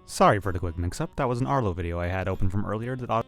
Sorry for the quick mix-up, that was an Arlo video I had open from earlier that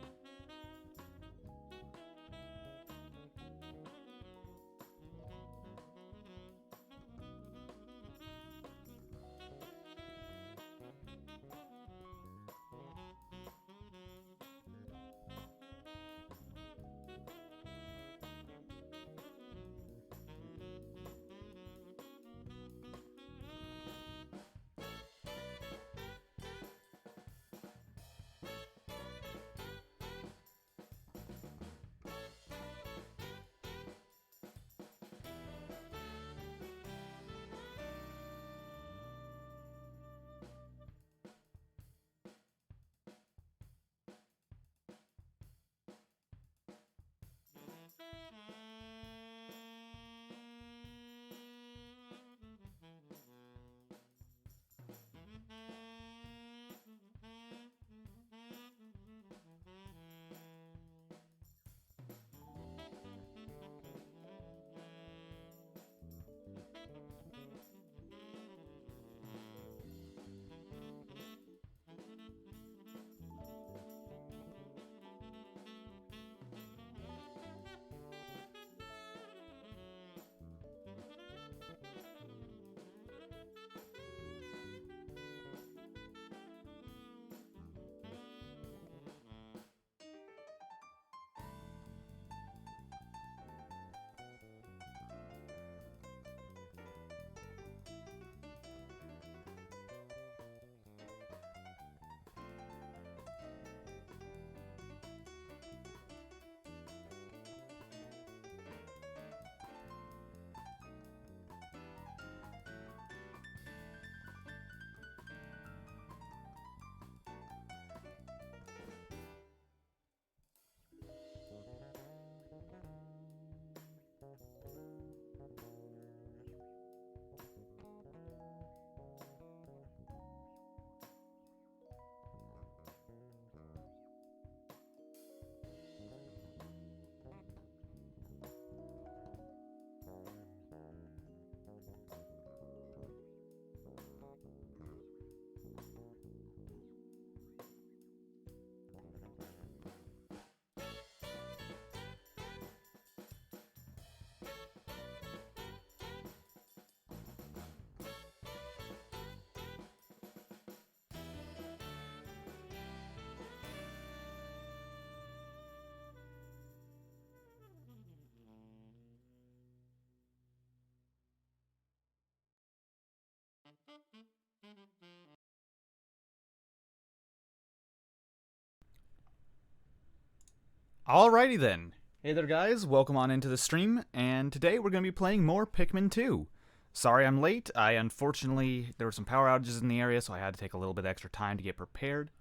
Alrighty then. Hey there guys, welcome on into the stream, and today we're going to be playing more Pikmin 2. Sorry I'm late, unfortunately, there were some power outages in the area, so I had to take a little bit extra time to get prepared.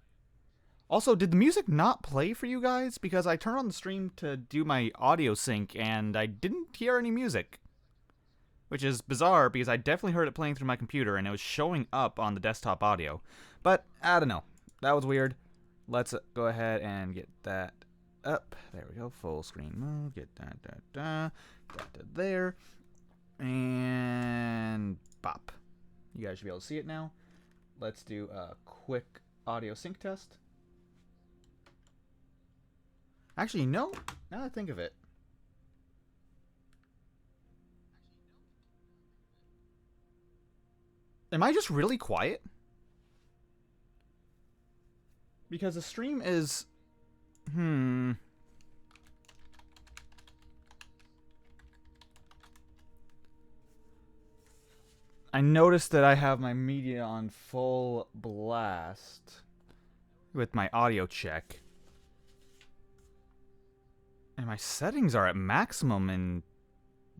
Also, did the music not play for you guys? Because I turned on the stream to do my audio sync, and I didn't hear any music. Which is bizarre, because I definitely heard it playing through my computer, and it was showing up on the desktop audio. But, I don't know. That was weird. Let's go ahead and get that up. There we go. Full screen mode. Get that to there. And bop. You guys should be able to see it now. Let's do a quick audio sync test. Actually, no. Now that I think of it. Am I just really quiet? Because the stream is... I noticed that I have my media on full blast with my audio check. And my settings are at maximum in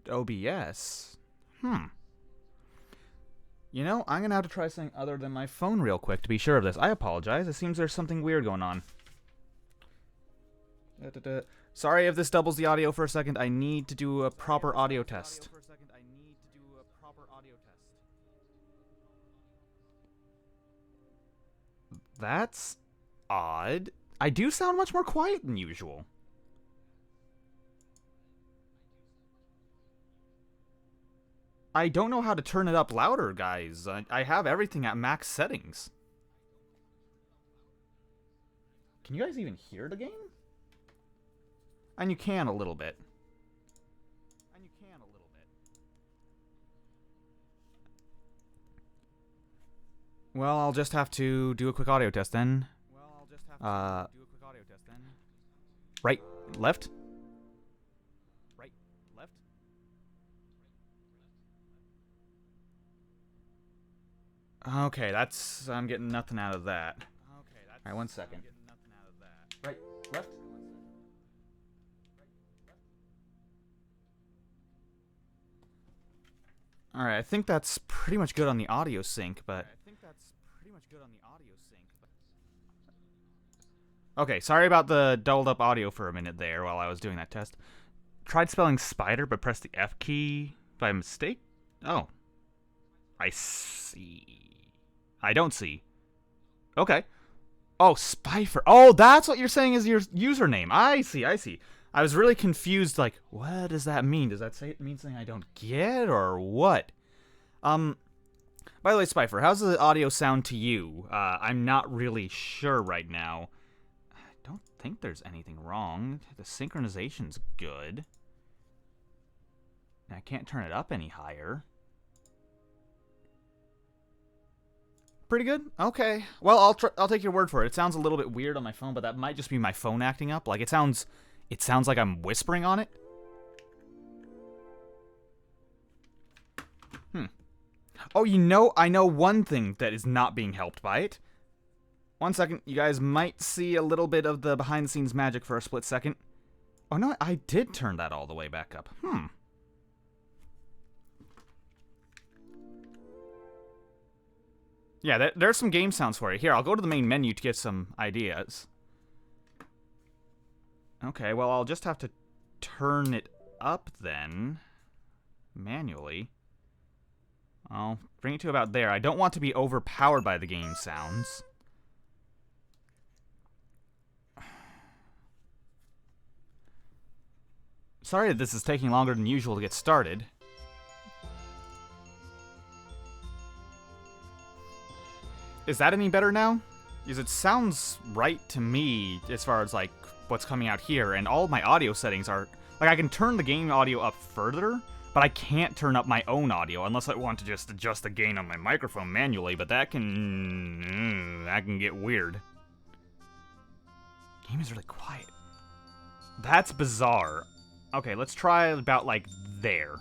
OBS. You know, I'm going to have to try something other than my phone real quick to be sure of this. I apologize. It seems there's something weird going on. Sorry if this doubles the audio for a second. I need to do a proper audio test. That's odd. I do sound much more quiet than usual. I don't know how to turn it up louder, guys. I have everything at max settings. Can you guys even hear the game? And you can a little bit. Well, I'll just have to do a quick audio test then. Right, left? Right, left? Okay, that's... I'm getting nothing out of that. Alright, 1 second. Right, left? Alright, I think that's pretty much good on the audio sync, but... Okay, sorry about the doubled up audio for a minute there while I was doing that test. Tried spelling spider, but pressed the F key by mistake? Oh. I see. I don't see. Okay. Oh, Spifer. Oh, that's what you're saying is your username. I see, I see. I was really confused, like, what does that mean? Does that mean something I don't get, or what? By the way, Spifer, how's the audio sound to you? I'm not really sure right now. I don't think there's anything wrong. The synchronization's good. And I can't turn it up any higher. Pretty good? Okay. Well, I'll take your word for it. It sounds a little bit weird on my phone, but that might just be my phone acting up. Like, it sounds like I'm whispering on it. Oh, you know, I know one thing that is not being helped by it. 1 second, you guys might see a little bit of the behind-the-scenes magic for a split second. Oh, no, I did turn that all the way back up. Yeah, there's some game sounds for you. Here, I'll go to the main menu to get some ideas. Okay, well, I'll just have to turn it up then. Manually. I'll bring it to about there. I don't want to be overpowered by the game sounds. Sorry that this is taking longer than usual to get started. Is that any better now? Because it sounds right to me as far as, like, what's coming out here, and all of my audio settings are... Like, I can turn the game audio up further, but I can't turn up my own audio unless I want to just adjust the gain on my microphone manually, but that can get weird. Game is really quiet. That's bizarre. Okay, let's try about, like, there.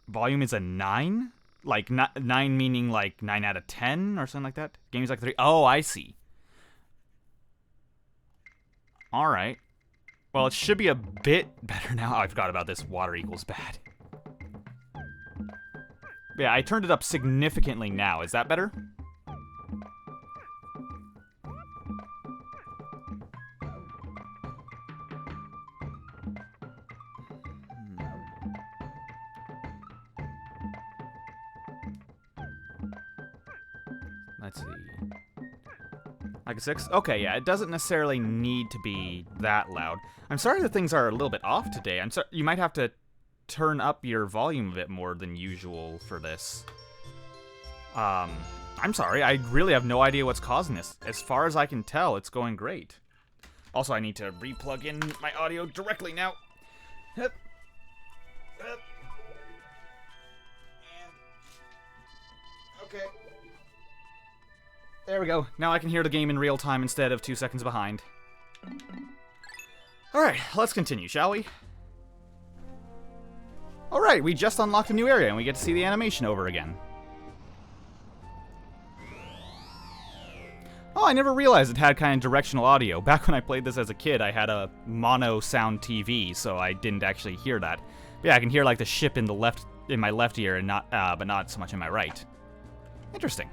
Volume is a 9? Like, 9 meaning, like, 9 out of 10 or something like that? Game's like 3. Oh, I see. Alright. Well, it should be a bit better now. Oh, I forgot about this. Water equals bad. Yeah, I turned it up significantly now. Is that better? Let's see. Like a 6? Okay, yeah, it doesn't necessarily need to be that loud. I'm sorry that things are a little bit off today. I'm sorry, you might have to turn up your volume a bit more than usual for this. I'm sorry, I really have no idea what's causing this. As far as I can tell, it's going great. Also, I need to re-plug in my audio directly now. Yep. Yep. And... okay. There we go. Now I can hear the game in real time instead of 2 seconds behind. Alright, let's continue, shall we? Alright, we just unlocked a new area and we get to see the animation over again. Oh, I never realized it had kind of directional audio. Back when I played this as a kid, I had a mono sound TV, so I didn't actually hear that. But yeah, I can hear like the ship in my left ear and not but not so much in my right. Interesting.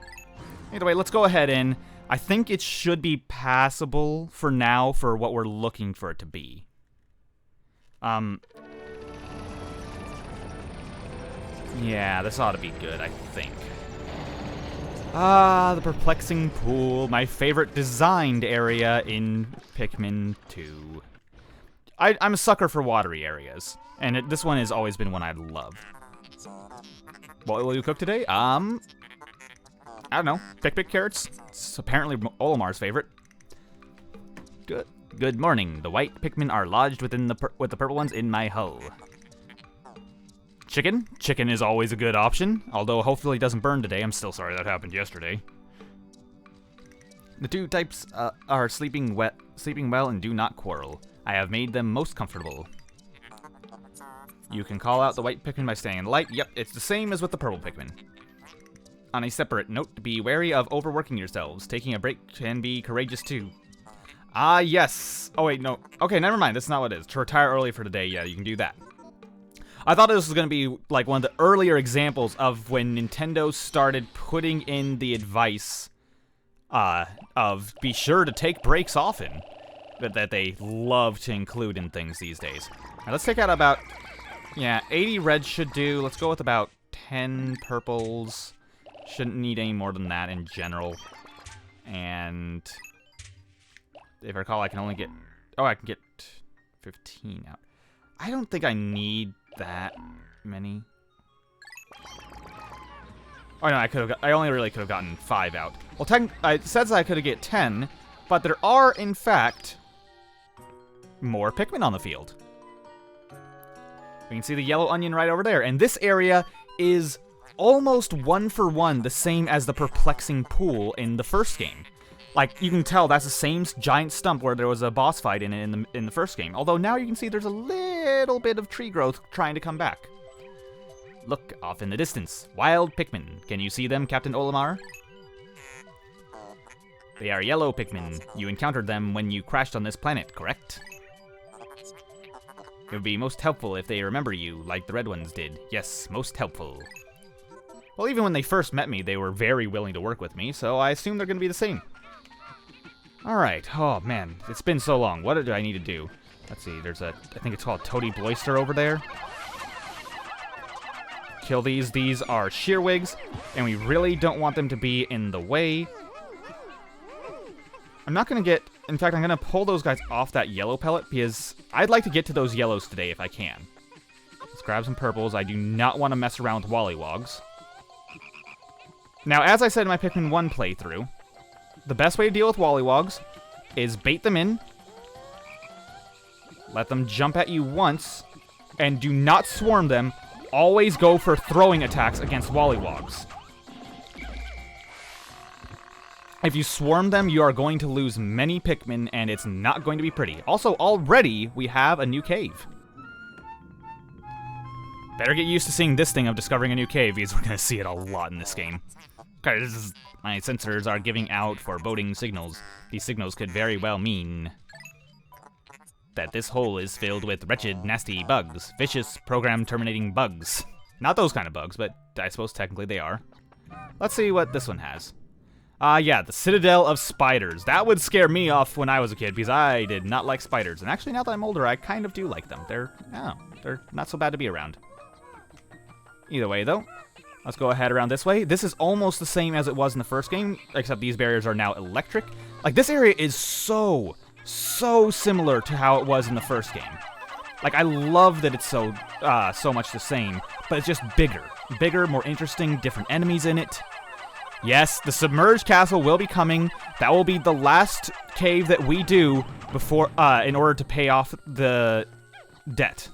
Either way, let's go ahead and... I think it should be passable for now for what we're looking for it to be. Yeah, this ought to be good, I think. Ah, the perplexing pool. My favorite designed area in Pikmin 2. I'm a sucker for watery areas. And this one has always been one I love. What will you cook today? I don't know, pick carrots. It's apparently Olimar's favorite. Good morning. The white Pikmin are lodged within with the purple ones in my hull. Chicken? Chicken is always a good option, although hopefully it doesn't burn today. I'm still sorry that happened yesterday. The two types are sleeping well and do not quarrel. I have made them most comfortable. You can call out the white Pikmin by staying in the light. Yep, it's the same as with the purple Pikmin. On a separate note, be wary of overworking yourselves. Taking a break can be courageous too. Ah, yes. Oh, wait, no. Okay, never mind. That's not what it is. To retire early for today, yeah, you can do that. I thought this was going to be like one of the earlier examples of when Nintendo started putting in the advice of be sure to take breaks often. That they love to include in things these days. Now, let's take out about, yeah, 80 reds should do. Let's go with about 10 purples. Shouldn't need any more than that in general. And if I recall, I can only get, oh, I can get 15 out. I don't think I need that many. Oh no, I only really could have gotten 5 out. Well, it says I could have get 10, but there are in fact more Pikmin on the field. We can see the yellow onion right over there, and this area is almost 1-for-1 the same as the perplexing pool in the first game. Like, you can tell that's the same giant stump where there was a boss fight in the first game. Although now you can see there's a little bit of tree growth trying to come back. Look, off in the distance. Wild Pikmin. Can you see them, Captain Olimar? They are yellow Pikmin. You encountered them when you crashed on this planet, correct? It would be most helpful if they remember you, like the red ones did. Yes, most helpful. Well, even when they first met me, they were very willing to work with me, so I assume they're going to be the same. Alright, oh man, it's been so long. What do I need to do? Let's see, there's I think it's called Toady Bloister over there. Kill these. These are Shearwigs, and we really don't want them to be in the way. I'm not going to get, in fact, I'm going to pull those guys off that yellow pellet, because I'd like to get to those yellows today if I can. Let's grab some purples. I do not want to mess around with Wollywogs. Now, as I said in my Pikmin 1 playthrough, the best way to deal with Wollywogs is bait them in, let them jump at you once, and do not swarm them. Always go for throwing attacks against Wollywogs. If you swarm them, you are going to lose many Pikmin, and it's not going to be pretty. Also, already, we have a new cave. Better get used to seeing this thing of discovering a new cave, because we're going to see it a lot in this game. Okay, my sensors are giving out foreboding signals. These signals could very well mean that this hole is filled with wretched, nasty bugs. Vicious, program-terminating bugs. Not those kind of bugs, but I suppose technically they are. Let's see what this one has. Yeah, the Citadel of Spiders. That would scare me off when I was a kid, because I did not like spiders. And actually, now that I'm older, I kind of do like them. They're not so bad to be around. Either way, though, let's go ahead around this way. This is almost the same as it was in the first game, except these barriers are now electric. Like, this area is so similar to how it was in the first game. Like, I love that it's so much the same, but it's just bigger. Bigger, more interesting, different enemies in it. Yes, the submerged castle will be coming. That will be the last cave that we do before, in order to pay off the debt.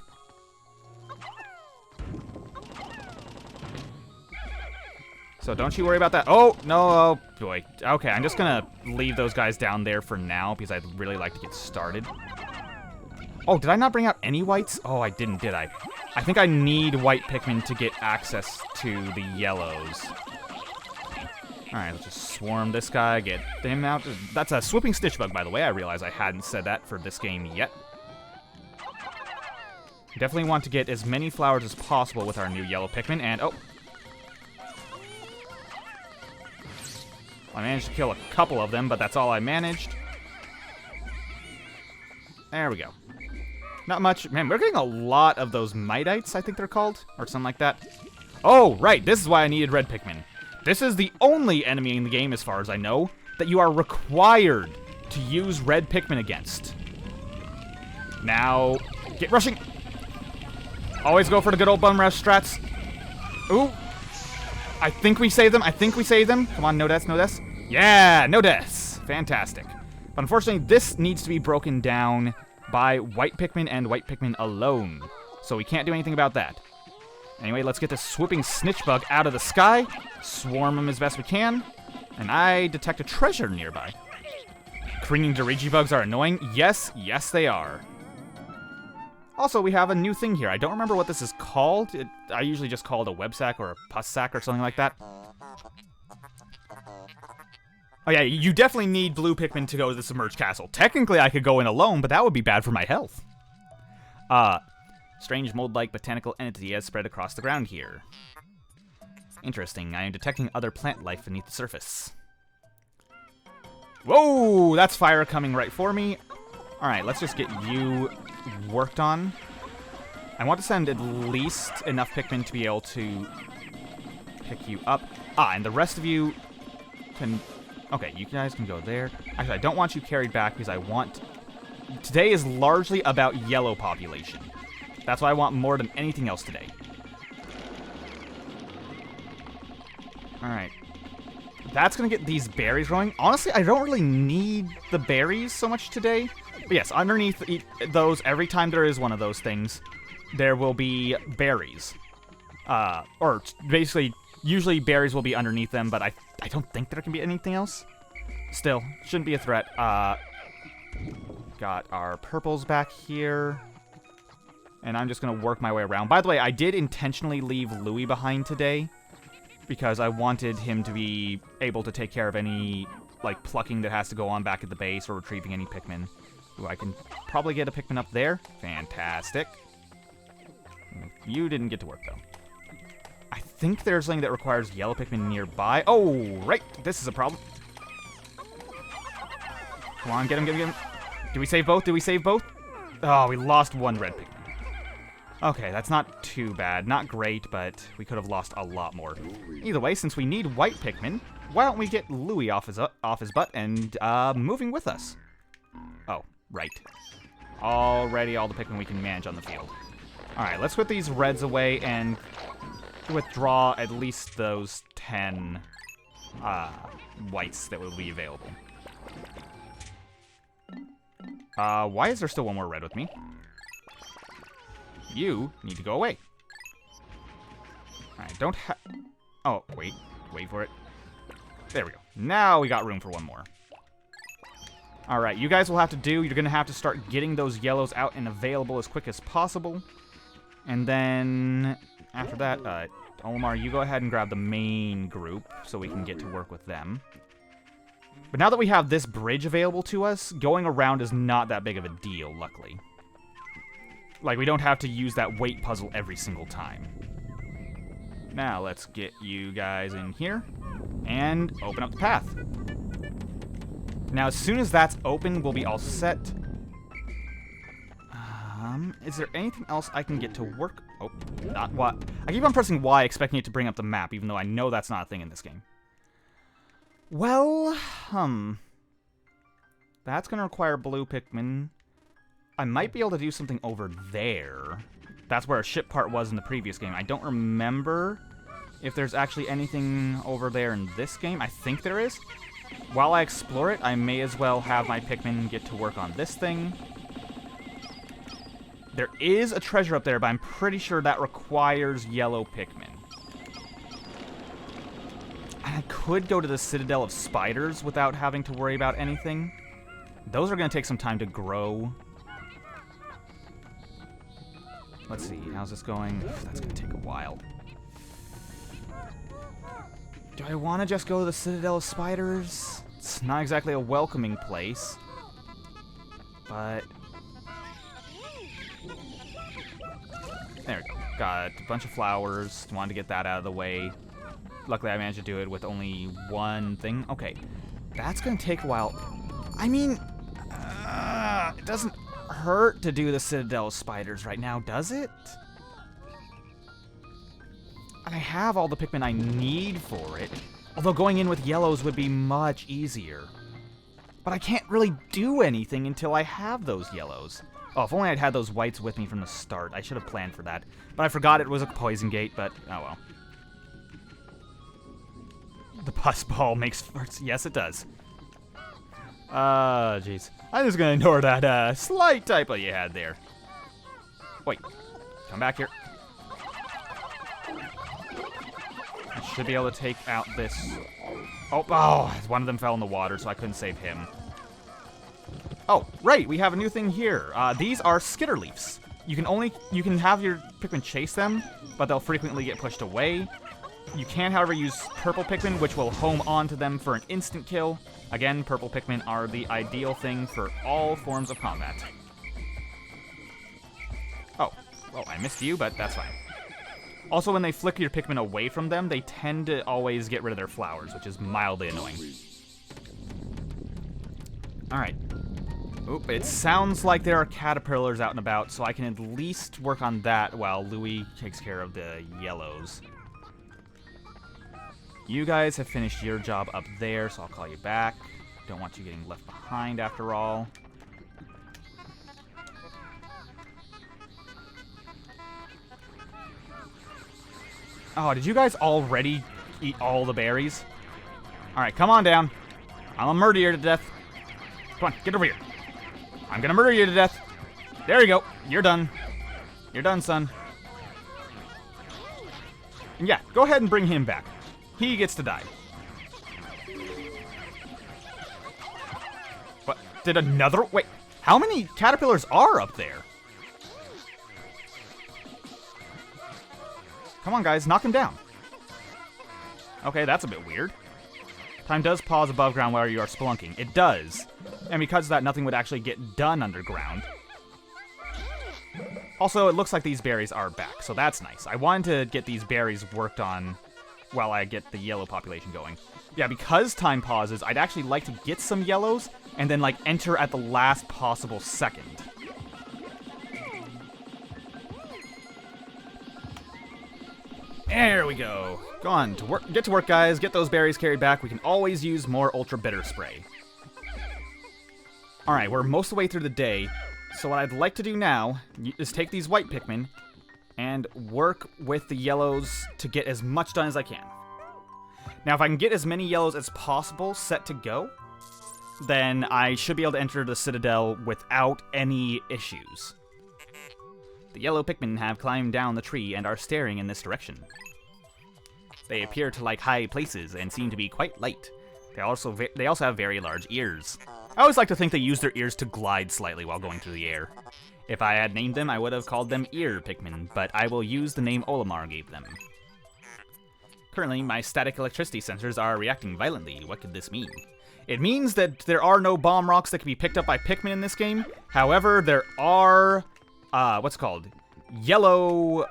So don't you worry about that. Oh, no, oh boy. Okay, I'm just gonna leave those guys down there for now, because I'd really like to get started. Oh, did I not bring out any whites? Oh, I didn't, did I? I think I need white Pikmin to get access to the yellows. Alright, let's just swarm this guy, get him out. That's a swooping stitch bug, by the way. I realize I hadn't said that for this game yet. Definitely want to get as many flowers as possible with our new yellow Pikmin, and oh. I managed to kill a couple of them, but that's all I managed. There we go. Not much. Man, we're getting a lot of those Midites, I think they're called, or something like that. Oh, right, this is why I needed red Pikmin. This is the only enemy in the game, as far as I know, that you are required to use red Pikmin against. Now, get rushing. Always go for the good old bum rush strats. Ooh. I think we saved them. I think we saved them. Come on, no deaths, no deaths. Yeah, no deaths. Fantastic. But unfortunately, this needs to be broken down by white Pikmin and white Pikmin alone. So we can't do anything about that. Anyway, let's get this swooping snitch bug out of the sky. Swarm him as best we can. And I detect a treasure nearby. Cringing Dirigi bugs are annoying. Yes, yes they are. Also, we have a new thing here. I don't remember what this is called. I usually just call it a web sack or a pus sack or something like that. Oh yeah, you definitely need blue Pikmin to go to the submerged castle. Technically, I could go in alone, but that would be bad for my health. Strange mold-like botanical entity has spread across the ground here. Interesting. I am detecting other plant life beneath the surface. Whoa! That's fire coming right for me. Alright, let's just get you worked on. I want to send at least enough Pikmin to be able to pick you up. And the rest of you can... Okay, you guys can go there. Actually, I don't want you carried back because I want... Today is largely about yellow population. That's what I want more than anything else today. Alright. That's going to get these berries growing. Honestly, I don't really need the berries so much today. But yes, underneath those, every time there is one of those things, there will be berries. Or basically, usually berries will be underneath them, but I don't think there can be anything else. Still, shouldn't be a threat. Got our purples back here. And I'm just going to work my way around. By the way, I did intentionally leave Louie behind today, because I wanted him to be able to take care of any, like, plucking that has to go on back at the base or retrieving any Pikmin. Ooh, I can probably get a Pikmin up there. Fantastic. You didn't get to work, though. I think there's something that requires yellow Pikmin nearby. Oh, right. This is a problem. Come on, get him, get him, get him. Did we save both? Did we save both? Oh, we lost one red Pikmin. Okay, that's not too bad. Not great, but we could have lost a lot more. Either way, since we need white Pikmin, why don't we get Louie off his butt and moving with us? Oh, right. Already all the Pikmin we can manage on the field. Alright, let's put these reds away and withdraw at least those 10 whites that will be available. Why is there still one more red with me? You need to go away. Alright, don't have... Oh, wait. Wait for it. There we go. Now we got room for one more. Alright, you guys will have to do... You're going to have to start getting those yellows out and available as quick as possible. And then... After that, Olimar, you go ahead and grab the main group so we can get to work with them. But now that we have this bridge available to us, going around is not that big of a deal, luckily. Like, we don't have to use that weight puzzle every single time. Now, let's get you guys in here and open up the path. Now, as soon as that's open, we'll be all set. Is there anything else I can get to work? Oh, not what? I keep on pressing Y, expecting it to bring up the map, even though I know that's not a thing in this game. Well, that's going to require blue Pikmin. I might be able to do something over there. That's where a ship part was in the previous game. I don't remember if there's actually anything over there in this game. I think there is. While I explore it, I may as well have my Pikmin get to work on this thing. There is a treasure up there, but I'm pretty sure that requires yellow Pikmin. And I could go to the Citadel of Spiders without having to worry about anything. Those are going to take some time to grow. Let's see, how's this going? That's going to take a while. Do I want to just go to the Citadel of Spiders? It's not exactly a welcoming place. But... there we go. Got a bunch of flowers. Wanted to get that out of the way. Luckily, I managed to do it with only one thing. Okay, that's going to take a while. I mean, it doesn't hurt to do the Citadel of Spiders right now, does it? And I have all the Pikmin I need for it. Although going in with yellows would be much easier. But I can't really do anything until I have those yellows. Oh, if only I'd had those whites with me from the start. I should have planned for that. But I forgot it was a poison gate, but oh well. The pus ball makes farts. Yes, it does. Jeez. I'm just gonna ignore that, slight typo you had there. Wait. Come back here. I should be able to take out this... Oh, one of them fell in the water, so I couldn't save him. Oh, right, we have a new thing here. These are skitterleafs. You can have your Pikmin chase them, but they'll frequently get pushed away. You can, however, use purple Pikmin, which will home onto them for an instant kill. Again, purple Pikmin are the ideal thing for all forms of combat. Oh, well, I missed you, but that's fine. Also, when they flicker your Pikmin away from them, they tend to always get rid of their flowers, which is mildly annoying. Alright. Oop, it sounds like there are caterpillars out and about, so I can at least work on that while Louis takes care of the yellows. You guys have finished your job up there, so I'll call you back. Don't want you getting left behind after all. Oh, did you guys already eat all the berries? Alright, come on down. I'm gonna murder you to death. Come on, get over here. I'm gonna murder you to death. There you go. You're done. You're done, son. And yeah, go ahead and bring him back. He gets to die. What? Did another... Wait, how many caterpillars are up there? Come on, guys, knock him down. Okay, that's a bit weird. Time does pause above ground while you are spelunking. It does. And because of that, nothing would actually get done underground. Also, it looks like these berries are back, so that's nice. I wanted to get these berries worked on while I get the yellow population going. Yeah, because time pauses, I'd actually like to get some yellows and then, like, enter at the last possible second. There we go. Go on, get to work, guys. Get those berries carried back. We can always use more Ultra Bitter Spray. Alright, we're most of the way through the day, so what I'd like to do now is take these white Pikmin and work with the yellows to get as much done as I can. Now, if I can get as many yellows as possible set to go, then I should be able to enter the Citadel without any issues. The yellow Pikmin have climbed down the tree and are staring in this direction. They appear to like high places and seem to be quite light. They also have very large ears. I always like to think they use their ears to glide slightly while going through the air. If I had named them, I would have called them Ear Pikmin, but I will use the name Olimar gave them. Currently, my static electricity sensors are reacting violently. What could this mean? It means that there are no bomb rocks that can be picked up by Pikmin in this game. However, there are... what's it called? Yellow...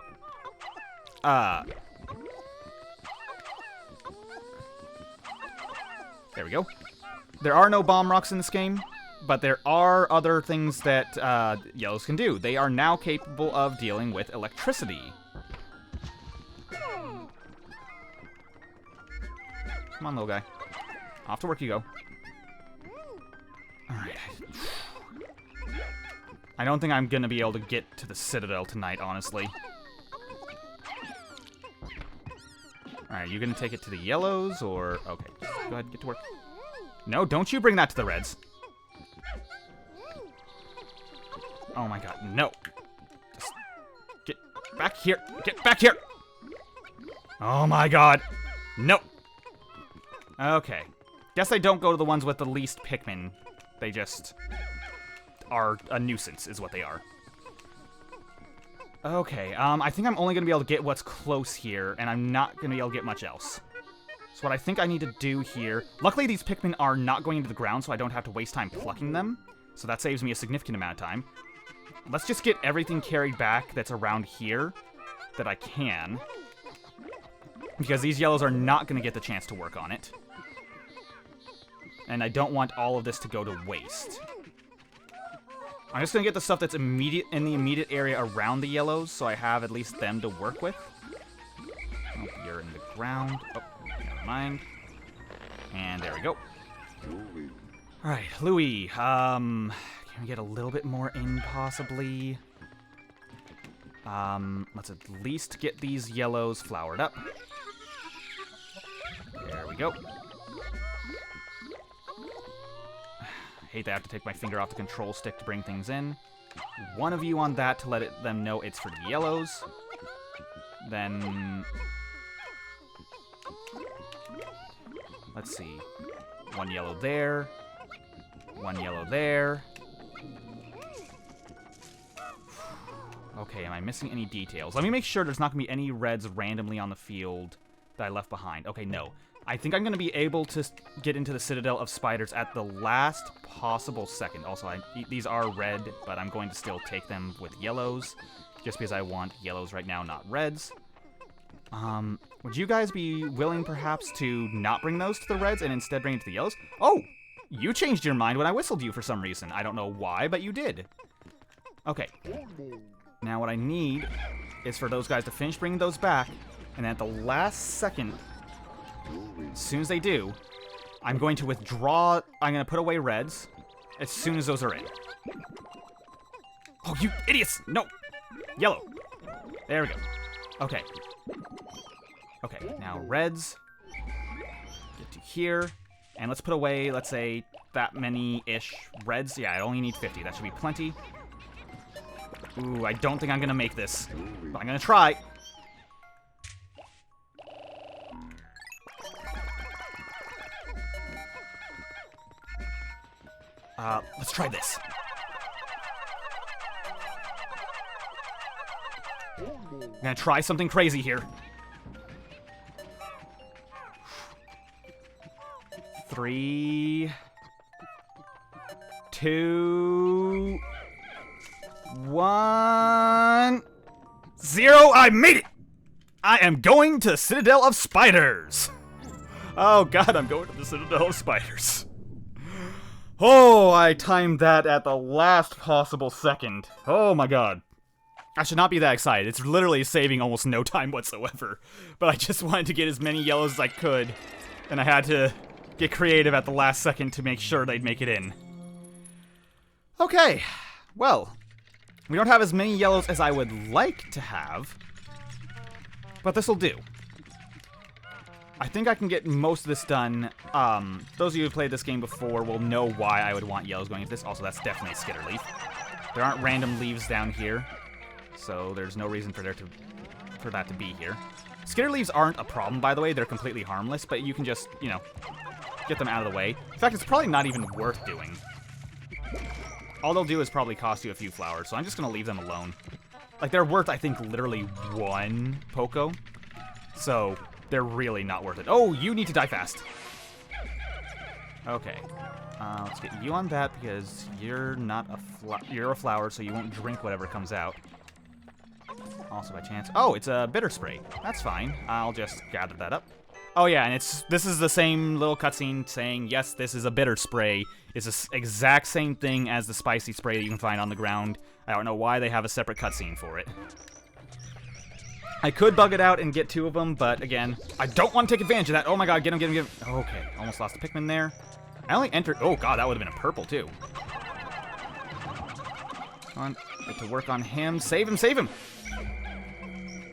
There we go. There are no bomb rocks in this game, but there are other things that yellows can do. They are now capable of dealing with electricity. Come on, little guy. Off to work you go. Alright. I don't think I'm going to be able to get to the Citadel tonight, honestly. Alright, you going to take it to the yellows, or... Okay, go ahead and get to work. No, don't you bring that to the reds. Oh my god, no. Just get back here. Get back here. Oh my god. No. Okay. Guess they don't go to the ones with the least Pikmin. They just are a nuisance, is what they are. Okay, I think I'm only going to be able to get what's close here, and I'm not going to be able to get much else. So what I think I need to do here... Luckily, these Pikmin are not going into the ground, so I don't have to waste time plucking them. So that saves me a significant amount of time. Let's just get everything carried back that's around here that I can. Because these yellows are not going to get the chance to work on it. And I don't want all of this to go to waste. I'm just going to get the stuff that's in the immediate area around the yellows, so I have at least them to work with. Oh, you're in the ground. Oh, never mind. And there we go. Alright, Louis, can we get a little bit more in, possibly? Let's at least get these yellows flowered up. There we go. I hate that I have to take my finger off the control stick to bring things in. One of you on that to let them know it's for the yellows. Then... let's see. One yellow there. One yellow there. Okay, am I missing any details? Let me make sure there's not going to be any reds randomly on the field that I left behind. Okay, no. I think I'm going to be able to get into the Citadel of Spiders at the last possible second. Also, these are red, but I'm going to still take them with yellows, just because I want yellows right now, not reds. Would you guys be willing, perhaps, to not bring those to the reds and instead bring it to the yellows? Oh! You changed your mind when I whistled you for some reason. I don't know why, but you did. Okay. Now what I need is for those guys to finish bringing those back, and at the last second, as soon as they do, I'm going to withdraw. I'm going to put away reds as soon as those are in. Oh, you idiots! No! Yellow. There we go. Okay. Okay, now reds. Get to here. And let's put away, let's say, that many-ish reds. Yeah, I only need 50. That should be plenty. Ooh, I don't think I'm going to make this. But I'm going to try. Let's try this. I'm going to try something crazy here. 3, 2, 1, 0. I made it! I am going to Citadel of Spiders. Oh god, I'm going to the Citadel of Spiders. Oh, I timed that at the last possible second. Oh my god. I should not be that excited. It's literally saving almost no time whatsoever. But I just wanted to get as many yellows as I could. And I had to get creative at the last second to make sure they'd make it in. Okay, well, we don't have as many yellows as I would like to have, but this'll do. I think I can get most of this done. Those of you who played this game before will know why I would want yellows going into this. Also, that's definitely a skitter leaf. There aren't random leaves down here, so there's no reason for that to be here. Skitter leaves aren't a problem, by the way. They're completely harmless, but you can just, you know, get them out of the way. In fact, it's probably not even worth doing. All they'll do is probably cost you a few flowers, so I'm just going to leave them alone. Like, they're worth, I think, literally 1 Poco. So, they're really not worth it. Oh, you need to die fast. Okay. Let's get you on that, because you're not you're a flower, so you won't drink whatever comes out. Also, by chance. Oh, it's a bitter spray. That's fine. I'll just gather that up. Oh yeah, and this is the same little cutscene saying, yes, this is a bitter spray. It's the exact same thing as the spicy spray that you can find on the ground. I don't know why they have a separate cutscene for it. I could bug it out and get 2 of them, but again, I don't want to take advantage of that. Oh my god, get him, get him, get him. Okay, almost lost a Pikmin there. I only entered... oh god, that would have been a purple too. Come on, get to work on him. Save him, save him!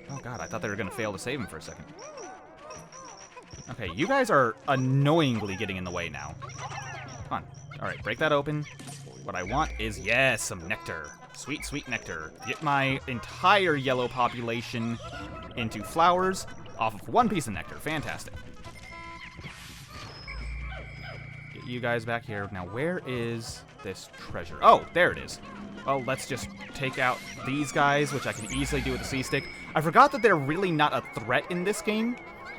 Oh god, I thought they were going to fail to save him for a second. Okay, you guys are annoyingly getting in the way now. Come on. Alright, break that open. What I want is, yes, some nectar. Sweet, sweet nectar. Get my entire yellow population into flowers off of 1 piece of nectar. Fantastic. Get you guys back here. Now, where is this treasure? Oh, there it is. Well, let's just take out these guys, which I can easily do with the C-stick. I forgot that they're really not a threat in this game.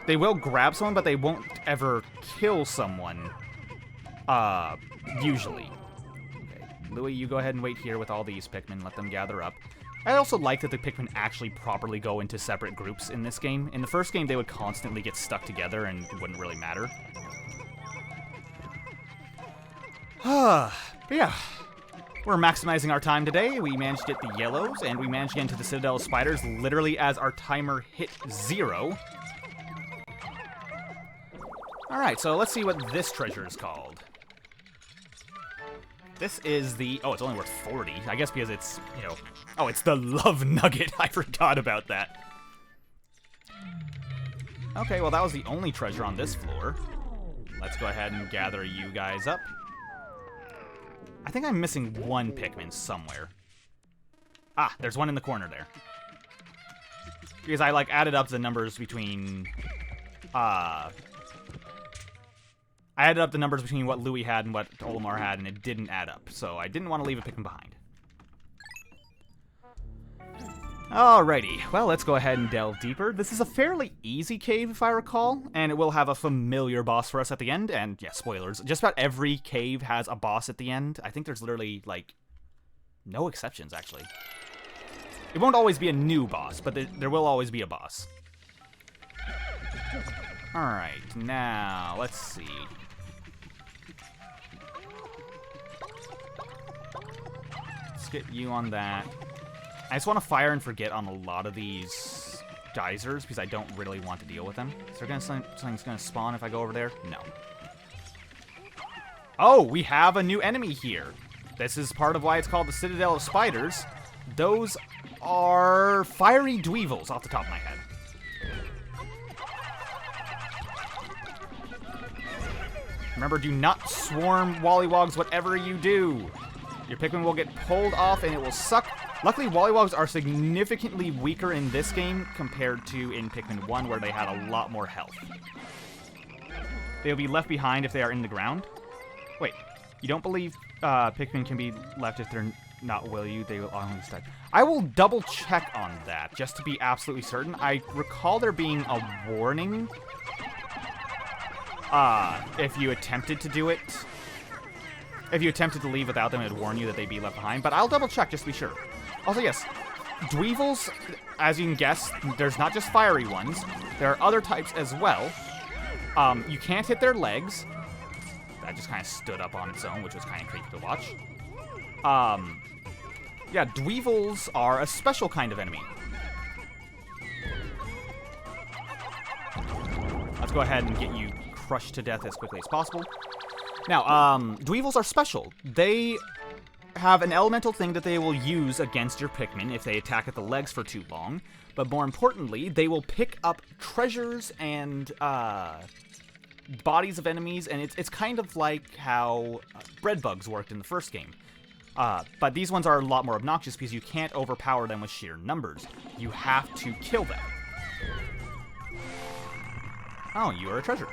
They will grab someone, but they won't ever kill someone, usually. Okay, Louie, you go ahead and wait here with all these Pikmin, let them gather up. I also like that the Pikmin actually properly go into separate groups in this game. In the first game, they would constantly get stuck together and it wouldn't really matter. But yeah, we're maximizing our time today. We managed to get the yellows, and we managed to get into the Citadel of Spiders literally as our timer hit 0. Alright, so let's see what this treasure is called. This is the... oh, it's only worth 40. I guess because it's, you know... oh, it's the Love Nugget. I forgot about that. Okay, well, that was the only treasure on this floor. let's go ahead and gather you guys up. I think I'm missing one Pikmin somewhere. Ah, there's one in the corner there. Because I, like, added up the numbers between... I added up the numbers between what Louie had and what Olimar had, and it didn't add up. So I didn't want to leave a Pikmin behind. Alrighty, well, let's go ahead and delve deeper. This is a fairly easy cave, if I recall, and it will have a familiar boss for us at the end, and, yeah, spoilers. Just about every cave has a boss at the end. I think there's literally, like, no exceptions, actually. It won't always be a new boss, but there will always be a boss. Alright, now, let's see. Let's get you on that. I just want to fire and forget on a lot of these geysers because I don't really want to deal with them. Is there something's going to spawn if I go over there? No. Oh, we have a new enemy here. This is part of why it's called the Citadel of Spiders. Those are fiery dweevils off the top of my head. Remember, do not swarm Wollywogs whatever you do. Your Pikmin will get pulled off and it will suck. Luckily, Wollywogs are significantly weaker in this game compared to in Pikmin 1, where they had a lot more health. They'll be left behind if they are in the ground. Wait, you don't believe Pikmin can be left if they're not will you? They will only stay. I will double check on that, just to be absolutely certain. I recall there being a warning if you attempted to do it. If you attempted to leave without them, it would warn you that they'd be left behind. But I'll double check just to be sure. Also, yes, Dweevils, as you can guess, there's not just fiery ones. There are other types as well. You can't hit their legs. That just kind of stood up on its own, which was kind of creepy to watch. Yeah, Dweevils are a special kind of enemy. Let's go ahead and get you crushed to death as quickly as possible. Now, Dweevils are special. They have an elemental thing that they will use against your Pikmin if they attack at the legs for too long. But more importantly, they will pick up treasures and bodies of enemies, and it's kind of like how bread bugs worked in the first game. But these ones are a lot more obnoxious because you can't overpower them with sheer numbers. You have to kill them. Oh, you are a treasure.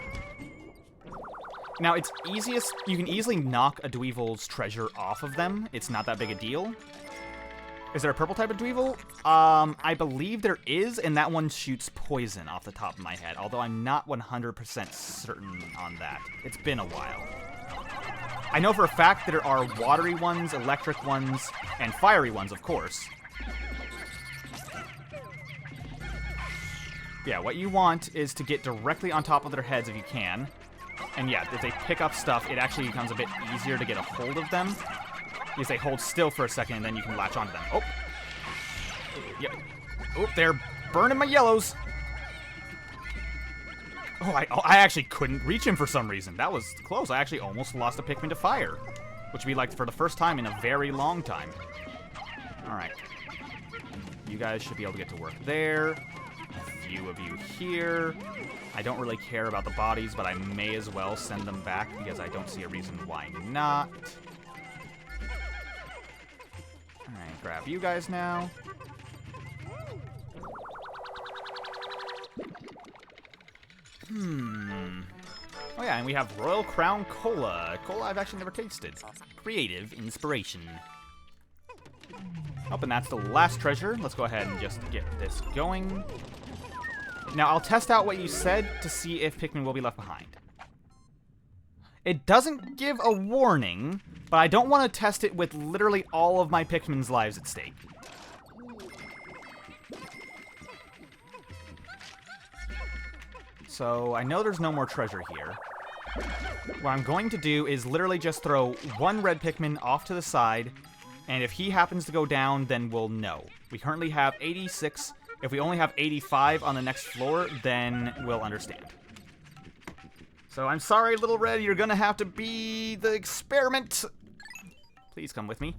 Now, it's easiest, you can easily knock a Dweevil's treasure off of them. It's not that big a deal. Is there a purple type of Dweevil? I believe there is, and that one shoots poison off the top of my head, although I'm not 100% certain on that. It's been a while. I know for a fact there are watery ones, electric ones, and fiery ones, of course. Yeah, what you want is to get directly on top of their heads if you can. And yeah, if they pick up stuff, it actually becomes a bit easier to get a hold of them. Because they hold still for a second, and then you can latch onto them. Oh! Yep. Oh, they're burning my yellows! Oh, I actually couldn't reach him for some reason. That was close. I actually almost lost a Pikmin to fire. Which would be like for the first time in a very long time. Alright. You guys should be able to get to work there. A few of you here. I don't really care about the bodies, but I may as well send them back because I don't see a reason why not. Alright, grab you guys now. Oh yeah, and we have Royal Crown Cola. Cola I've actually never tasted. Creative inspiration. Oh, and that's the last treasure. Let's go ahead and just get this going. Now, I'll test out what you said to see if Pikmin will be left behind. It doesn't give a warning, but I don't want to test it with literally all of my Pikmin's lives at stake. So, I know there's no more treasure here. What I'm going to do is literally just throw one red Pikmin off to the side, and if he happens to go down, then we'll know. We currently have 86. If we only have 85 on the next floor, then we'll understand. So I'm sorry, Little Red, you're gonna have to be the experiment. Please come with me.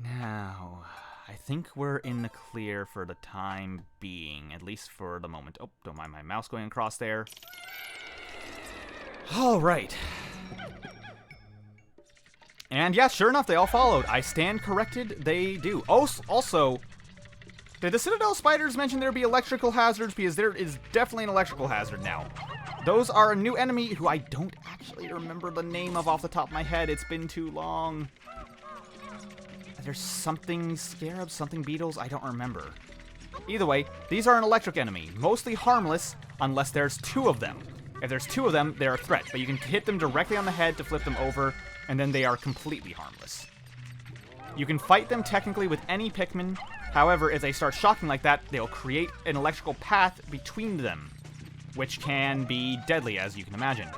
Now, I think we're in the clear for the time being, at least for the moment. Oh, don't mind my mouse going across there. All right. And yeah, sure enough, they all followed. I stand corrected, they do. Oh, also, did the Citadel spiders mention there'd be electrical hazards? Because there is definitely an electrical hazard now. Those are a new enemy who I don't actually remember the name of off the top of my head. It's been too long. There's something scarabs, something beetles, I don't remember. Either way, these are an electric enemy, mostly harmless unless there's 2 of them. If there's 2 of them, they're a threat, but you can hit them directly on the head to flip them over, and then they are completely harmless. You can fight them technically with any Pikmin, however, if they start shocking like that, they'll create an electrical path between them, which can be deadly, as you can imagine.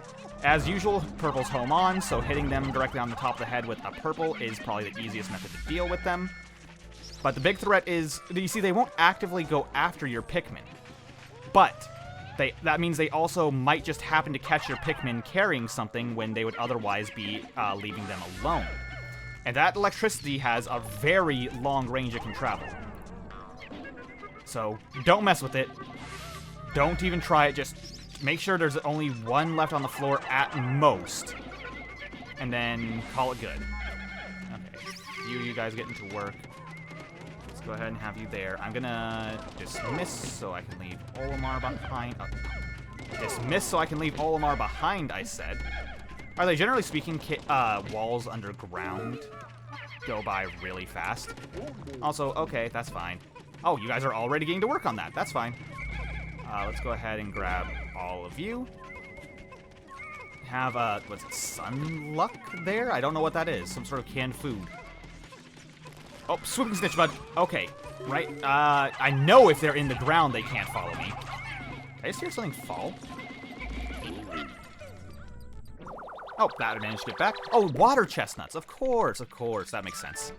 As usual, purple's home on, so hitting them directly on the top of the head with a purple is probably the easiest method to deal with them. But the big threat is, you see, they won't actively go after your Pikmin. But that means they also might just happen to catch your Pikmin carrying something when they would otherwise be leaving them alone. And that electricity has a very long range it can travel. So don't mess with it. Don't even try it, just make sure there's only 1 left on the floor at most. And then call it good. Okay, you guys get into work. Let's go ahead and have you there. I'm gonna dismiss so I can leave Olimar behind. Dismiss so I can leave Olimar behind, I said. Are they, generally speaking, walls underground go by really fast? Also, okay, that's fine. Oh, you guys are already getting to work on that. That's fine. Let's go ahead and grab all of you. Have, what's it, Sunluck there? I don't know what that is. Some sort of canned food. Oh, swooping snitch bud. Okay, right. I know if they're in the ground, they can't follow me. Did I just hear something fall? Oh, that I managed to get back. Oh, water chestnuts. Of course, of course. That makes sense.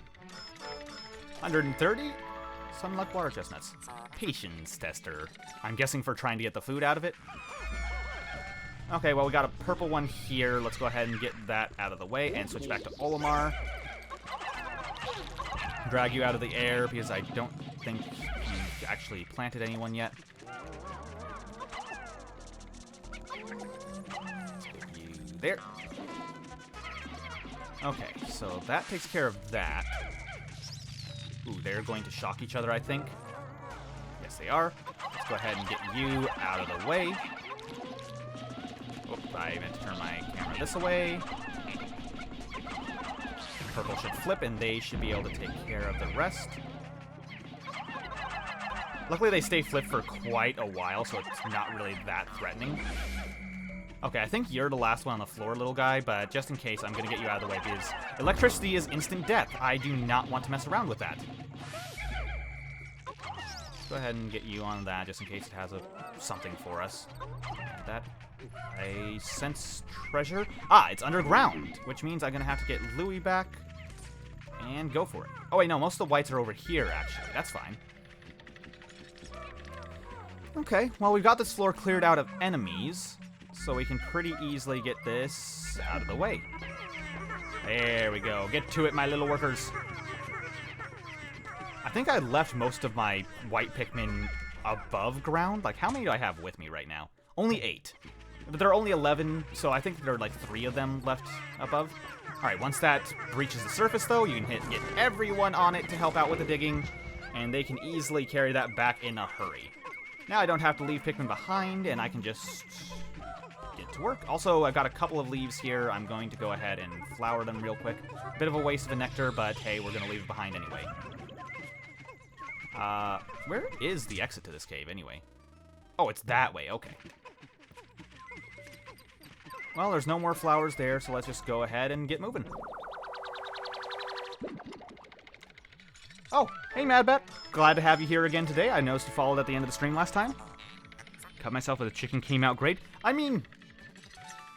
130? Sunluck water chestnuts. Patience tester. I'm guessing for trying to get the food out of it. Okay, well, we got a purple one here. Let's go ahead and get that out of the way and switch back to Olimar. Drag you out of the air because I don't think you've actually planted anyone yet. Let's get you there. Okay, so that takes care of that. Ooh, they're going to shock each other, I think. Yes, they are. Let's go ahead and get you out of the way. Oop, I meant to turn my camera this way. Purple should flip, and they should be able to take care of the rest. Luckily, they stay flipped for quite a while, so it's not really that threatening. Okay, I think you're the last one on the floor, little guy, but just in case, I'm going to get you out of the way, because electricity is instant death. I do not want to mess around with that. Let's go ahead and get you on that, just in case it has something for us. That, I sense treasure. Ah, it's underground, which means I'm going to have to get Louie back and go for it. Oh, wait, no, most of the whites are over here, actually. That's fine. Okay, well, we've got this floor cleared out of enemies, so we can pretty easily get this out of the way. There we go. Get to it, my little workers. I think I left most of my white Pikmin above ground. Like, how many do I have with me right now? Only 8. But there are only 11, so I think there are like 3 of them left above. Alright, once that breaches the surface, though, you can get everyone on it to help out with the digging, and they can easily carry that back in a hurry. Now I don't have to leave Pikmin behind, and I can just get to work. Also, I've got a couple of leaves here. I'm going to go ahead and flower them real quick. Bit of a waste of a nectar, but hey, we're going to leave it behind anyway. Where is the exit to this cave, anyway? Oh, it's that way. Okay. Well, there's no more flowers there, so let's just go ahead and get moving. Oh, hey, Madbat. Glad to have you here again today. I noticed you followed at the end of the stream last time. Cut myself with a chicken came out great. I mean,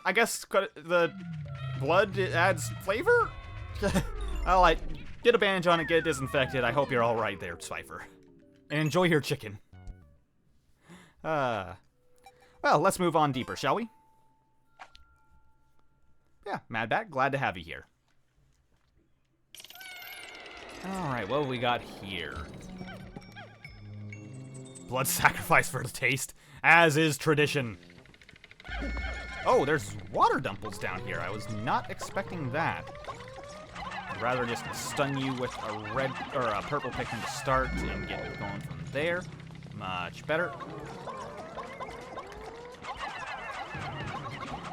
I guess the blood adds flavor? I'll, like, get a bandage on it, get it disinfected. I hope you're all right there, Cypher. And enjoy your chicken. Well, let's move on deeper, shall we? Yeah, Madbat, glad to have you here. Alright, what have we got here? Blood sacrifice for the taste, as is tradition. Oh, there's water dumples down here. I was not expecting that. I'd rather just stun you with a red or a purple Pikmin to start and get going from there. Much better.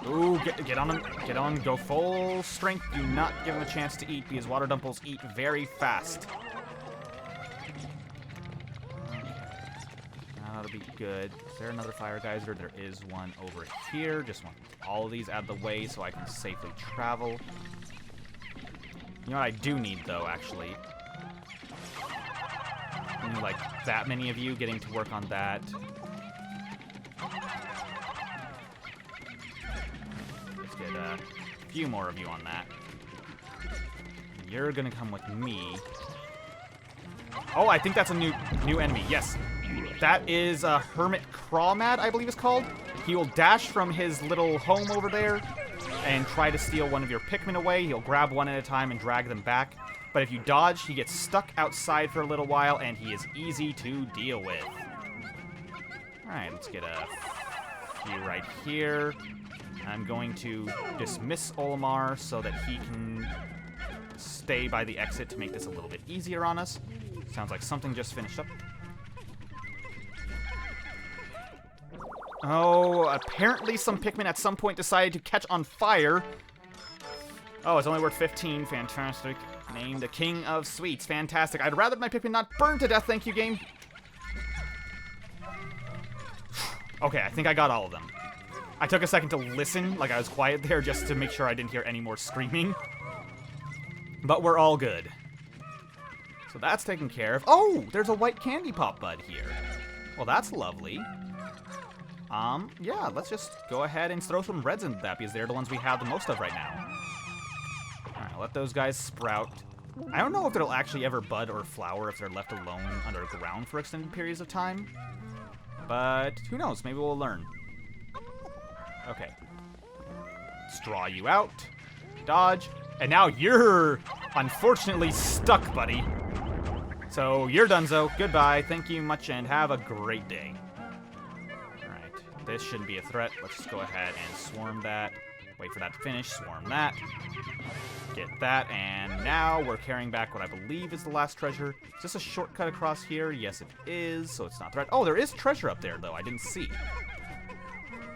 Ooh, get on him. Get on. Go full strength. Do not give him a chance to eat because water dumples eat very fast. That'll be good. Is there another fire geyser? There is one over here. Just want all of these out of the way so I can safely travel. You know what I do need, though, actually? I need, like, that many of you getting to work on that. Let's get a few more of you on that. You're gonna come with me. Oh, I think that's a new enemy. Yes. That is a Hermit Crawmad, I believe it's called. He will dash from his little home over there and try to steal one of your Pikmin away. He'll grab one at a time and drag them back. But if you dodge, he gets stuck outside for a little while, and he is easy to deal with. Alright, let's get a few right here. I'm going to dismiss Olimar so that he can stay by the exit to make this a little bit easier on us. Sounds like something just finished up. Oh, apparently some Pikmin at some point decided to catch on fire. Oh, it's only worth 15. Fantastic. Named the King of Sweets. Fantastic. I'd rather my Pikmin not burn to death, thank you, game. Okay, I think I got all of them. I took a second to listen, like I was quiet there, just to make sure I didn't hear any more screaming. But we're all good. So that's taken care of. Oh, there's a white candy pop bud here. Well, that's lovely. Yeah, let's just go ahead and throw some reds into that because they're the ones we have the most of right now. Alright, let those guys sprout. I don't know if it'll actually ever bud or flower if they're left alone underground for extended periods of time. But who knows? Maybe we'll learn. Okay. Let's draw you out. Dodge. And now you're unfortunately stuck, buddy. So you're donezo. Goodbye. Thank you much and have a great day. This shouldn't be a threat. Let's just go ahead and swarm that. Wait for that to finish. Swarm that. Get that. And now we're carrying back what I believe is the last treasure. Is this a shortcut across here? Yes, it is. So it's not a threat. Oh, there is treasure up there, though. I didn't see.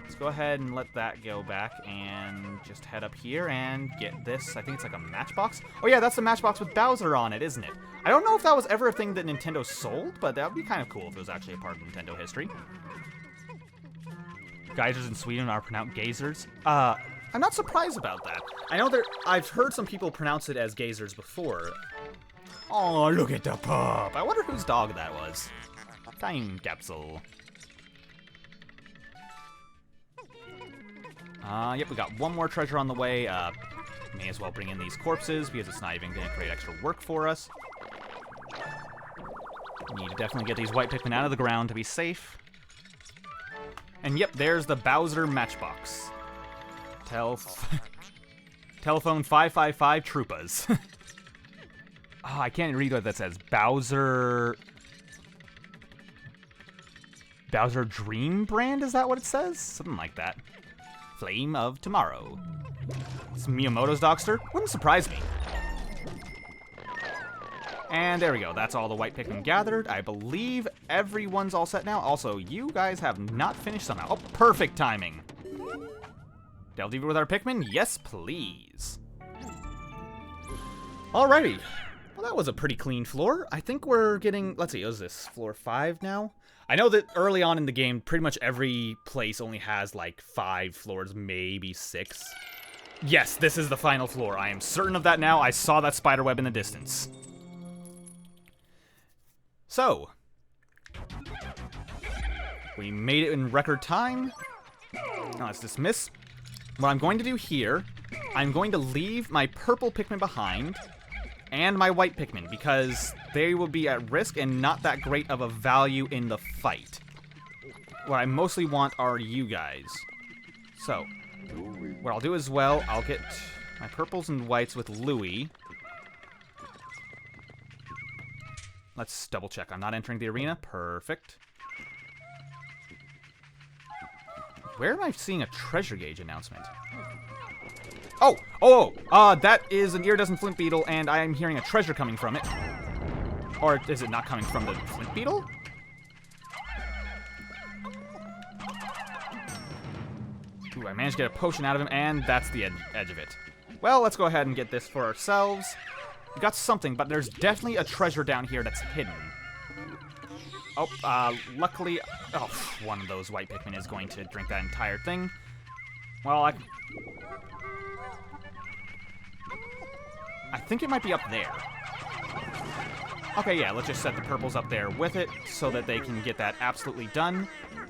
Let's go ahead and let that go back and just head up here and get this. I think it's like a matchbox. Oh, yeah, that's the matchbox with Bowser on it, isn't it? I don't know if that was ever a thing that Nintendo sold, but that would be kind of cool if it was actually a part of Nintendo history. Geysers in Sweden are pronounced geysers. I'm not surprised about that. I know I've heard some people pronounce it as geysers before. Oh, look at the pup. I wonder whose dog that was. Time capsule. Yep, we got one more treasure on the way. May as well bring in these corpses because it's not even going to create extra work for us. Need to definitely get these white Pikmin out of the ground to be safe. And yep, there's the Bowser matchbox. Telephone 555 Troopas. Oh, I can't read what that says. Bowser Dream Brand, is that what it says? Something like that. Flame of Tomorrow. It's Miyamoto's Dogster? Wouldn't surprise me. And there we go. That's all the white Pikmin gathered. I believe everyone's all set now. Also, you guys have not finished somehow. Oh, perfect timing. Delve deeper with our Pikmin? Yes, please. Alrighty. Well, that was a pretty clean floor. I think we're getting... Let's see, is this floor 5 now? I know that early on in the game, pretty much every place only has, like, 5 floors, maybe 6. Yes, this is the final floor. I am certain of that now. I saw that spider web in the distance. So, we made it in record time. Now let's dismiss. What I'm going to do here, I'm going to leave my purple Pikmin behind and my white Pikmin because they will be at risk and not that great of a value in the fight. What I mostly want are you guys. So, what I'll do as well, I'll get my purples and whites with Louie. Let's double check. I'm not entering the arena. Perfect. Where am I seeing a treasure gauge announcement? That is an iridescent flint beetle, and I am hearing a treasure coming from it. Or is it not coming from the flint beetle? Ooh, I managed to get a potion out of him, and that's the edge of it. Well, let's go ahead and get this for ourselves. We got something, but there's definitely a treasure down here that's hidden. Luckily... Oh, one of those white Pikmin is going to drink that entire thing. Well, I think it might be up there. Okay, yeah, let's just set the purples up there with it so that they can get that absolutely done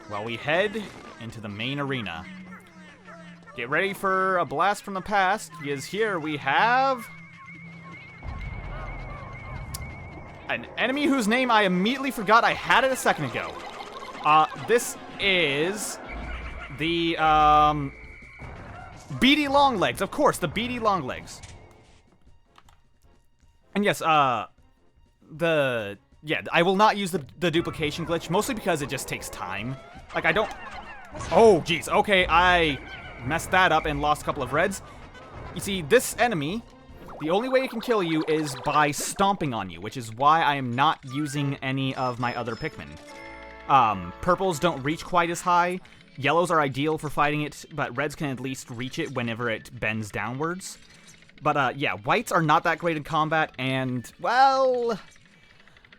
while we head into the main arena. Get ready for a blast from the past, because here we have... an enemy whose name I immediately forgot I had it a second ago. This is the, beady longlegs. Of course, the beady longlegs. And yes, I will not use the duplication glitch, mostly because it just takes time. Like, I don't... Oh, jeez. Okay, I messed that up and lost a couple of reds. You see, this enemy... The only way it can kill you is by stomping on you, which is why I am not using any of my other Pikmin. Purples don't reach quite as high. Yellows are ideal for fighting it, but reds can at least reach it whenever it bends downwards. But, yeah, whites are not that great in combat, and, well...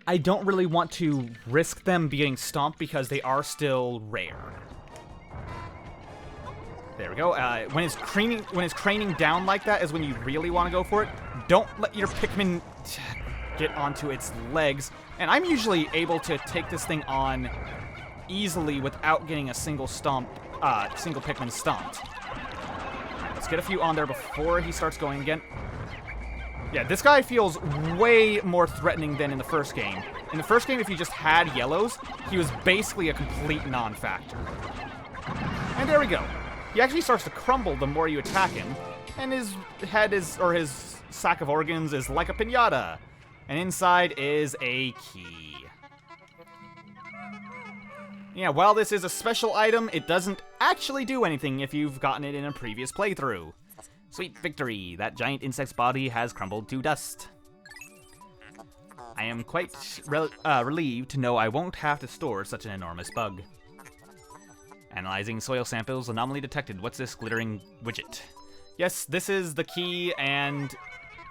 I don't really want to risk them being stomped because they are still rare. There we go. When it's craning down like that is when you really want to go for it. Don't let your Pikmin get onto its legs. And I'm usually able to take this thing on easily without getting a single Pikmin stomped. Alright, let's get a few on there before he starts going again. Yeah, this guy feels way more threatening than in the first game. In the first game, if you just had yellows, he was basically a complete non-factor. And there we go. He actually starts to crumble the more you attack him, and his head or his sack of organs is like a piñata, and inside is a key. Yeah, while this is a special item, it doesn't actually do anything if you've gotten it in a previous playthrough. Sweet victory! That giant insect's body has crumbled to dust. I am quite relieved to know I won't have to store such an enormous bug. Analyzing soil samples, anomaly detected. What's this glittering widget? Yes, this is the key, and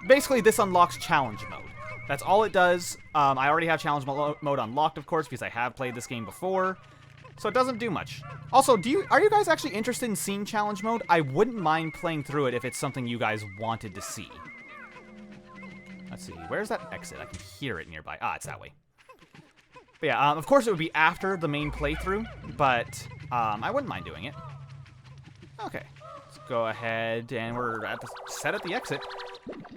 basically this unlocks challenge mode. That's all it does. I already have challenge mode unlocked, of course, because I have played this game before, so it doesn't do much. Also, are you guys actually interested in seeing challenge mode? I wouldn't mind playing through it if it's something you guys wanted to see. Let's see, where's that exit? I can hear it nearby. Ah, it's that way. But yeah, of course it would be after the main playthrough, but I wouldn't mind doing it. Okay, let's go ahead, and we're set at the exit.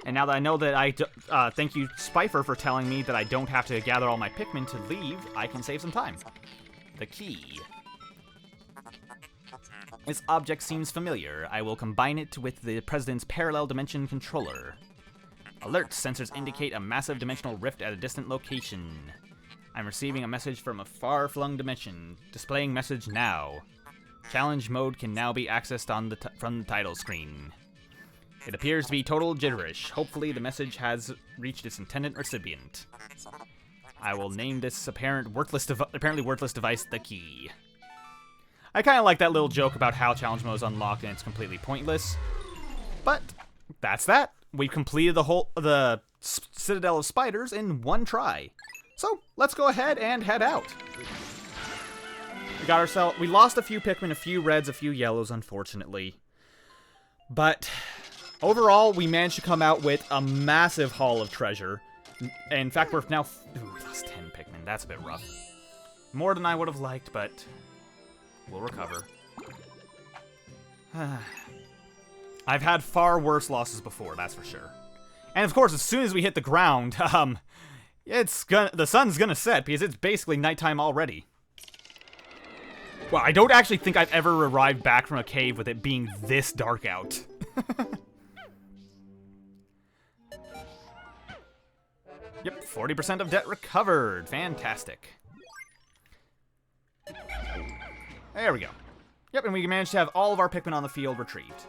And now that I know that thank you, Spifer, for telling me that I don't have to gather all my Pikmin to leave, I can save some time. The key. This object seems familiar. I will combine it with the President's parallel dimension controller. Alert, sensors indicate a massive dimensional rift at a distant location. I'm receiving a message from a far-flung dimension. Displaying message now. Challenge mode can now be accessed from the title screen. It appears to be total gibberish. Hopefully the message has reached its intended recipient. I will name this apparently worthless device the key. I kind of like that little joke about how challenge mode is unlocked and it's completely pointless. But that's that. We've completed the Citadel of Spiders in one try. So, let's go ahead and head out. We lost a few Pikmin, a few reds, a few yellows, unfortunately. But, overall, we managed to come out with a massive haul of treasure. In fact, we're now... Ooh, we lost 10 Pikmin. That's a bit rough. More than I would have liked, but we'll recover. I've had far worse losses before, that's for sure. And, of course, as soon as we hit the ground, the sun's gonna set because it's basically nighttime already. Well, I don't actually think I've ever arrived back from a cave with it being this dark out. Yep, 40% of debt recovered. Fantastic. There we go. Yep, and we managed to have all of our Pikmin on the field retrieved.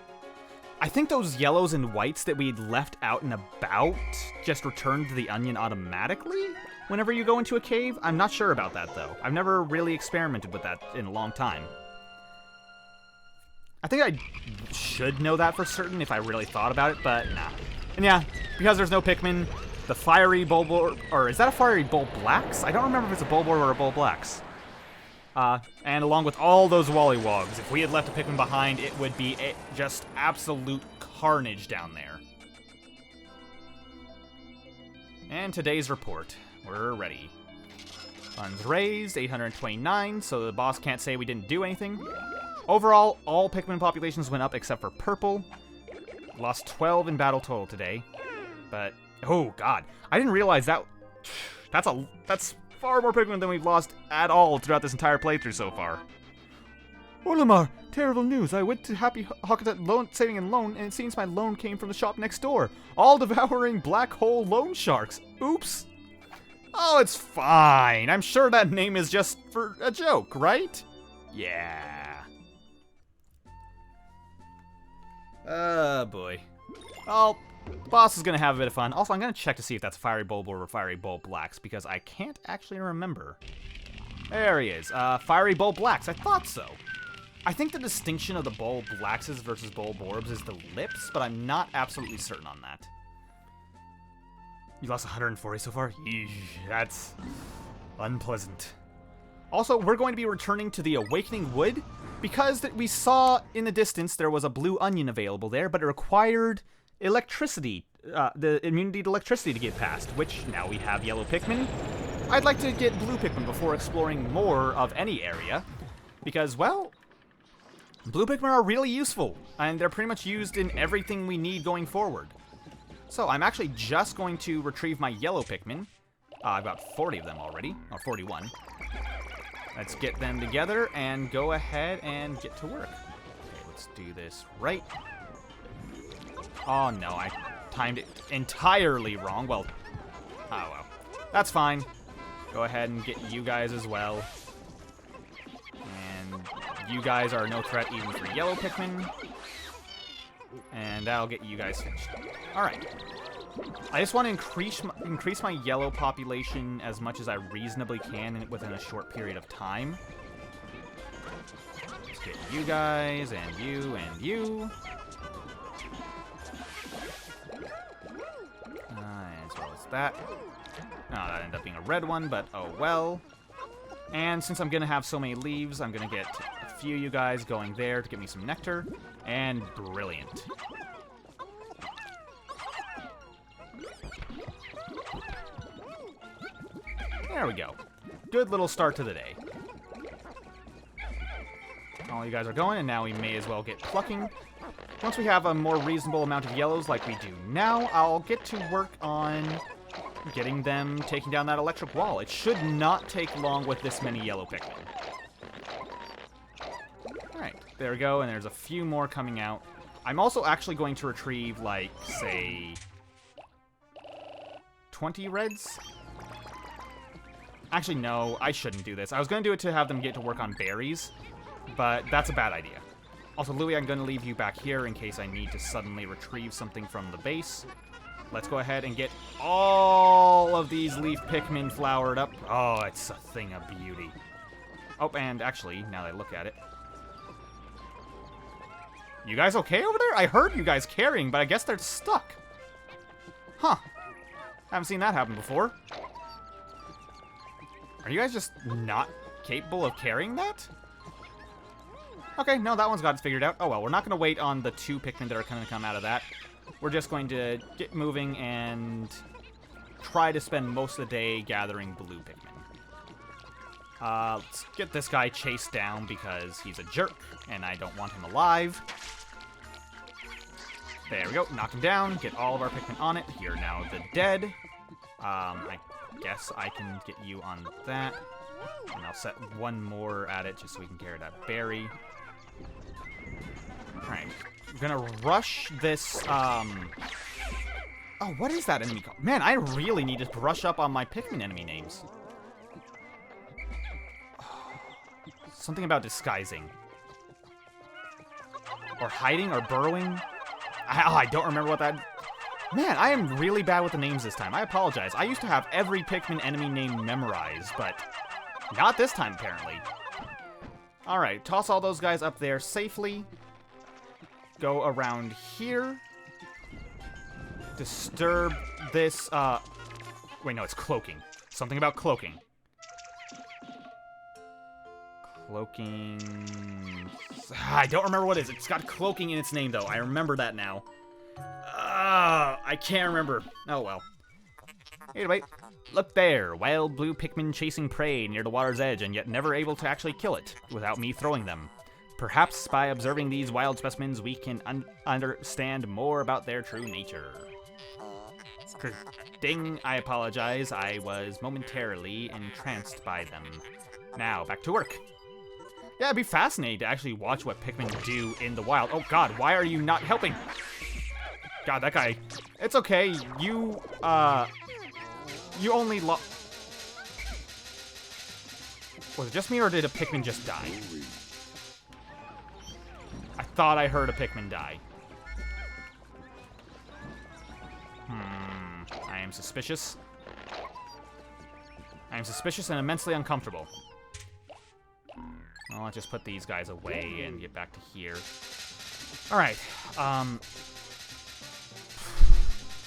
I think those yellows and whites that we'd left out and about just returned to the onion automatically whenever you go into a cave. I'm not sure about that, though. I've never really experimented with that in a long time. I think I should know that for certain if I really thought about it, but nah. And yeah, because there's no Pikmin, the fiery Bulbor... Or is that a fiery Bulblacks? I don't remember if it's a Bulbor or a Bulblax. And along with all those Wollywogs, if we had left a Pikmin behind, it would be just absolute carnage down there. And today's report. We're ready. Funds raised, 829, so the boss can't say we didn't do anything. Overall, all Pikmin populations went up except for Purple. Lost 12 in battle total today. But, oh god, I didn't realize that... That's far more Pikmin than we've lost at all throughout this entire playthrough so far. Olimar, terrible news. I went to Happy Hocketet loan saving and loan, and it seems my loan came from the shop next door. All devouring black hole loan sharks. Oops. Oh, it's fine. I'm sure that name is just for a joke, right? Yeah. Boy. Well, the boss is gonna have a bit of fun. Also, I'm gonna check to see if that's Fiery Bulb or Fiery Bulblacks, because I can't actually remember. There he is. Fiery Bulblacks. I thought so. I think the distinction of the Bulblaxes versus Bulborbs is the lips, but I'm not absolutely certain on that. You lost 140 so far? Eesh, that's unpleasant. Also, we're going to be returning to the Awakening Wood, because we saw in the distance there was a blue onion available there, but it required electricity, the immunity to electricity to get past, which now we have yellow Pikmin. I'd like to get blue Pikmin before exploring more of any area, because, well, blue Pikmin are really useful, and they're pretty much used in everything we need going forward. So I'm actually just going to retrieve my yellow Pikmin. I've got 40 of them already, or 41. Let's get them together and go ahead and get to work. Okay, let's do this right. Oh no, I timed it entirely wrong. Well, oh well. That's fine. Go ahead and get you guys as well. And you guys are no threat even for yellow Pikmin. And that'll get you guys finished. Alright. I just want to increase my yellow population as much as I reasonably can within a short period of time. Let's get you guys, and you, and you. As well as that. Oh, that ended up being a red one, but oh well. And since I'm going to have so many leaves, I'm going to get a few of you guys going there to get me some nectar. And brilliant. There we go. Good little start to the day. All you guys are going, and now we may as well get plucking. Once we have a more reasonable amount of yellows like we do now, I'll get to work on getting them taking down that electric wall. It should not take long with this many yellow Pikmin. Alright, there we go, and there's a few more coming out. I'm also actually going to retrieve, like, say, 20 reds? Actually, no, I shouldn't do this. I was going to do it to have them get to work on berries, but that's a bad idea. Also, Louie, I'm going to leave you back here in case I need to suddenly retrieve something from the base. Let's go ahead and get all of these leaf Pikmin flowered up. Oh, it's a thing of beauty. Oh, and actually, now that I look at it. You guys okay over there? I heard you guys carrying, but I guess they're stuck. Huh. Haven't seen that happen before. Are you guys just not capable of carrying that? Okay, no, that one's got it figured out. Oh well, we're not going to wait on the two Pikmin that are going to come out of that. We're just going to get moving and try to spend most of the day gathering blue Pikmin. Let's get this guy chased down because he's a jerk, and I don't want him alive. There we go, knock him down, get all of our Pikmin on it. Here now the dead. I guess I can get you on that. And I'll set one more at it just so we can carry that berry. Alright, we're gonna rush this, Oh, what is that enemy called? Man, I really need to brush up on my Pikmin enemy names. Something about disguising. Or hiding or burrowing. I don't remember what that... Man, I am really bad with the names this time. I apologize. I used to have every Pikmin enemy name memorized, but not this time, apparently. Alright, toss all those guys up there safely. Go around here. Disturb this, Wait, no, it's cloaking. Something about cloaking. Cloaking... I don't remember what it is. It's got cloaking in its name, though. I remember that now. I can't remember. Oh, well. Anyway, look there. Wild blue Pikmin chasing prey near the water's edge and yet never able to actually kill it without me throwing them. Perhaps by observing these wild specimens, we can understand more about their true nature. Ding, I apologize. I was momentarily entranced by them. Now, back to work. Yeah, it'd be fascinating to actually watch what Pikmin do in the wild. Oh god, why are you not helping? God, that guy... It's okay, you only Was it just me, or did a Pikmin just die? I thought I heard a Pikmin die. I am suspicious. I am suspicious and immensely uncomfortable. Well, let's just put these guys away and get back to here. Alright,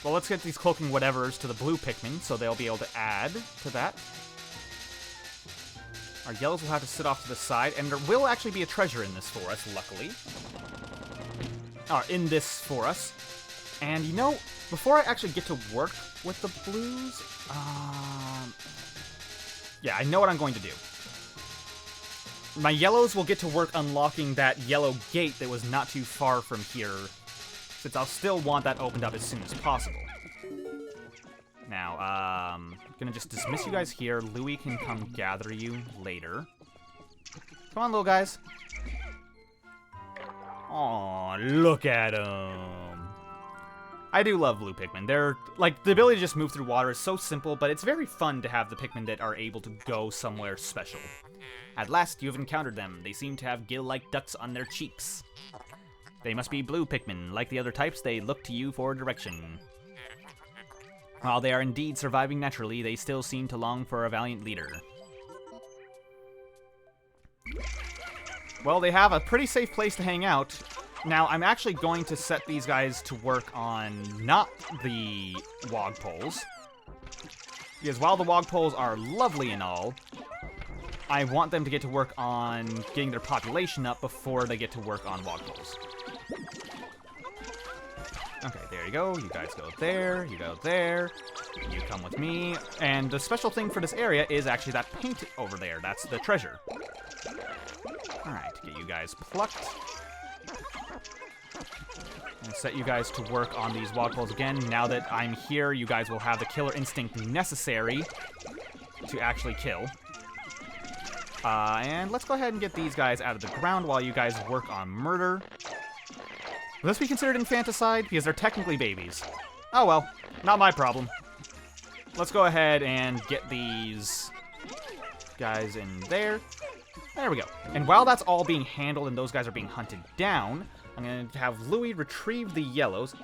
well, let's get these cloaking whatevers to the blue Pikmin, so they'll be able to add to that. Our yellows will have to sit off to the side, and there will actually be a treasure in this for us, luckily. In this for us. And, you know, before I actually get to work with the blues, yeah, I know what I'm going to do. My yellows will get to work unlocking that yellow gate that was not too far from here, since I'll still want that opened up as soon as possible. Now, gonna just dismiss you guys here. Louie can come gather you later. Come on, little guys. Aw, look at them. I do love blue Pikmin. They're, like, the ability to just move through water is so simple, but it's very fun to have the Pikmin that are able to go somewhere special. At last, you've encountered them. They seem to have gill-like ducts on their cheeks. They must be blue Pikmin. Like the other types, they look to you for direction. While they are indeed surviving naturally, they still seem to long for a valiant leader. Well, they have a pretty safe place to hang out. Now, I'm actually going to set these guys to work on not the wog poles. Because while the wog poles are lovely and all, I want them to get to work on getting their population up before they get to work on wog poles. Okay, there you go. You guys go there. You go there. You come with me. And the special thing for this area is actually that paint over there. That's the treasure. Alright, get you guys plucked. And set you guys to work on these wog poles again. Now that I'm here, you guys will have the killer instinct necessary to actually kill. And let's go ahead and get these guys out of the ground while you guys work on murder. Will this be considered infanticide? Because they're technically babies. Oh well, not my problem. Let's go ahead and get these guys in there. There we go. And while that's all being handled and those guys are being hunted down, I'm going to have Louie retrieve the yellows.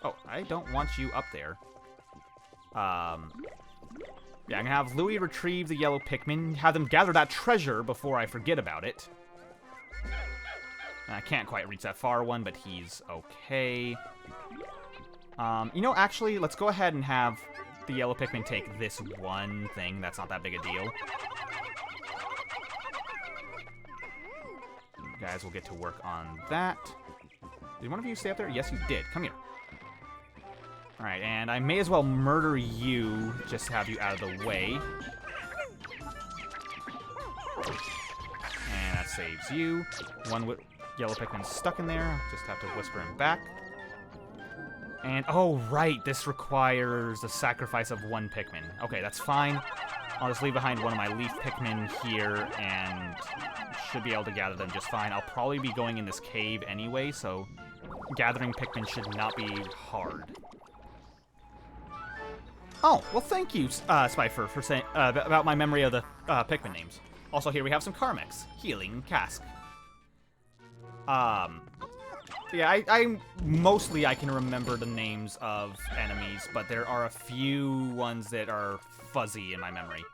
Oh, I don't want you up there. Yeah, I'm going to have Louie retrieve the yellow Pikmin, have them gather that treasure before I forget about it. I can't quite reach that far one, but he's okay. You know, actually, let's go ahead and have the yellow Pikmin take this one thing. That's not that big a deal. You guys will get to work on that. Did one of you stay up there? Yes, you did. Come here. Alright, and I may as well murder you, just to have you out of the way. And that saves you. One yellow Pikmin stuck in there. Just have to whisper him back. And, oh, right, this requires the sacrifice of one Pikmin. Okay, that's fine. I'll just leave behind one of my leaf Pikmin here, and should be able to gather them just fine. I'll probably be going in this cave anyway, so gathering Pikmin should not be hard. Oh, well, thank you, Spifer, for saying about my memory of the Pikmin names. Also, here we have some Carmex. Healing Cask. Yeah, I mostly I can remember the names of enemies, but there are a few ones that are fuzzy in my memory.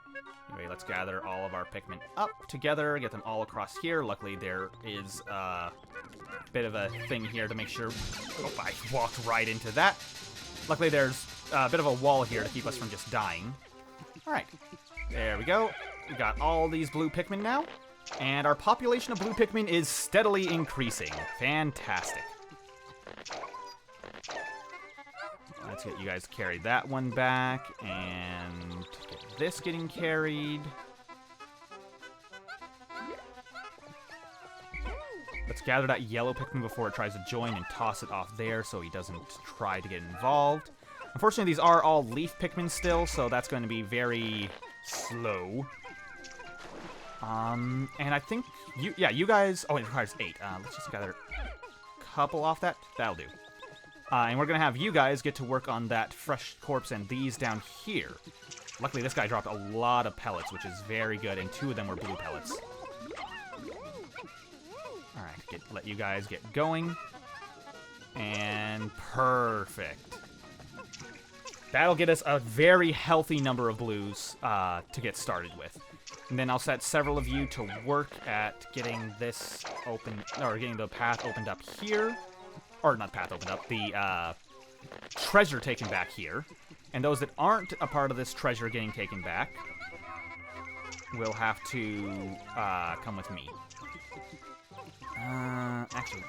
Anyway, let's gather all of our Pikmin up together, get them all across here. Luckily, there is a bit of a thing here to make sure... Oh, I walked right into that. Luckily, there's a bit of a wall here to keep us from just dying. Alright, there we go. We got all these blue Pikmin now. And our population of blue Pikmin is steadily increasing. Fantastic. Let's get you guys to carry that one back, and get this getting carried. Let's gather that yellow Pikmin before it tries to join and toss it off there so he doesn't try to get involved. Unfortunately, these are all leaf Pikmin still, so that's going to be very slow. And I think you guys... Oh, it requires 8. Let's just gather a couple off that. That'll do. And we're going to have you guys get to work on that fresh corpse and these down here. Luckily, this guy dropped a lot of pellets, which is very good, and 2 of them were blue pellets. Alright, let you guys get going. And perfect. That'll get us a very healthy number of blues to get started with. And then I'll set several of you to work at getting this open, or getting the path opened up here. Or not path opened up, the treasure taken back here. And those that aren't a part of this treasure getting taken back will have to come with me. Actually,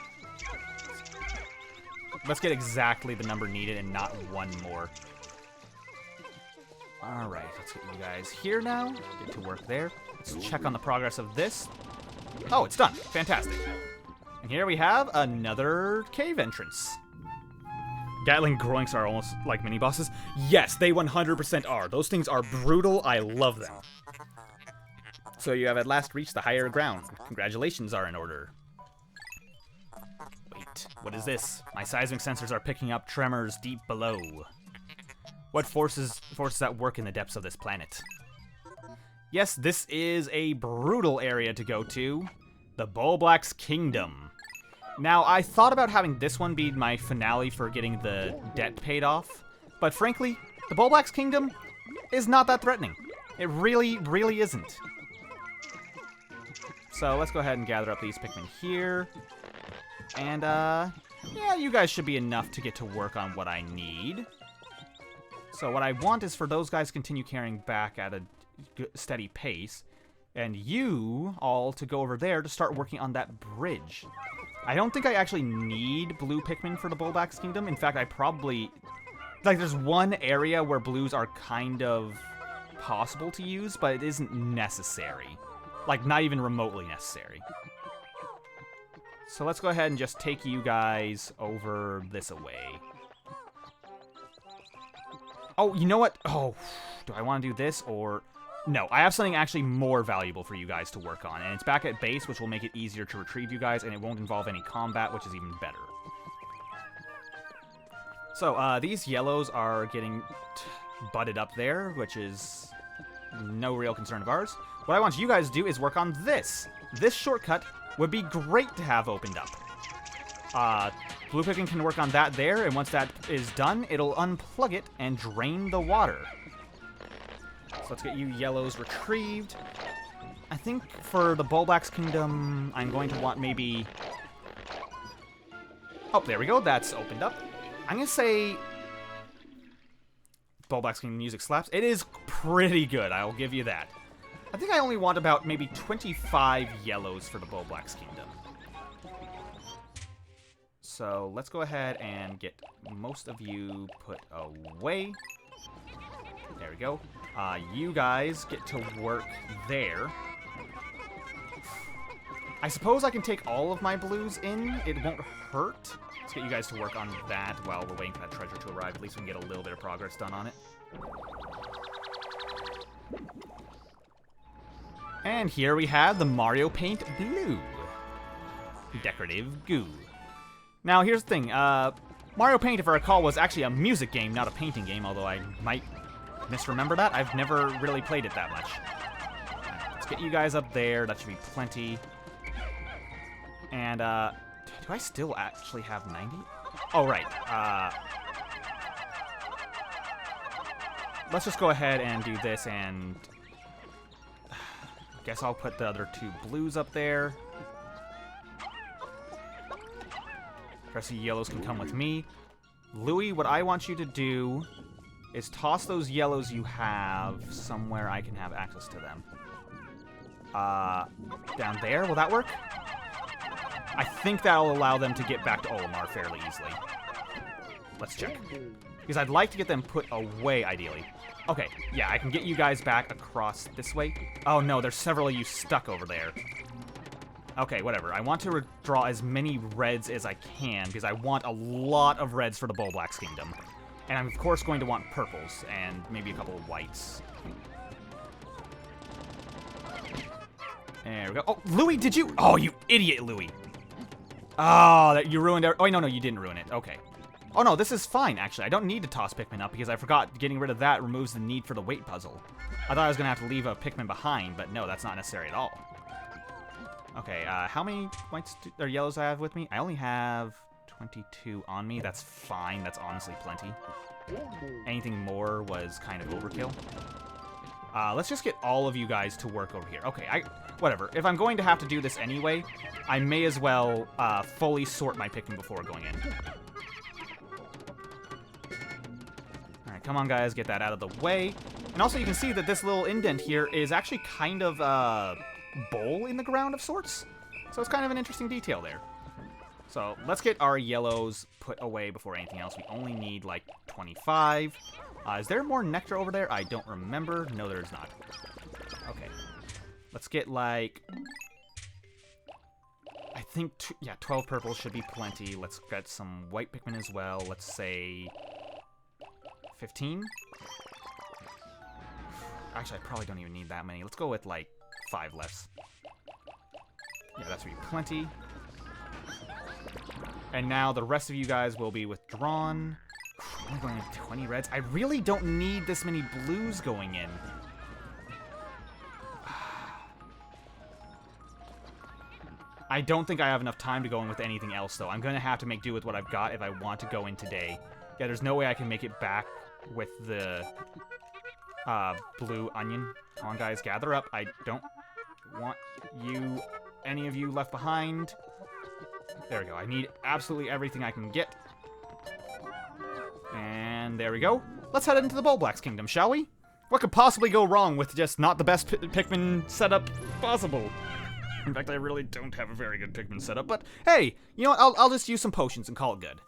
let's get exactly the number needed and not one more. Alright, let's get you guys here now. Get to work there. Let's check on the progress of this. Oh, it's done. Fantastic. And here we have another cave entrance. Gatling Groinks are almost like mini-bosses. Yes, they 100% are. Those things are brutal. I love them. So you have at last reached the higher ground. Congratulations are in order. Wait, what is this? My seismic sensors are picking up tremors deep below. What forces at work in the depths of this planet? Yes, this is a brutal area to go to. The Bulblax Kingdom. Now, I thought about having this one be my finale for getting the debt paid off, but frankly, the Bulblax Kingdom is not that threatening. It really, really isn't. So let's go ahead and gather up these Pikmin here. And, yeah, you guys should be enough to get to work on what I need. So what I want is for those guys to continue carrying back at a steady pace, and you all to go over there to start working on that bridge. I don't think I actually need blue Pikmin for the Bulblax Kingdom. In fact, I probably... Like, there's one area where blues are kind of possible to use, but it isn't necessary. Like, not even remotely necessary. So let's go ahead and just take you guys over this away. Oh, you know what? Oh, do I want to do this or... No, I have something actually more valuable for you guys to work on, and it's back at base, which will make it easier to retrieve you guys, and it won't involve any combat, which is even better. So, these yellows are getting butted up there, which is no real concern of ours. What I want you guys to do is work on this. This shortcut would be great to have opened up. Blue Pikmin can work on that there, and once that is done, it'll unplug it and drain the water. So let's get you yellows retrieved. I think for the Bulblax Kingdom, I'm going to want maybe... Oh, there we go. That's opened up. I'm going to say... Bulblax Kingdom music slaps. It is pretty good, I'll give you that. I think I only want about maybe 25 yellows for the Bulblax Kingdom. So let's go ahead and get most of you put away. There we go. You guys get to work there. I suppose I can take all of my blues in. It won't hurt. Let's get you guys to work on that while we're waiting for that treasure to arrive. At least we can get a little bit of progress done on it. And here we have the Mario Paint Blue. Decorative goo. Now, here's the thing. Mario Paint, if I recall, was actually a music game, not a painting game, although I might misremember that. I've never really played it that much. Let's get you guys up there. That should be plenty. And, do I still actually have 90? Oh, right. Let's just go ahead and do this, and guess I'll put the other 2 blues up there. The rest of the yellows can come with me. Louis, what I want you to do is toss those yellows you have somewhere I can have access to them. Down there? Will that work? I think that'll allow them to get back to Olimar fairly easily. Let's check. Because I'd like to get them put away, ideally. Okay, yeah, I can get you guys back across this way. Oh no, there's several of you stuck over there. Okay, whatever. I want to draw as many reds as I can, because I want a lot of reds for the Bulblax Kingdom. And I'm, of course, going to want purples, and maybe a couple of whites. There we go. Oh, Louis, did you... Oh, you idiot, Louis. Oh, that you ruined... Oh, no, you didn't ruin it. Okay. Oh, no, this is fine, actually. I don't need to toss Pikmin up, because I forgot getting rid of that removes the need for the weight puzzle. I thought I was going to have to leave a Pikmin behind, but no, that's not necessary at all. Okay, how many whites or yellows I have with me? I only have 22 on me. That's fine. That's honestly plenty. Anything more was kind of overkill. Let's just get all of you guys to work over here. Okay, whatever. If I'm going to have to do this anyway, I may as well fully sort my Pikmin before going in. Alright, come on, guys. Get that out of the way. And also, you can see that this little indent here is actually kind of a bowl in the ground of sorts. So it's kind of an interesting detail there. So let's get our yellows put away before anything else. We only need like 25. Is there more nectar over there? I don't remember. No, there's not. Okay. Let's get like... I think, yeah, 12 purples should be plenty. Let's get some white Pikmin as well. Let's say 15. Actually, I probably don't even need that many. Let's go with like 5 less. Yeah, that should be plenty. And now the rest of you guys will be withdrawn. I'm only going with 20 reds. I really don't need this many blues going in. I don't think I have enough time to go in with anything else, though. I'm going to have to make do with what I've got if I want to go in today. Yeah, there's no way I can make it back with the blue onion. Come on, guys, gather up. I don't want any of you left behind. There we go. I need absolutely everything I can get. And there we go. Let's head into the Bulblax Kingdom, shall we? What could possibly go wrong with just not the best Pikmin setup possible? In fact, I really don't have a very good Pikmin setup, but hey, you know what? I'll just use some potions and call it good.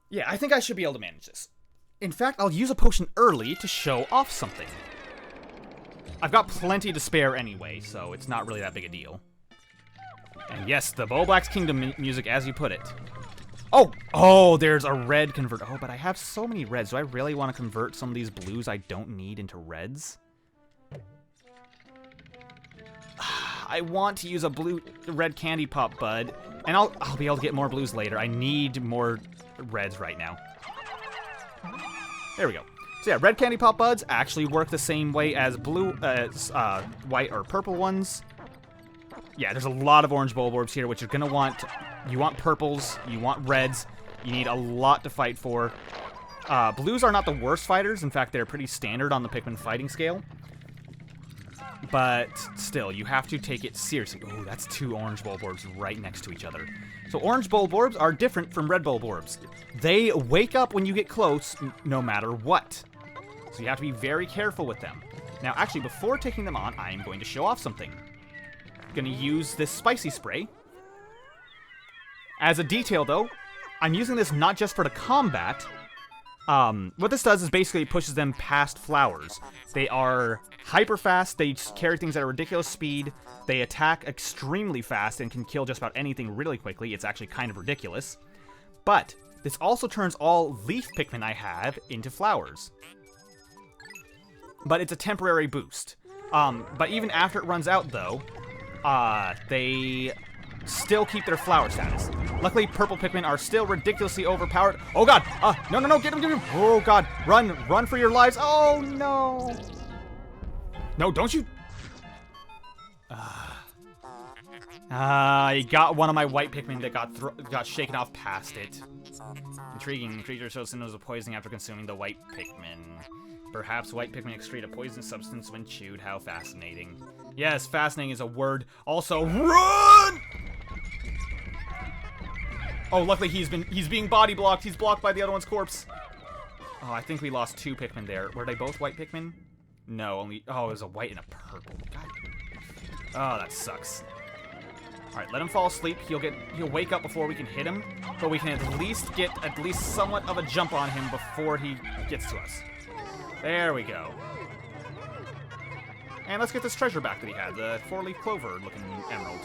Yeah, I think I should be able to manage this. In fact, I'll use a potion early to show off something. I've got plenty to spare anyway, so it's not really that big a deal. And yes, the Bulblax Kingdom music, as you put it. Oh, there's a red convert. Oh, but I have so many reds. Do I really want to convert some of these blues I don't need into reds? I want to use a red candy pop bud, and I'll be able to get more blues later. I need more reds right now. There we go. So yeah, red candy pop buds actually work the same way as white or purple ones. Yeah, there's a lot of orange Bulborbs here, which you're gonna want. You want purples, you want reds, you need a lot to fight for. Blues are not the worst fighters. In fact, they're pretty standard on the Pikmin fighting scale. But still, you have to take it seriously. Oh, that's 2 orange Bulborbs right next to each other. So orange Bulborbs are different from red Bulborbs. They wake up when you get close, no matter what. So you have to be very careful with them. Now, actually, before taking them on, I'm going to show off something. I'm going to use this spicy spray. As a detail, though, I'm using this not just for the combat. What this does is basically pushes them past flowers. They are hyper fast, they carry things at a ridiculous speed, they attack extremely fast and can kill just about anything really quickly. It's actually kind of ridiculous. But this also turns all leaf Pikmin I have into flowers. But it's a temporary boost. But even after it runs out, though, they still keep their flower status. Luckily, purple Pikmin are still ridiculously overpowered. Oh god! No, no, no, get him, get him! Oh god, run for your lives! Oh no! No, don't you... I got one of my white Pikmin that got shaken off past it. Intriguing. The creature shows symptoms of poisoning after consuming the white Pikmin. Perhaps white Pikmin excrete a poison substance when chewed. How fascinating. Yes, fascinating is a word. Also, run! Oh, luckily he's being body blocked. He's blocked by the other one's corpse. Oh, I think we lost 2 Pikmin there. Were they both white Pikmin? No, only... Oh, it was a white and a purple. God. Oh, that sucks. Alright, let him fall asleep. He'll wake up before we can hit him, but we can at least get somewhat of a jump on him before he gets to us. There we go. And let's get this treasure back that he had, the 4-leaf clover looking emerald.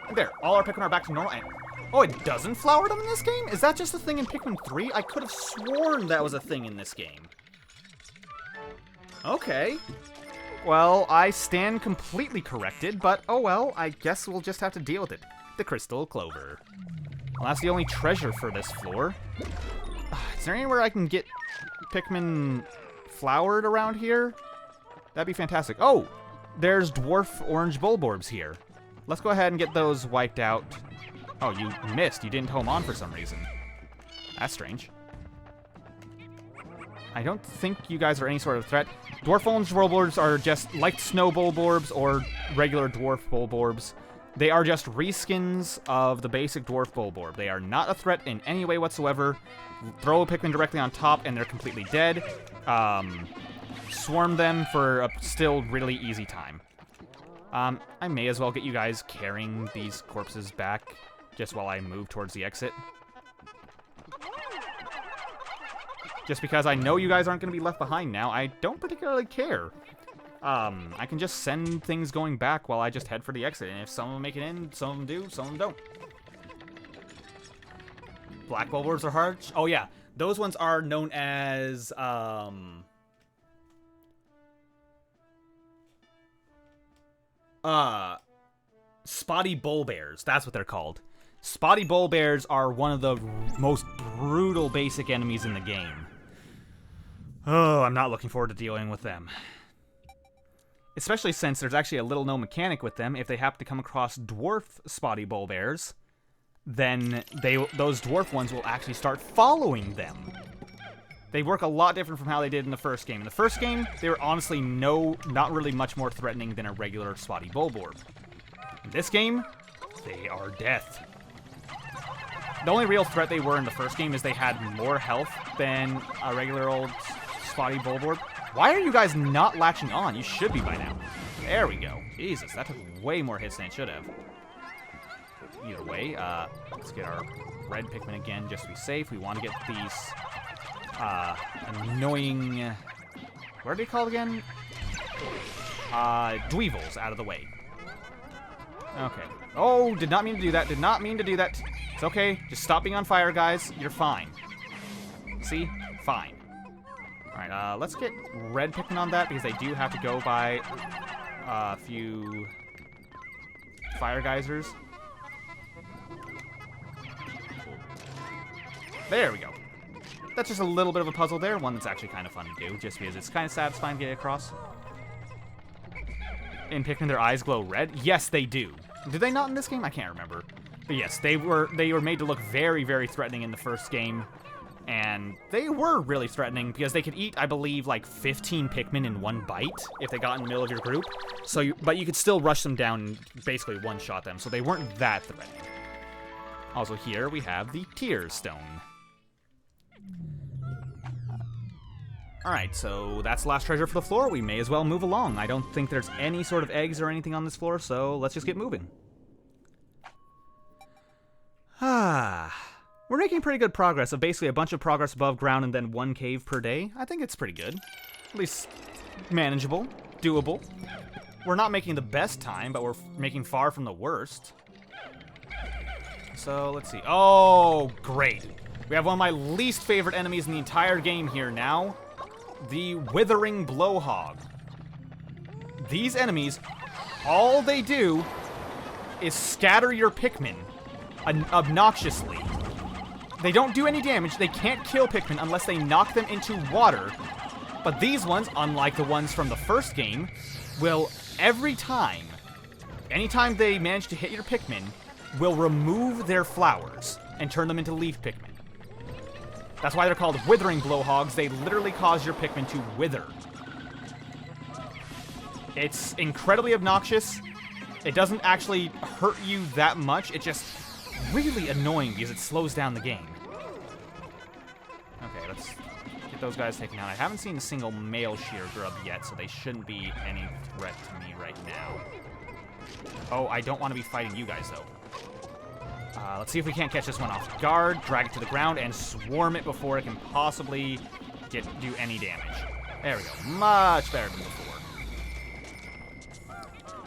And there, all our Pikmin are back to normal. And oh, it doesn't flower them in this game? Is that just a thing in Pikmin 3? I could have sworn that was a thing in this game. Okay. Well, I stand completely corrected, but oh well, I guess we'll just have to deal with it. The crystal clover. Well, that's the only treasure for this floor. Is there anywhere I can get Pikmin flowered around here? That'd be fantastic. Oh, there's dwarf orange bulborbs here. Let's go ahead and get those wiped out. Oh, you missed. You didn't home on for some reason. That's strange. I don't think you guys are any sort of threat. Dwarf orange bulborbs are just like snow bulborbs or regular dwarf bulborbs. They are just reskins of the basic dwarf bulborb. They are not a threat in any way whatsoever. Throw a Pikmin directly on top and they're completely dead. Swarm them for a still really easy time. I may as well get you guys carrying these corpses back just while I move towards the exit. Just because I know you guys aren't going to be left behind now, I don't particularly care. I can just send things going back while I just head for the exit. And if some of them make it in, some of them do, some of them don't. Black bulborbs are hard. Oh yeah, those ones are known as spotty bullbears. That's what they're called. Spotty bullbears are one of the most brutal basic enemies in the game. Oh, I'm not looking forward to dealing with them. Especially since there's actually a little-known mechanic with them. If they happen to come across dwarf spotty bullbears, then those dwarf ones will actually start following them. They work a lot different from how they did in the first game. In the first game, they were honestly not really much more threatening than a regular spotty bulborb. In this game, they are death. The only real threat they were in the first game is they had more health than a regular old spotty bulborb. Why are you guys not latching on? You should be by now. There we go. Jesus, that took way more hits than it should have. Either way, let's get our red Pikmin again just to be safe. We want to get these annoying... What are they called again? Dweevils out of the way. Okay. Oh, did not mean to do that. Did not mean to do that. It's okay. Just stop being on fire, guys. You're fine. See? Fine. Alright, let's get red Pikmin on that because they do have to go by a few fire geysers. There we go. That's just a little bit of a puzzle there. One that's actually kind of fun to do, just because it's kind of satisfying to get across. In Pikmin, their eyes glow red? Yes, they do. Do they not in this game? I can't remember. But yes, they were made to look very, very threatening in the first game. And they were really threatening because they could eat, I believe, like 15 Pikmin in one bite if they got in the middle of your group. But you could still rush them down and basically one-shot them, so they weren't that threatening. Also here we have the Tear Stone. Alright, so that's the last treasure for the floor. We may as well move along. I don't think there's any sort of eggs or anything on this floor, so let's just get moving. We're making pretty good progress of basically a bunch of progress above ground and then one cave per day. I think it's pretty good. At least manageable, doable. We're not making the best time, but we're making far from the worst. So, let's see. Oh, great. We have one of my least favorite enemies in the entire game here now. The Withering Blowhog. These enemies, all they do is scatter your Pikmin obnoxiously. They don't do any damage. They can't kill Pikmin unless they knock them into water. But these ones, unlike the ones from the first game, will every time, anytime they manage to hit your Pikmin, will remove their flowers and turn them into leaf Pikmin. That's why they're called withering blowhogs. They literally cause your Pikmin to wither. It's incredibly obnoxious. It doesn't actually hurt you that much. It's just really annoying because it slows down the game. Okay, let's get those guys taken out. I haven't seen a single male shear grub yet, so they shouldn't be any threat to me right now. Oh, I don't want to be fighting you guys, though. Let's see if we can't catch this one off guard, drag it to the ground, and swarm it before it can possibly do any damage. There we go. Much better than before.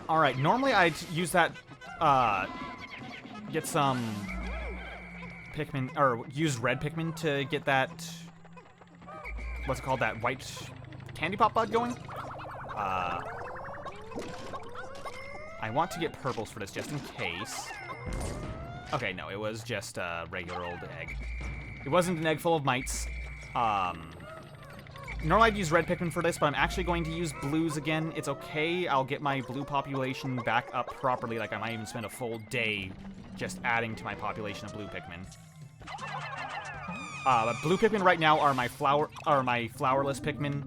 Alright, normally I'd use that, get some Pikmin, or use red Pikmin to get that, what's it called, that white candy pop bud going. I want to get purples for this just in case. Okay, no, it was just a regular old egg. It wasn't an egg full of mites. Normally I'd use red Pikmin for this, but I'm actually going to use blues again. It's okay, I'll get my blue population back up properly. Like, I might even spend a full day just adding to my population of blue Pikmin. But blue Pikmin right now are my flowerless Pikmin.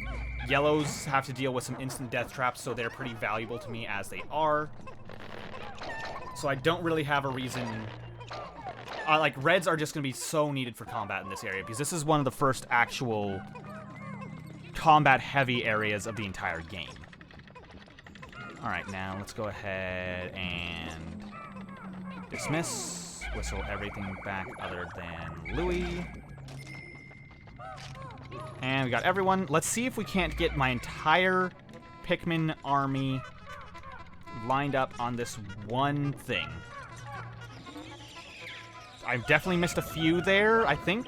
Yellows have to deal with some instant death traps, so they're pretty valuable to me as they are. So I don't really have a reason... like, reds are just going to be so needed for combat in this area, because this is one of the first actual combat-heavy areas of the entire game. Alright, now let's go ahead and dismiss, whistle everything back other than Louie. And we got everyone. Let's see if we can't get my entire Pikmin army lined up on this one thing. I've definitely missed a few there, I think.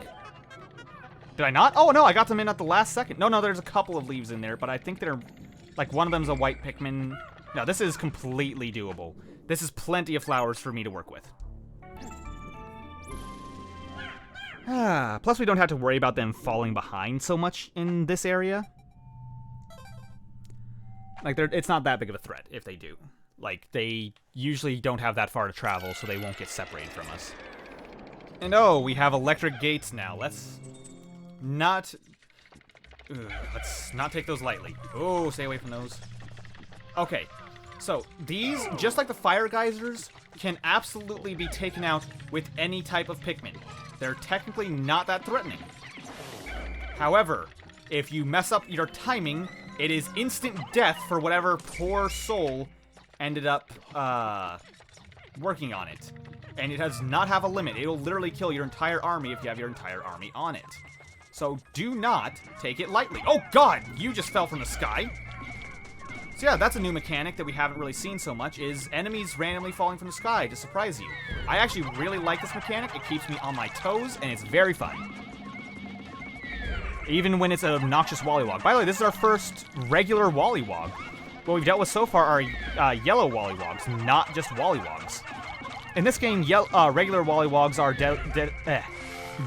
Did I not? Oh, no, I got them in at the last second. No, there's a couple of leaves in there, but I think they're... Like, one of them's a white Pikmin. No, this is completely doable. This is plenty of flowers for me to work with. Plus, we don't have to worry about them falling behind so much in this area. Like, it's not that big of a threat if they do. Like, they usually don't have that far to travel, so they won't get separated from us. And oh, we have electric gates now. Let's not take those lightly. Oh, stay away from those. Okay, so these, just like the fire geysers, can absolutely be taken out with any type of Pikmin. They're technically not that threatening. However, if you mess up your timing, it is instant death for whatever poor soul ended up working on it. And it does not have a limit. It will literally kill your entire army if you have your entire army on it. So do not take it lightly. Oh god, you just fell from the sky. So yeah, that's a new mechanic that we haven't really seen so much, is enemies randomly falling from the sky to surprise you. I actually really like this mechanic. It keeps me on my toes, and it's very fun. Even when it's an obnoxious Wollywog. By the way, this is our first regular Wollywog. What we've dealt with so far are yellow Wollywogs, not just Wollywogs. In this game, regular Wollywogs are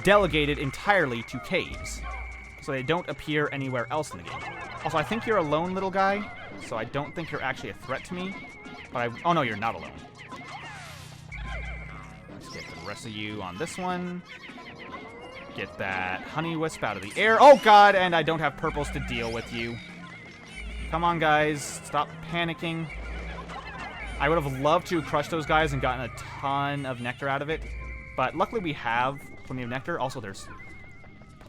delegated entirely to caves, so they don't appear anywhere else in the game. Also, I think you're a lone little guy, so I don't think you're actually a threat to me. But oh no, you're not alone. Let's get the rest of you on this one. Get that honey wisp out of the air. Oh god, and I don't have purples to deal with you. Come on, guys, stop panicking. I would have loved to crush those guys and gotten a ton of nectar out of it, but luckily we have plenty of nectar. Also,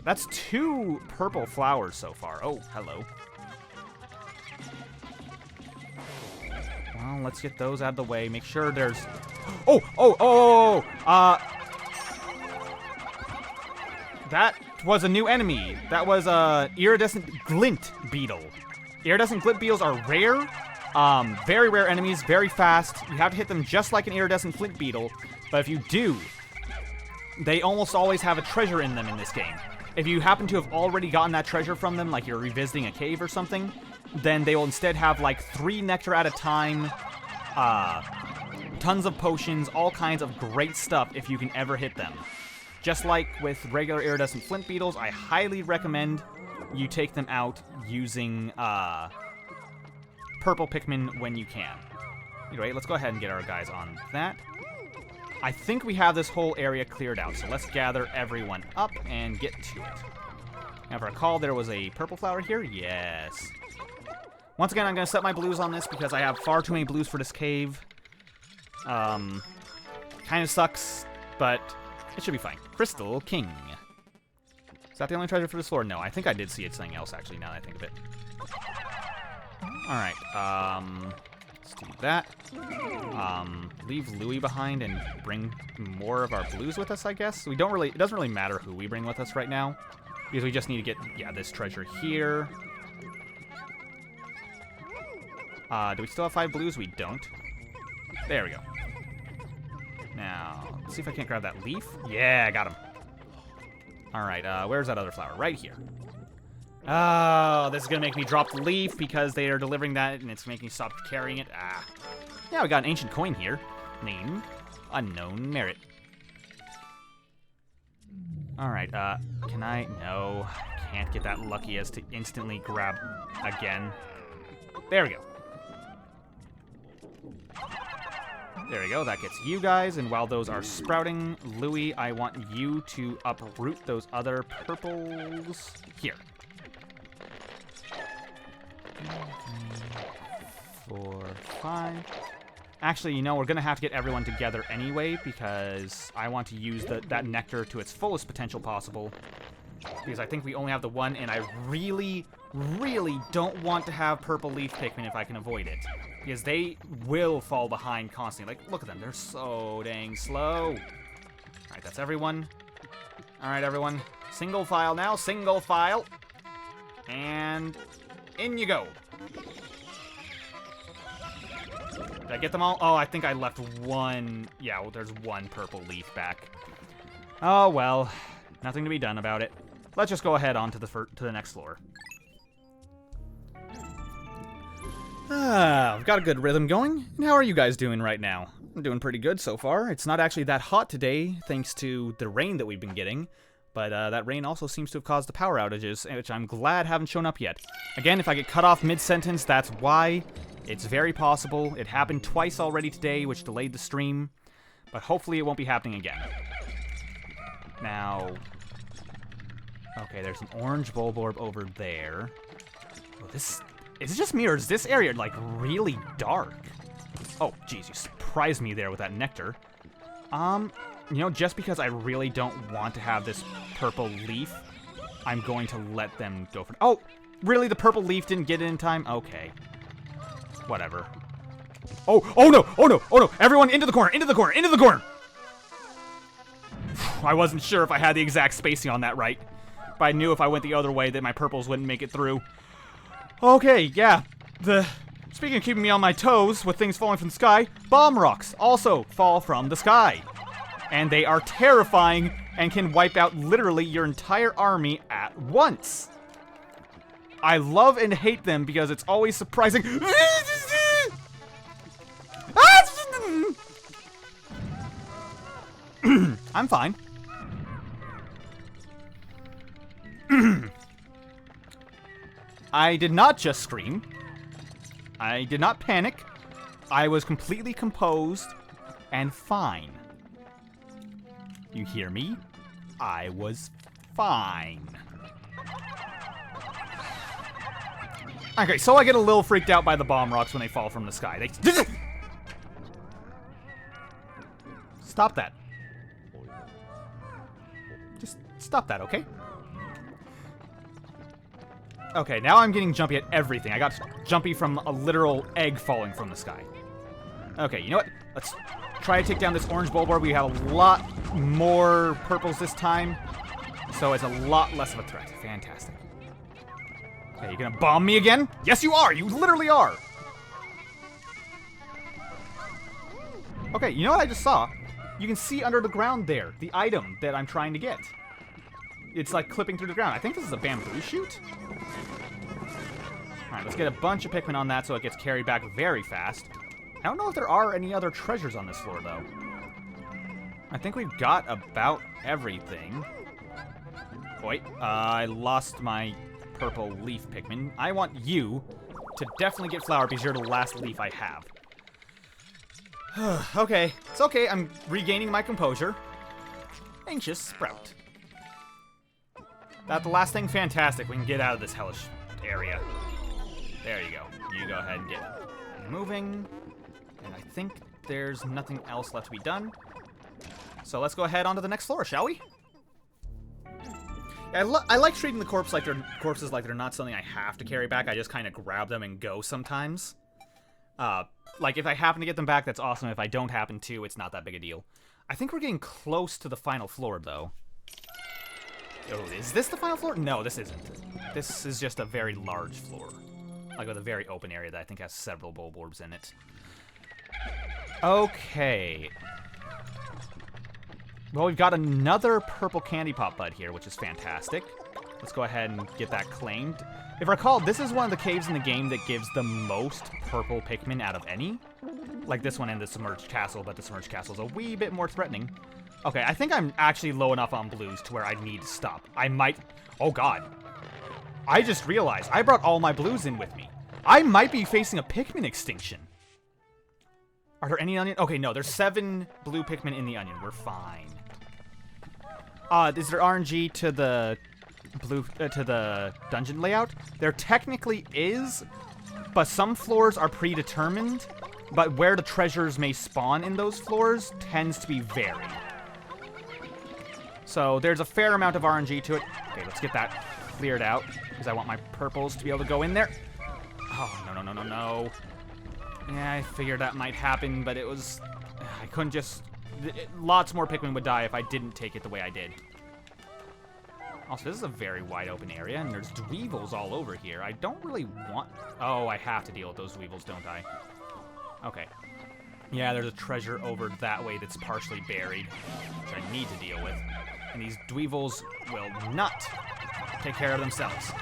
that's 2 purple flowers so far. Oh, hello. Well, let's get those out of the way. Make sure there's... That was a new enemy. That was a iridescent glint beetle. Iridescent glint beetles are rare. Very rare enemies, very fast. You have to hit them just like an iridescent flint beetle, but if you do, they almost always have a treasure in them in this game. If you happen to have already gotten that treasure from them, like you're revisiting a cave or something, then they will instead have like 3 nectar at a time, tons of potions, all kinds of great stuff if you can ever hit them. Just like with regular iridescent flint beetles, I highly recommend you take them out using purple Pikmin when you can. Anyway, let's go ahead and get our guys on that. I think we have this whole area cleared out, so let's gather everyone up and get to it. Now, if I recall, there was a purple flower here. Yes. Once again, I'm going to set my blues on this because I have far too many blues for this cave. Kind of sucks, but it should be fine. Crystal King. Is that the only treasure for this floor? No, I think I did see it something else, actually, now that I think of it. Alright, let's do that. Leave Louie behind and bring more of our blues with us, I guess. It doesn't really matter who we bring with us right now, because we just need to get, this treasure here. Do we still have 5 blues? We don't. There we go. Now, let's see if I can't grab that leaf. Yeah, I got him. Alright, where's that other flower? Right here. Oh, this is gonna make me drop the leaf because they are delivering that and it's making me stop carrying it. Ah. Yeah, we got an ancient coin here. Name, unknown merit. Alright, can I? No, can't get that lucky as to instantly grab again. There we go. There we go, that gets you guys, and while those are sprouting, Louie, I want you to uproot those other purples here. 3, 4, 5. Actually, we're gonna have to get everyone together anyway, because I want to use that nectar to its fullest potential possible. Because I think we only have the one, and I really, really don't want to have purple leaf Pikmin if I can avoid it. Because they will fall behind constantly. Like, look at them. They're so dang slow. Alright, that's everyone. Alright, everyone. Single file now. Single file. And in you go. Did I get them all? Oh, I think I left one. Yeah, well, there's one purple leaf back. Oh, well. Nothing to be done about it. Let's just go ahead on to the next floor. I've got a good rhythm going. And how are you guys doing right now? I'm doing pretty good so far. It's not actually that hot today, thanks to the rain that we've been getting. But that rain also seems to have caused the power outages, which I'm glad haven't shown up yet. Again, if I get cut off mid-sentence, that's why. It's very possible. It happened twice already today, which delayed the stream. But hopefully it won't be happening again. Now... Okay, there's an orange Bulborb over there. Oh, this... Is it just me, or is this area, like, really dark? Oh, geez, you surprised me there with that nectar. Just because I really don't want to have this purple leaf, I'm going to let them go for... Oh, really? The purple leaf didn't get it in time? Okay. Whatever. Oh no! Oh no! Oh no! Everyone into the corner! Into the corner! Into the corner! I wasn't sure if I had the exact spacing on that right. But I knew if I went the other way that my purples wouldn't make it through. Okay, yeah. Speaking of keeping me on my toes with things falling from the sky, bomb rocks also fall from the sky. And they are terrifying and can wipe out literally your entire army at once. I love and hate them because it's always surprising. I'm fine. I did not just scream. I did not panic. I was completely composed and fine. You hear me? I was fine. Okay, so I get a little freaked out by the bomb rocks when they fall from the sky. Stop that. Just stop that, okay? Okay, now I'm getting jumpy at everything. I got jumpy from a literal egg falling from the sky. Okay, you know what? Let's try to take down this orange Bulborb. We have a lot more purples this time, so it's a lot less of a threat. Fantastic. Okay, you gonna bomb me again? Yes, you are! You literally are! Okay, you know what I just saw? You can see under the ground there, the item that I'm trying to get. It's like clipping through the ground. I think this is a bamboo shoot? Alright, let's get a bunch of Pikmin on that so it gets carried back very fast. I don't know if there are any other treasures on this floor, though. I think we've got about everything. Wait, I lost my purple leaf Pikmin. I want you to definitely get flower because you're the last leaf I have. Okay, it's okay. I'm regaining my composure. Anxious Sprout. That the last thing? Fantastic. We can get out of this hellish area. There you go. You go ahead and get moving. And I think there's nothing else left to be done. So let's go ahead onto the next floor, shall we? I like treating the corpses like they're not something I have to carry back. I just kind of grab them and go sometimes. Like, if I happen to get them back, that's awesome. If I don't happen to, it's not that big a deal. I think we're getting close to the final floor, though. Oh, is this the final floor? No, this isn't. This is just a very large floor. Like, with a very open area that I think has several bulb orbs in it. Okay. Well, we've got another purple candy pop bud here, which is fantastic. Let's go ahead and get that claimed. If I recall, this is one of the caves in the game that gives the most purple Pikmin out of any. Like this one in the submerged castle, but the submerged castle is a wee bit more threatening. Okay, I think I'm actually low enough on blues to where I need to stop. I might... Oh, God. I just realized I brought all my blues in with me. I might be facing a Pikmin extinction. Are there any onion? Okay, no, there's 7 blue Pikmin in the onion. We're fine. Is there RNG to the to the dungeon layout? There technically is, but some floors are predetermined, but where the treasures may spawn in those floors tends to be varied. So there's a fair amount of RNG to it. Okay, let's get that cleared out, because I want my purples to be able to go in there. Oh, no, no, no, no, no. Yeah, I figured that might happen, but it was... I couldn't just... Lots more Pikmin would die if I didn't take it the way I did. Also, this is a very wide open area, and there's Dweevils all over here. I don't really want... Oh, I have to deal with those Dweevils, don't I? Okay. Yeah, there's a treasure over that way that's partially buried, which I need to deal with. And these Dweevils will not take care of themselves.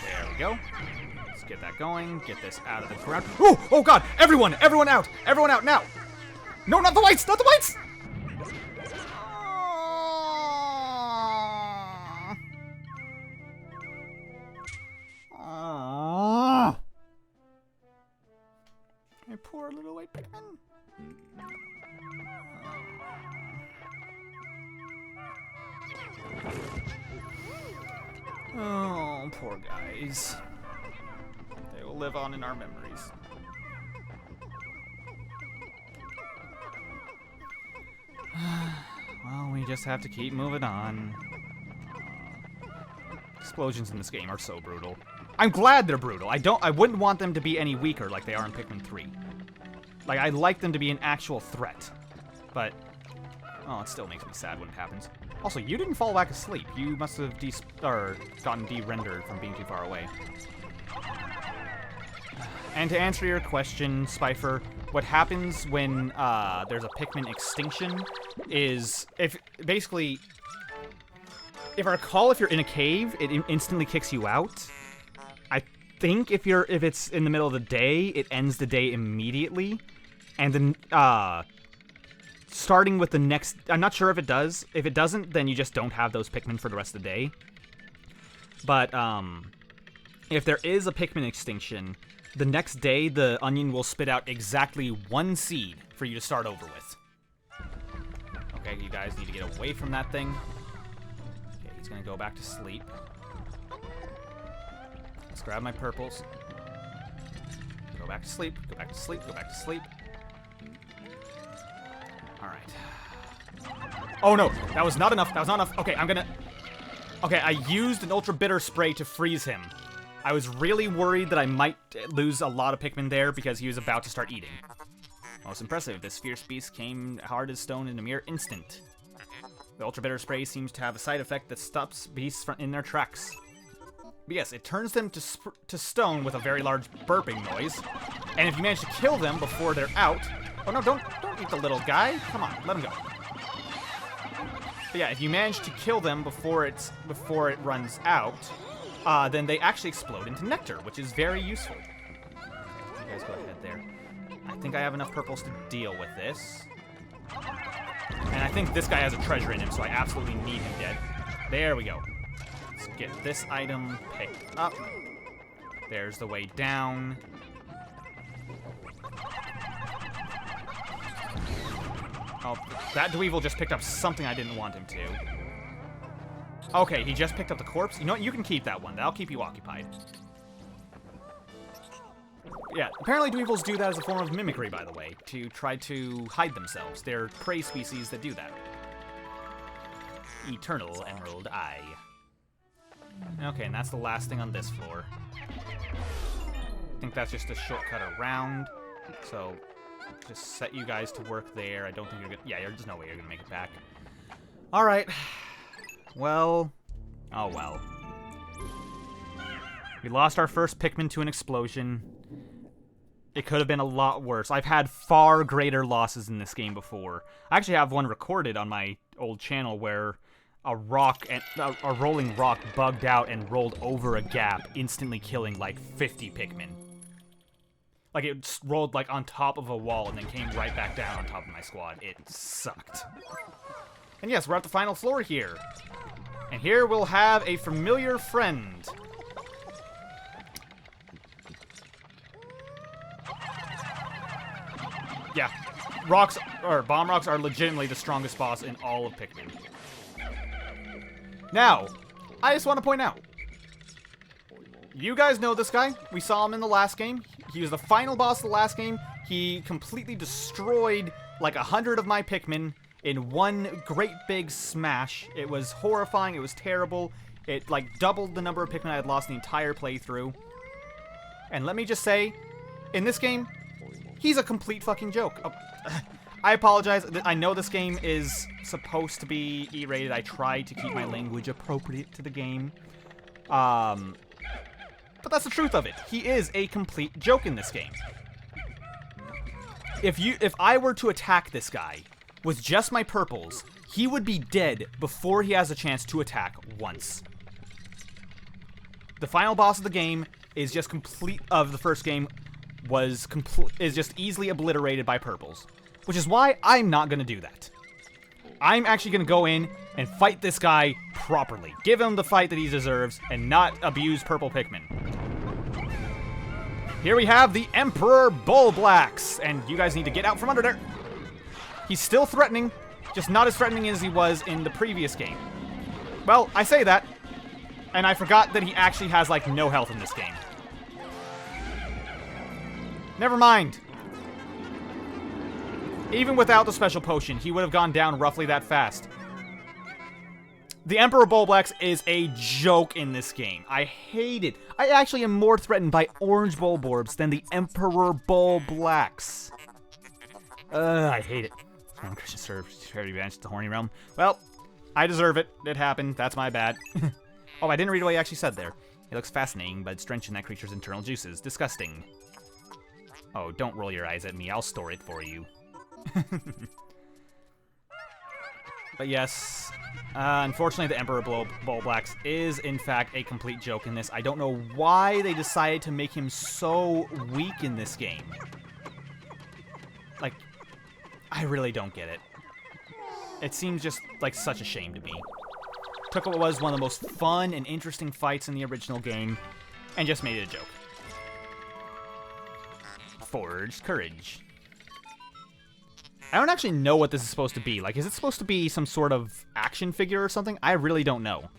There we go. Let's get that going. Get this out of the ground. Oh! Oh, God! Everyone! Everyone out! Everyone out now! No, not the whites! Not the whites! My poor little white Pikmin. Oh, poor guys. They will live on in our memories. Well, we just have to keep moving on. Explosions in this game are so brutal. I'm glad they're brutal. I wouldn't want them to be any weaker like they are in Pikmin 3. Like, I like them to be an actual threat. But, oh, it still makes me sad when it happens. Also, you didn't fall back asleep. You must have gotten de-rendered from being too far away. And to answer your question, Spifer, what happens when there's a Pikmin extinction is if I recall, if you're in a cave, it instantly kicks you out. I think if it's in the middle of the day, it ends the day immediately, and then starting with the next, I'm not sure if it does. If it doesn't, then you just don't have those Pikmin for the rest of the day. But if there is a Pikmin extinction, the next day the onion will spit out exactly 1 seed for you to start over with. Okay, you guys need to get away from that thing. Okay, he's gonna go back to sleep. Let's grab my purples. Go back to sleep, go back to sleep, go back to sleep. Alright. Oh no, that was not enough, that was not enough. Okay, Okay, I used an ultra bitter spray to freeze him. I was really worried that I might lose a lot of Pikmin there because he was about to start eating. Most impressive, this fierce beast came hard as stone in a mere instant. The ultra bitter spray seems to have a side effect that stops beasts in their tracks. But yes, it turns them to stone with a very large burping noise. And if you manage to kill them before they're out... Oh no, don't eat the little guy. Come on, let him go. But yeah, if you manage to kill them before it runs out, then they actually explode into nectar, which is very useful. You guys guys go ahead there. I think I have enough purples to deal with this. And I think this guy has a treasure in him, so I absolutely need him dead. There we go. Let's get this item picked up. There's the way down. Oh, that Dweevil just picked up something I didn't want him to. Okay, he just picked up the corpse. You know what? You can keep that one. That'll keep you occupied. Yeah, apparently Dweevils do that as a form of mimicry, by the way, to try to hide themselves. They're prey species that do that. Eternal Emerald Eye. Okay, and that's the last thing on this floor. I think that's just a shortcut around. So, just set you guys to work there. I don't think you're gonna... Yeah, there's no way you're gonna make it back. Alright. Well... Oh well. We lost our first Pikmin to an explosion. It could have been a lot worse. I've had far greater losses in this game before. I actually have one recorded on my old channel where a rolling rock bugged out and rolled over a gap, instantly killing like 50 Pikmin. Like it rolled like on top of a wall and then came right back down on top of my squad. It sucked. And yes, we're at the final floor here. And here we'll have a familiar friend. Yeah, bomb rocks are legitimately the strongest boss in all of Pikmin. Now, I just want to point out, you guys know this guy. We saw him in the last game. He was the final boss of the last game. He completely destroyed like 100 of my Pikmin in one great big smash. It was horrifying. It was terrible. It like doubled the number of Pikmin I had lost the entire playthrough. And let me just say, in this game, he's a complete fucking joke. Oh, I apologize. I know this game is supposed to be E-rated. I try to keep my language appropriate to the game. But that's the truth of it. He is a complete joke in this game. If I were to attack this guy with just my purples, he would be dead before he has a chance to attack once. The final boss of the game is just of the first game is just easily obliterated by purples, which is why I'm not going to do that. I'm actually going to go in and fight this guy properly. Give him the fight that he deserves and not abuse purple Pikmin. Here we have the Emperor Bullblacks, and you guys need to get out from under there. He's still threatening, just not as threatening as he was in the previous game. Well, I say that, and I forgot that he actually has, like, no health in this game. Never mind. Even without the special potion, he would have gone down roughly that fast. The Emperor Bullblacks is a joke in this game. I hate it. I actually am more threatened by orange Bulborbs than the Emperor Bullblacks. I hate it. Christian served charity advantage to the Horny Realm. Well, I deserve it. It happened. That's my bad. Oh, I didn't read what he actually said there. It looks fascinating, but it's drenched in that creature's internal juices. Disgusting. Oh, don't roll your eyes at me. I'll store it for you. But yes, unfortunately the Emperor Bullblacks is in fact a complete joke in this. I don't know why they decided to make him so weak in this game. Like, I really don't get it. It seems just like such a shame to me. Took what was one of the most fun and interesting fights in the original game and just made it a joke. Forged Courage. I don't actually know what this is supposed to be. Like, is it supposed to be some sort of action figure or something? I really don't know.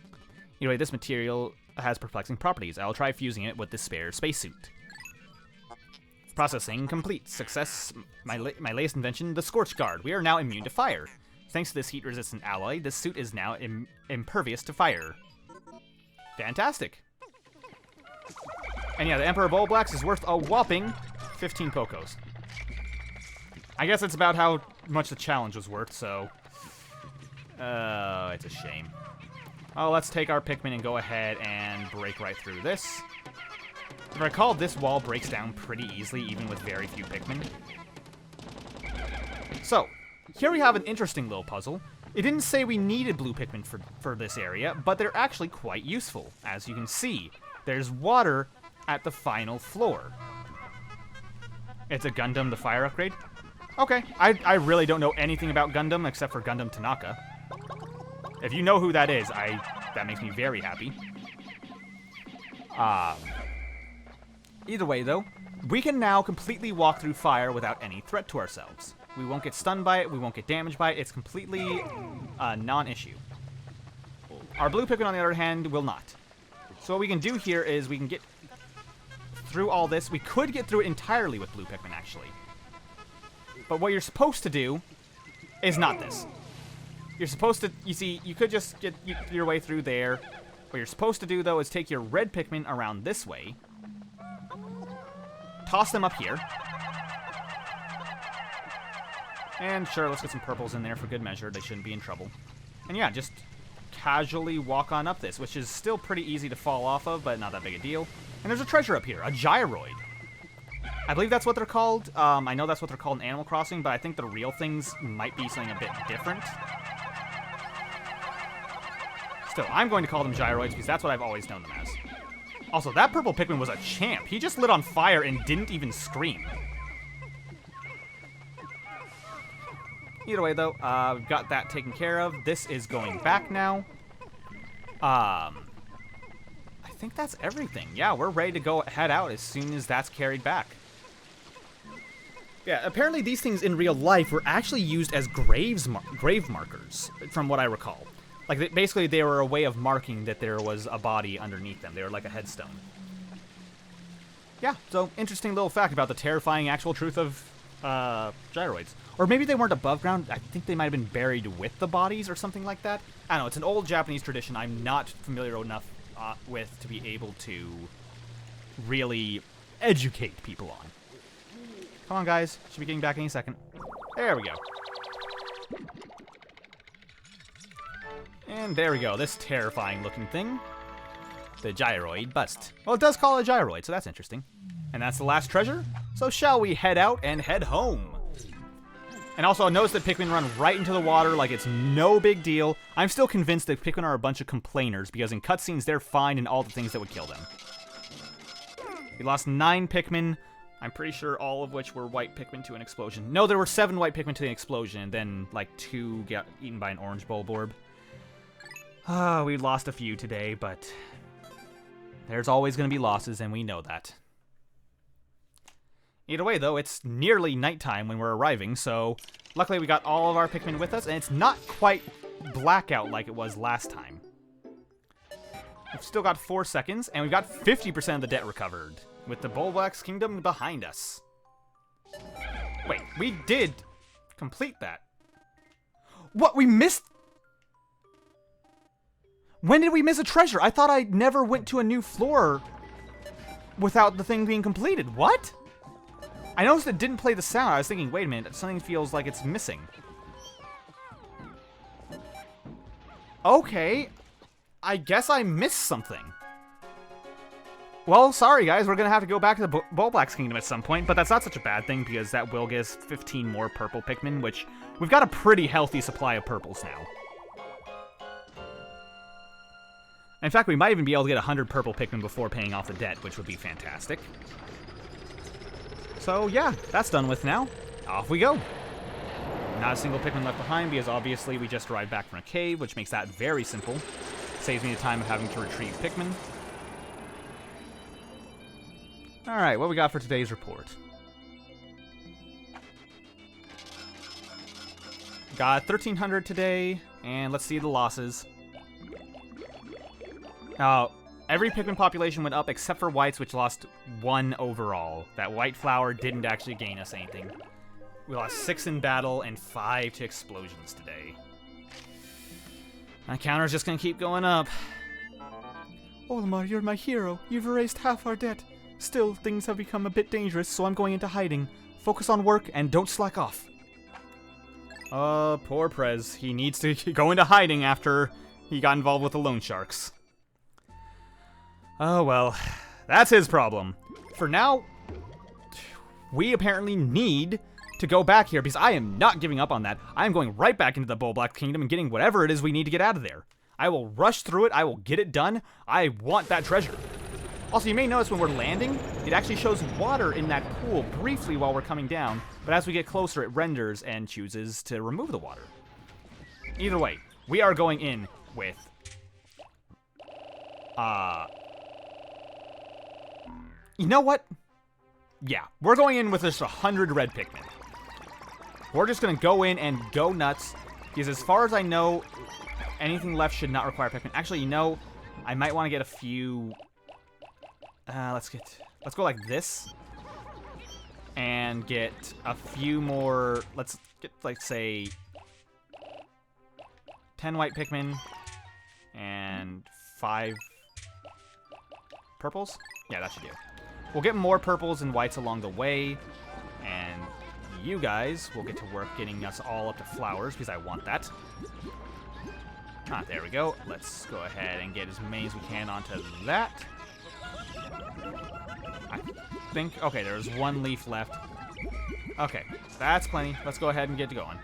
Anyway, this material has perplexing properties. I'll try fusing it with the spare spacesuit. Processing complete. Success. My latest invention, the Scorch Guard. We are now immune to fire. Thanks to this heat-resistant alloy, this suit is now impervious to fire. Fantastic. And yeah, the Emperor Bullblacks is worth a whopping 15 Pocos. I guess it's about how much the challenge was worth, so... it's a shame. Oh, let's take our Pikmin and go ahead and break right through this. If I recall, this wall breaks down pretty easily, even with very few Pikmin. So, here we have an interesting little puzzle. It didn't say we needed blue Pikmin for this area, but they're actually quite useful. As you can see, there's water at the final floor. It's a Gundam, the fire upgrade? Okay, I really don't know anything about Gundam except for Gundam Tanaka. If you know who that is, that makes me very happy. Either way, though, we can now completely walk through fire without any threat to ourselves. We won't get stunned by it, we won't get damaged by it, it's completely non-issue. Our blue Pikmin, on the other hand, will not. So what we can do here is we can get through all this. We could get through it entirely with blue Pikmin, actually. But what you're supposed to do is not this. You're supposed to, you see, you could just get your way through there. What you're supposed to do, though, is take your red Pikmin around this way. Toss them up here. And sure, let's get some purples in there for good measure. They shouldn't be in trouble. And yeah, just casually walk on up this, which is still pretty easy to fall off of, but not that big a deal. And there's a treasure up here, a gyroid. I believe that's what they're called. I know that's what they're called in Animal Crossing, but I think the real things might be something a bit different. Still, I'm going to call them gyroids because that's what I've always known them as. Also, that purple Pikmin was a champ. He just lit on fire and didn't even scream. Either way, though, we've got that taken care of. This is going back now. I think that's everything. Yeah, we're ready to go head out as soon as that's carried back. Yeah, apparently these things in real life were actually used as grave markers, from what I recall. Like, basically, they were a way of marking that there was a body underneath them. They were like a headstone. Yeah, so interesting little fact about the terrifying actual truth of gyroids. Or maybe they weren't above ground. I think they might have been buried with the bodies or something like that. I don't know. It's an old Japanese tradition I'm not familiar enough with to be able to really educate people on. Come on, guys. Should be getting back any second. There we go. And there we go. This terrifying looking thing. The gyroid bust. Well, it does call it a gyroid, so that's interesting. And that's the last treasure. So shall we head out and head home? And also, notice that Pikmin run right into the water like it's no big deal. I'm still convinced that Pikmin are a bunch of complainers, because in cutscenes, they're fine in all the things that would kill them. We lost 9 Pikmin. I'm pretty sure all of which were white Pikmin to an explosion. No, there were 7 white Pikmin to the explosion, and then, like, 2 got eaten by an orange Bulborb. We lost a few today, but there's always going to be losses, and we know that. Either way, though, it's nearly nighttime when we're arriving, so luckily we got all of our Pikmin with us, and it's not quite blackout like it was last time. We've still got 4 seconds, and we've got 50% of the debt recovered, with the Bulblax Kingdom behind us. Wait, we did complete that. What, we missed? When did we miss a treasure? I thought I never went to a new floor without the thing being completed. What? I noticed it didn't play the sound. I was thinking, wait a minute, something feels like it's missing. Okay, I guess I missed something. Well, sorry guys, we're gonna have to go back to the Bulblax Kingdom at some point, but that's not such a bad thing because that will give us 15 more purple Pikmin, which we've got a pretty healthy supply of purples now. In fact, we might even be able to get 100 purple Pikmin before paying off the debt, which would be fantastic. So yeah, that's done with now. Off we go. Not a single Pikmin left behind because obviously we just arrived back from a cave, which makes that very simple. Saves me the time of having to retrieve Pikmin. Alright, what we got for today's report? Got 1,300 today, and let's see the losses. Every Pikmin population went up except for whites, which lost 1 overall. That white flower didn't actually gain us anything. We lost 6 in battle and 5 to explosions today. My counter's just gonna keep going up. Olimar, you're my hero. You've erased half our debt. Still, things have become a bit dangerous, so I'm going into hiding. Focus on work and don't slack off. Poor Prez. He needs to go into hiding after he got involved with the loan sharks. Oh, well, that's his problem. For now, we apparently need to go back here, because I am not giving up on that. I am going right back into the Bulblax Kingdom and getting whatever it is we need to get out of there. I will rush through it. I will get it done. I want that treasure. Also, you may notice when we're landing, it actually shows water in that pool briefly while we're coming down, but as we get closer, it renders and chooses to remove the water. Either way, we are going in with... You know what? Yeah, we're going in with just 100 red Pikmin. We're just going to go in and go nuts, because as far as I know, anything left should not require Pikmin. Actually, you know, I might want to get a few... let's go like this. And get a few more... Let's get, like, say... 10 white Pikmin. And 5... purples? Yeah, that should do. We'll get more purples and whites along the way. And you guys will get to work getting us all up to flowers, because I want that. Ah, there we go. Let's go ahead and get as many as we can onto that. I think... Okay, there's one leaf left. Okay, that's plenty. Let's go ahead and get going.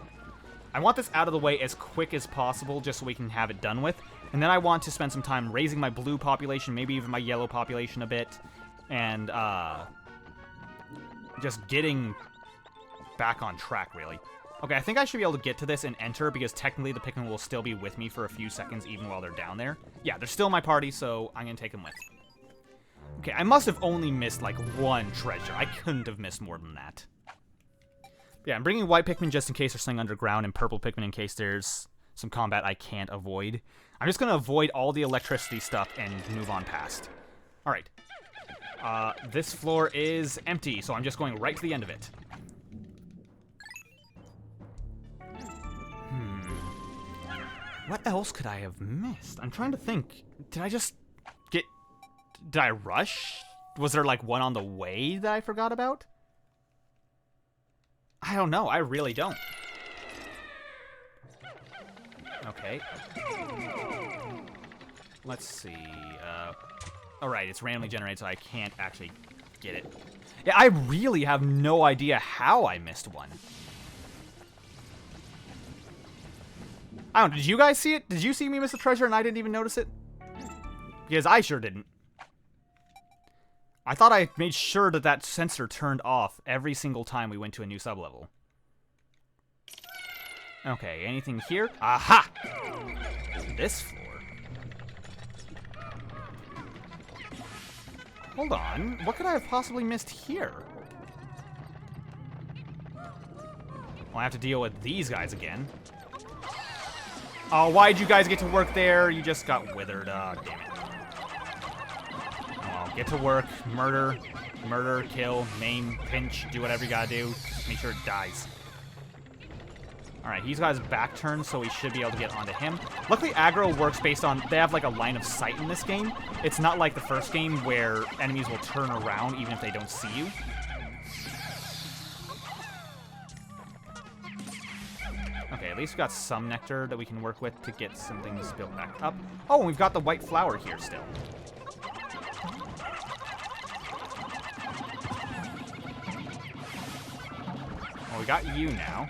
I want this out of the way as quick as possible, just so we can have it done with. And then I want to spend some time raising my blue population, maybe even my yellow population a bit. And, just getting back on track, really. Okay, I think I should be able to get to this and enter, because technically the Pikmin will still be with me for a few seconds, even while they're down there. Yeah, they're still my party, so I'm gonna take them with. Okay, I must have only missed, like, one treasure. I couldn't have missed more than that. Yeah, I'm bringing white Pikmin just in case there's something underground, and purple Pikmin in case there's some combat I can't avoid. I'm just gonna avoid all the electricity stuff and move on past. Alright. This floor is empty, so I'm just going right to the end of it. What else could I have missed? I'm trying to think. Did I just get... Did I rush? Was there, like, one on the way that I forgot about? I don't know. I really don't. Okay. Let's see. Alright, it's randomly generated, so I can't actually get it. Yeah, I really have no idea how I missed one. I don't know, did you guys see it? Did you see me miss a treasure and I didn't even notice it? Because I sure didn't. I thought I made sure that that sensor turned off every single time we went to a new sublevel. Okay, anything here? Aha! This floor. Hold on, what could I have possibly missed here? I'll have to deal with these guys again. Oh, why'd you guys get to work there? You just got withered. Oh, damn it. Well, get to work. Murder. Murder, kill, maim, pinch. Do whatever you gotta do. Just make sure it dies. Alright, he's got his back turned, so we should be able to get onto him. Luckily, aggro works based on... They have, like, a line of sight in this game. It's not like the first game where enemies will turn around even if they don't see you. Okay, at least we got some nectar that we can work with to get some things built back up. Oh, and we've got the white flower here still. Well, we got you now.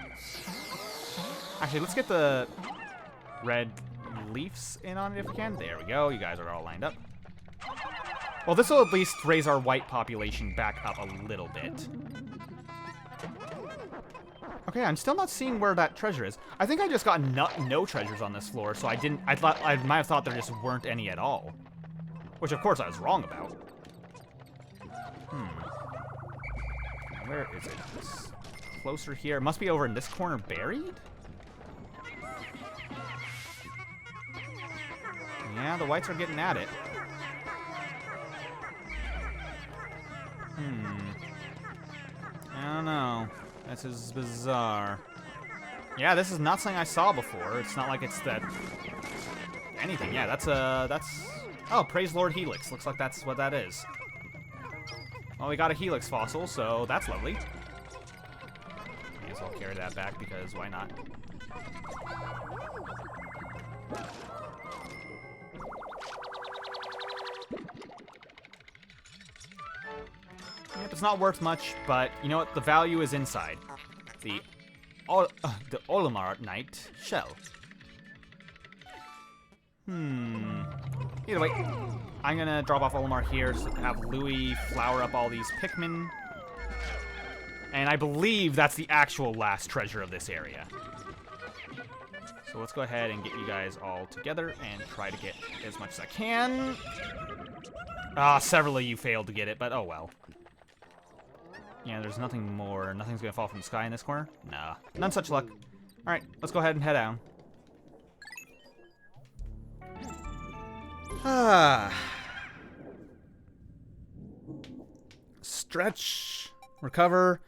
Actually, let's get the red leaves in on it if we can. There we go. You guys are all lined up. Well, this will at least raise our white population back up a little bit. Okay, I'm still not seeing where that treasure is. I think I just got no treasures on this floor, so I might have thought there just weren't any at all. Which, of course, I was wrong about. Where is it? It's closer here. It must be over in this corner buried? Yeah, the whites are getting at it. I don't know. This is bizarre. Yeah, this is not something I saw before. It's not like it's that... anything. Yeah, that's... Oh, praise Lord Helix. Looks like that's what that is. Well, we got a Helix fossil, so that's lovely. May as well carry that back, because why not? Yep, it's not worth much, but you know what? The value is inside. The Olimar Knight shell. Either way, I'm gonna drop off Olimar here to have Louis flower up all these Pikmin. And I believe that's the actual last treasure of this area. So let's go ahead and get you guys all together and try to get as much as I can. Ah, several of you failed to get it, but oh well. Yeah, there's nothing more. Nothing's gonna fall from the sky in this corner? Nah, none such luck. Alright, let's go ahead and head down. Stretch, recover,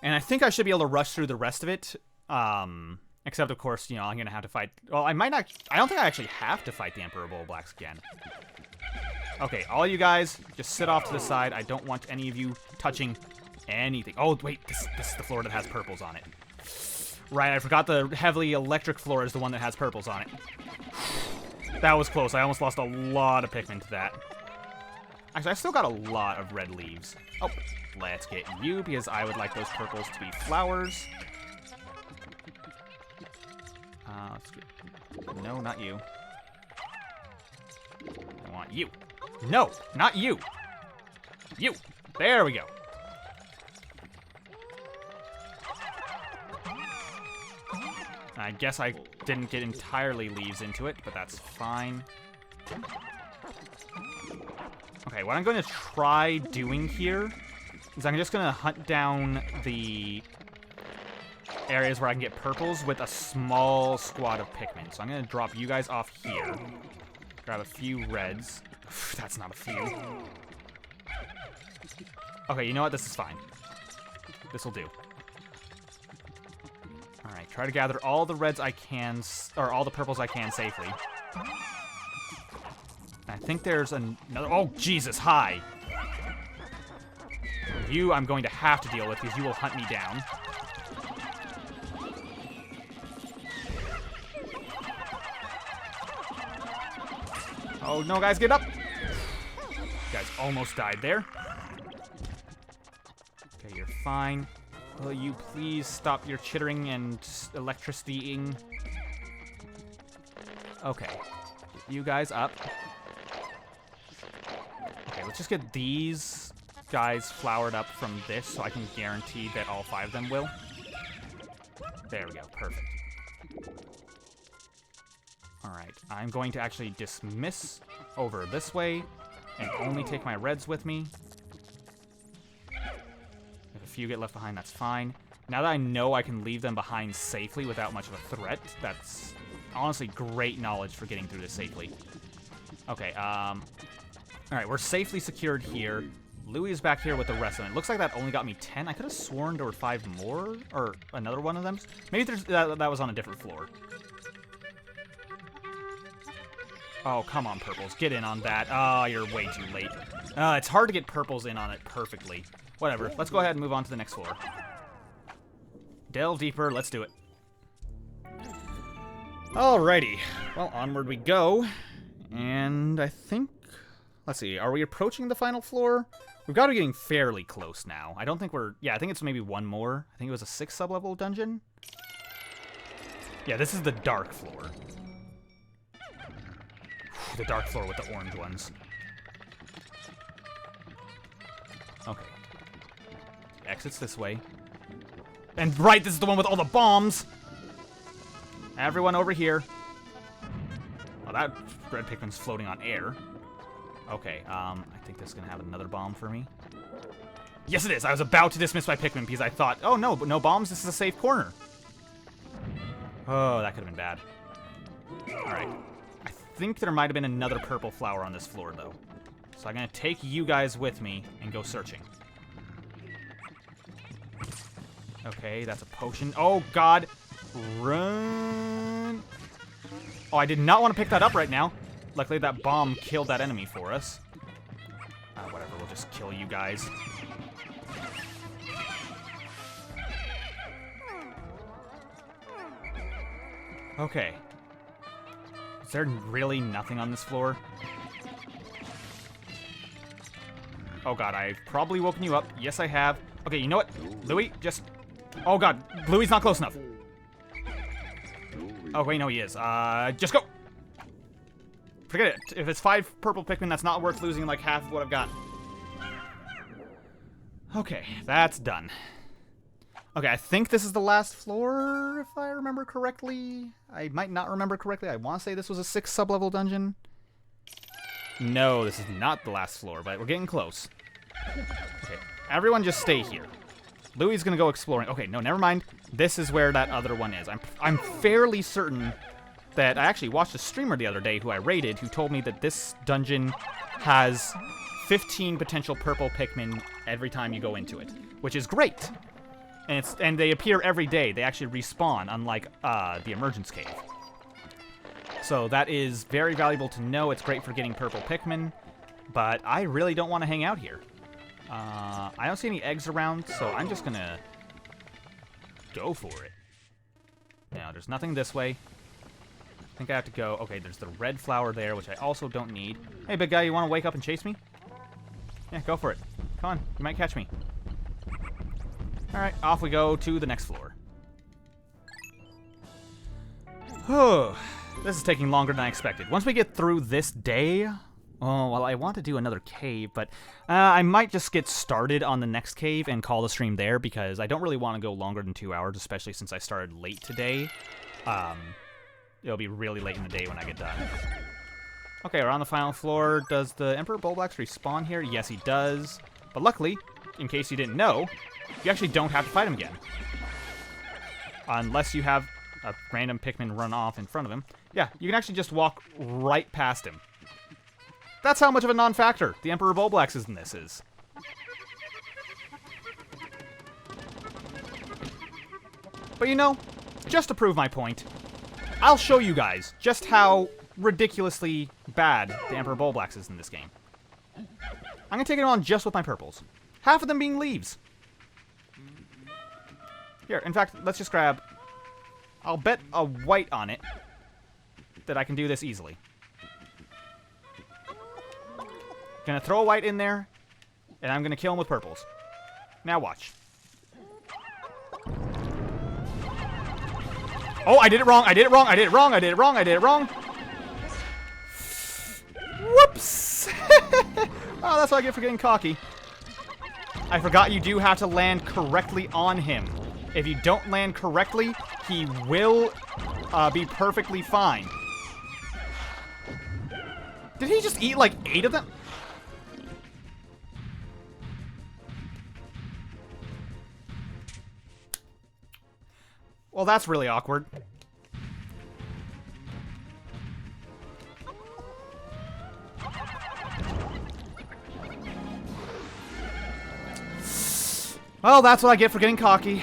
and I think I should be able to rush through the rest of it. Except, of course, you know, I'm gonna have to fight. Well, I might not. I don't think I actually have to fight the Emperor Bullblacks again. Okay, all you guys, just sit off to the side. I don't want any of you touching anything. Oh, wait, this is the floor that has purples on it. Right, I forgot the heavily electric floor is the one that has purples on it. That was close. I almost lost a lot of Pikmin to that. Actually, I've still got a lot of red leaves. Oh, let's get you, because I would like those purples to be flowers. Let's get... No, not you. I want you. No, not you. You. There we go. I guess I didn't get entirely leaves into it, but that's fine. Okay, what I'm going to try doing here is I'm just going to hunt down the areas where I can get purples with a small squad of Pikmin. So I'm going to drop you guys off here. Grab a few reds. That's not a few. Okay, you know what? This is fine. This will do. Alright, try to gather all the reds I can, or all the purples I can safely. I think there's another... Oh, Jesus, hi! You I'm going to have to deal with because you will hunt me down. Oh, no, guys, get up! You guys almost died there. Okay, you're fine. Will you please stop your chittering and electricitying? Okay. Get you guys up. Okay, let's just get these guys flowered up from this so I can guarantee that all 5 of them will. There we go. Perfect. Alright, I'm going to actually dismiss over this way and only take my reds with me. If a few get left behind, that's fine. Now that I know I can leave them behind safely without much of a threat, that's honestly great knowledge for getting through this safely. Okay, alright, we're safely secured here. Louis is back here with the rest of them. It looks like that only got me 10. I could have sworn there were 5 more, or another one of them. Maybe there's, that was on a different floor. Oh, come on, purples. Get in on that. Oh, you're way too late. It's hard to get purples in on it perfectly. Whatever. Let's go ahead and move on to the next floor. Delve deeper. Let's do it. Alrighty. Well, onward we go. And I think... Let's see. Are we approaching the final floor? We've got to be getting fairly close now. I don't think we're... Yeah, I think it's maybe one more. I think it was a 6th sub-level dungeon. Yeah, this is the dark floor. The dark floor with the orange ones. Okay. Exits this way. And right, this is the one with all the bombs! Everyone over here. Oh, that red Pikmin's floating on air. Okay, I think this is gonna have another bomb for me. Yes, it is! I was about to dismiss my Pikmin because I thought, oh no, but no bombs, this is a safe corner. Oh, that could have been bad. Alright. I think there might have been another purple flower on this floor, though. So I'm gonna take you guys with me and go searching. Okay, that's a potion. Oh, God! Run! Oh, I did not want to pick that up right now. Luckily, that bomb killed that enemy for us. Whatever, we'll just kill you guys. Okay. Is there really nothing on this floor? Oh god, I've probably woken you up. Yes, I have. Okay, you know what? Louis, just... Oh god, Louis not close enough. Oh wait, no he is. Just go! Forget it. If it's 5 purple Pikmin, that's not worth losing like half of what I've got. Okay, that's done. Okay, I think this is the last floor, if I remember correctly. I might not remember correctly. I want to say this was a 6 sub-level dungeon. No, this is not the last floor, but we're getting close. Okay, everyone just stay here. Louie is going to go exploring. Okay, no, never mind. This is where that other one is. I'm fairly certain that I actually watched a streamer the other day who I rated who told me that this dungeon has 15 potential purple Pikmin every time you go into it, which is great. And they appear every day. They actually respawn, unlike the Emergence Cave. So that is very valuable to know. It's great for getting purple Pikmin, but I really don't want to hang out here. I don't see any eggs around, so I'm just gonna go for it. Now, there's nothing this way. I think I have to go. Okay, there's the red flower there, which I also don't need. Hey, big guy, you want to wake up and chase me? Yeah, go for it. Come on, you might catch me. Alright, off we go to the next floor. Oh, this is taking longer than I expected. Once we get through this day... Oh, well, I want to do another cave, but I might just get started on the next cave and call the stream there, because I don't really want to go longer than 2 hours, especially since I started late today. It'll be really late in the day when I get done. Okay, we're on the final floor. Does the Emperor Bulblax respawn here? Yes, he does. But luckily, in case you didn't know, you actually don't have to fight him again. Unless you have a random Pikmin run off in front of him. Yeah, you can actually just walk right past him. That's how much of a non-factor the Emperor Bulblax in this is. But you know, just to prove my point, I'll show you guys just how ridiculously bad the Emperor Bulblax is in this game. I'm going to take it on just with my purples. Half of them being leaves. Here, in fact, let's just grab... I'll bet a white on it that I can do this easily. Gonna throw a white in there, and I'm gonna kill him with purples. Now watch. Oh, I did it wrong, I did it wrong, I did it wrong, I did it wrong, I did it wrong. Whoops! Oh, that's what I get for getting cocky. I forgot you do have to land correctly on him. If you don't land correctly, he will be perfectly fine. Did he just eat like 8 of them? Well, that's really awkward. Well, that's what I get for getting cocky.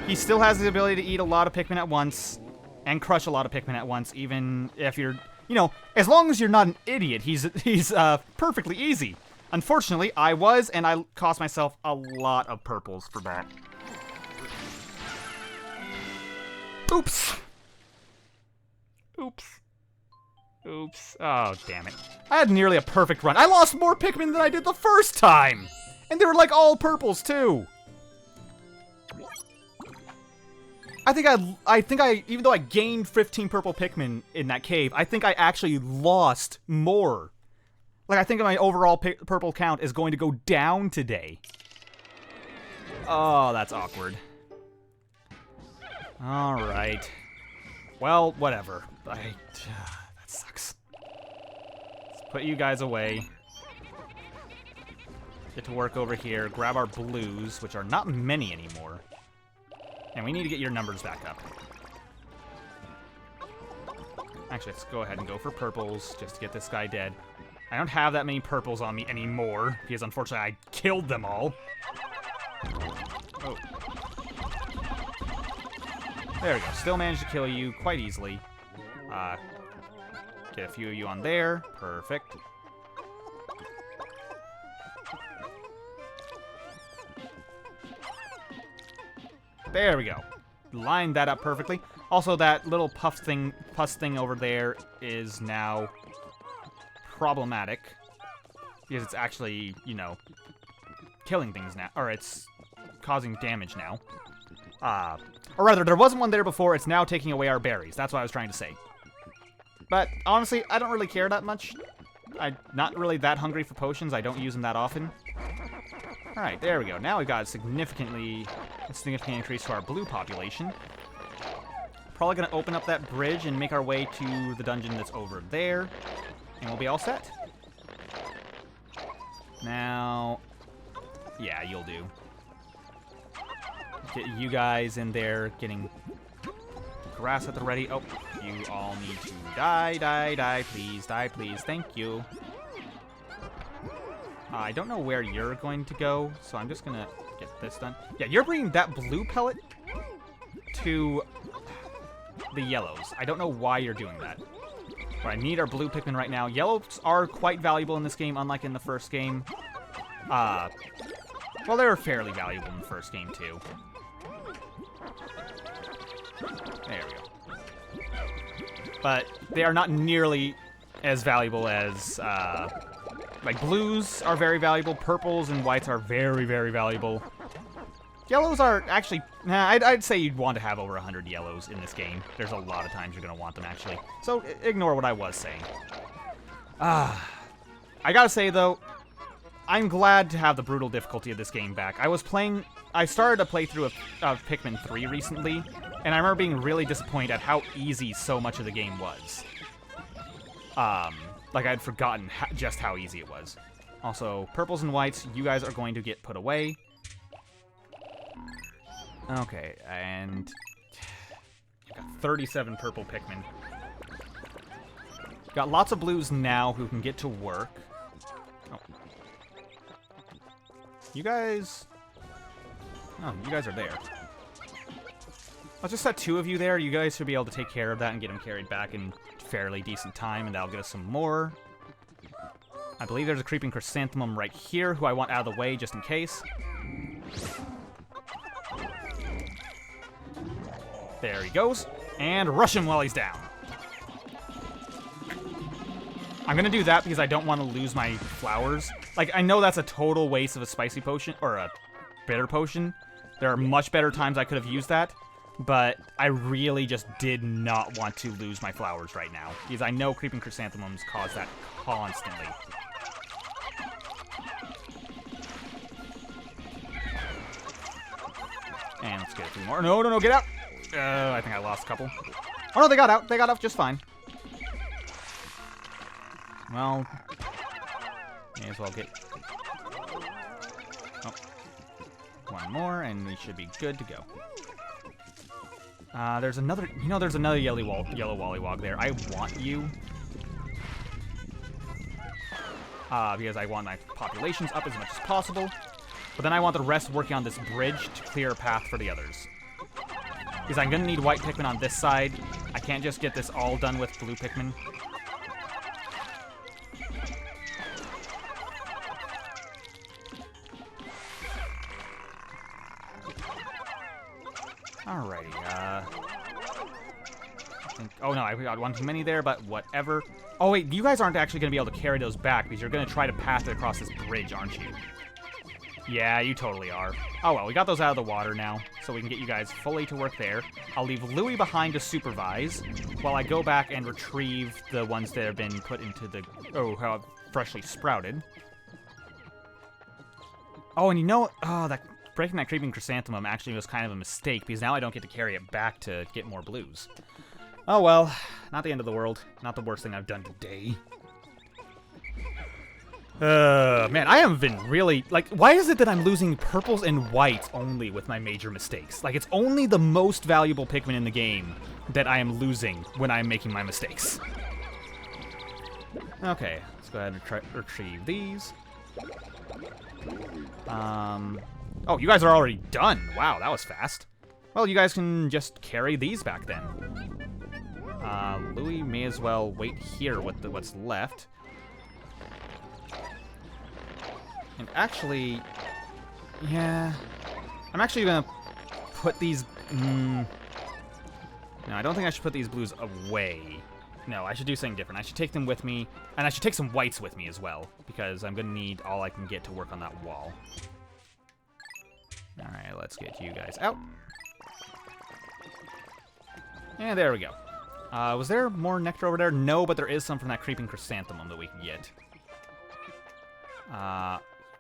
He still has the ability to eat a lot of Pikmin at once and crush a lot of Pikmin at once, even if you're, you know, as long as you're not an idiot, he's perfectly easy. Unfortunately, I was, and I cost myself a lot of purples for that. Oops. Oops. Oops. Oh, damn it. I had nearly a perfect run. I lost more Pikmin than I did the first time! And they were like all purples, too! I think I, even though I gained 15 purple Pikmin in that cave, I think I actually lost more. Like, I think my overall purple count is going to go down today. Oh, that's awkward. Alright. Well, whatever. That sucks. Let's put you guys away. Get to work over here. Grab our blues, which are not many anymore. And we need to get your numbers back up. Actually, let's go ahead and go for purples, just to get this guy dead. I don't have that many purples on me anymore, because unfortunately I killed them all. Oh. There we go. Still managed to kill you quite easily. Get a few of you on there. Perfect. There we go. Lined that up perfectly. Also, that little pus thing over there is now problematic. Because it's actually, you know, killing things now. Or it's causing damage now. Or rather, there wasn't one there before. It's now taking away our berries. That's what I was trying to say. But honestly, I don't really care that much. I'm not really that hungry for potions. I don't use them that often. Alright, there we go. Now we got a significant increase to our blue population. Probably going to open up that bridge and make our way to the dungeon that's over there. And we'll be all set. Now... yeah, you'll do. Get you guys in there getting grass at the ready. Oh, you all need to die, please, thank you. I don't know where you're going to go, so I'm just gonna get this done. Yeah, you're bringing that blue pellet to the yellows. I don't know why you're doing that. But I need our blue Pikmin right now. Yellows are quite valuable in this game, unlike in the first game. Well, they were fairly valuable in the first game, too. There we go. But they are not nearly as valuable as, like, blues are very valuable, purples and whites are very, very valuable. Yellows are actually, nah, I'd say you'd want to have over 100 yellows in this game. There's a lot of times you're going to want them, actually. So, ignore what I was saying. I gotta say, though, I'm glad to have the brutal difficulty of this game back. I started a playthrough of Pikmin 3 recently, and I remember being really disappointed at how easy so much of the game was. Like I'd forgotten just how easy it was. Also, purples and whites, you guys are going to get put away. Okay, and... you've got 37 purple Pikmin. Got lots of blues now who can get to work. Oh. You guys... oh, you guys are there. I'll just set 2 of you there. You guys should be able to take care of that and get them carried back in fairly decent time, and that'll get us some more. I believe there's a creeping chrysanthemum right here, who I want out of the way just in case. There he goes. And rush him while he's down. I'm gonna do that because I don't want to lose my flowers. Like, I know that's a total waste of a spicy potion, or a bitter potion. There are much better times I could have used that. But I really just did not want to lose my flowers right now, because I know creeping chrysanthemums cause that constantly. And let's get a few more. No, get out! I think I lost a couple. Oh no, they got out. They got out just fine. Well, may as well get... oh. One more, and we should be good to go. There's another, there's another yellow Wollywog there. I want you. Because I want my populations up as much as possible. But then I want the rest working on this bridge to clear a path for the others. Because I'm going to need white Pikmin on this side. I can't just get this all done with blue Pikmin. Alrighty, I think... oh no, I got one too many there, but whatever. Oh wait, you guys aren't actually going to be able to carry those back, because you're going to try to pass it across this bridge, aren't you? Yeah, you totally are. Oh well, we got those out of the water now, so we can get you guys fully to work there. I'll leave Louie behind to supervise, while I go back and retrieve the ones that have been put into the... oh, freshly sprouted. Oh, and you know... oh, that... breaking that creeping chrysanthemum actually was kind of a mistake, because now I don't get to carry it back to get more blues. Oh well, not the end of the world. Not the worst thing I've done today. Man, I haven't been really... like, why is it that I'm losing purples and whites only with my major mistakes? Like, it's only the most valuable Pikmin in the game that I am losing when I'm making my mistakes. Okay, let's go ahead and retrieve these. Oh, you guys are already done. Wow, that was fast. Well, you guys can just carry these back then. Louie may as well wait here with what's left. And actually, yeah, I'm actually gonna put these, no, I don't think I should put these blues away. No, I should do something different. I should take them with me, and I should take some whites with me as well, because I'm gonna need all I can get to work on that wall. Alright, let's get you guys out. And there we go. Was there more nectar over there? No, but there is some from that creeping chrysanthemum that we can get.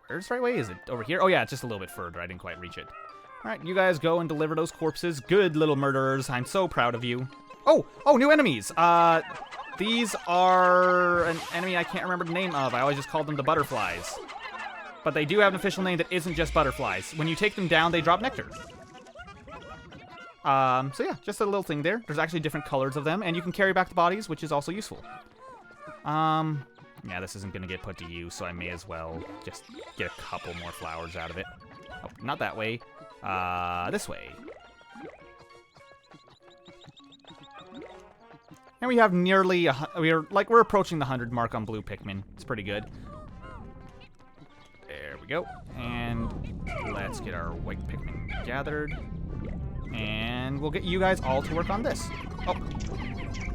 Where's the right way? Is it over here? Oh, yeah, it's just a little bit further. I didn't quite reach it. All right, you guys go and deliver those corpses. Good little murderers. I'm so proud of you. Oh, new enemies. These are an enemy I can't remember the name of. I always just called them the butterflies. But they do have an official name that isn't just butterflies. When you take them down, they drop nectar. So yeah, just a little thing there. There's actually different colors of them, and you can carry back the bodies, which is also useful. Yeah, this isn't going to get put to use, so I may as well just get a couple more flowers out of it. Oh, not that way. This way. And we have nearly, we're approaching the 100 mark on blue Pikmin. It's pretty good. There we go. And let's get our white Pikmin gathered. And we'll get you guys all to work on this. Oh.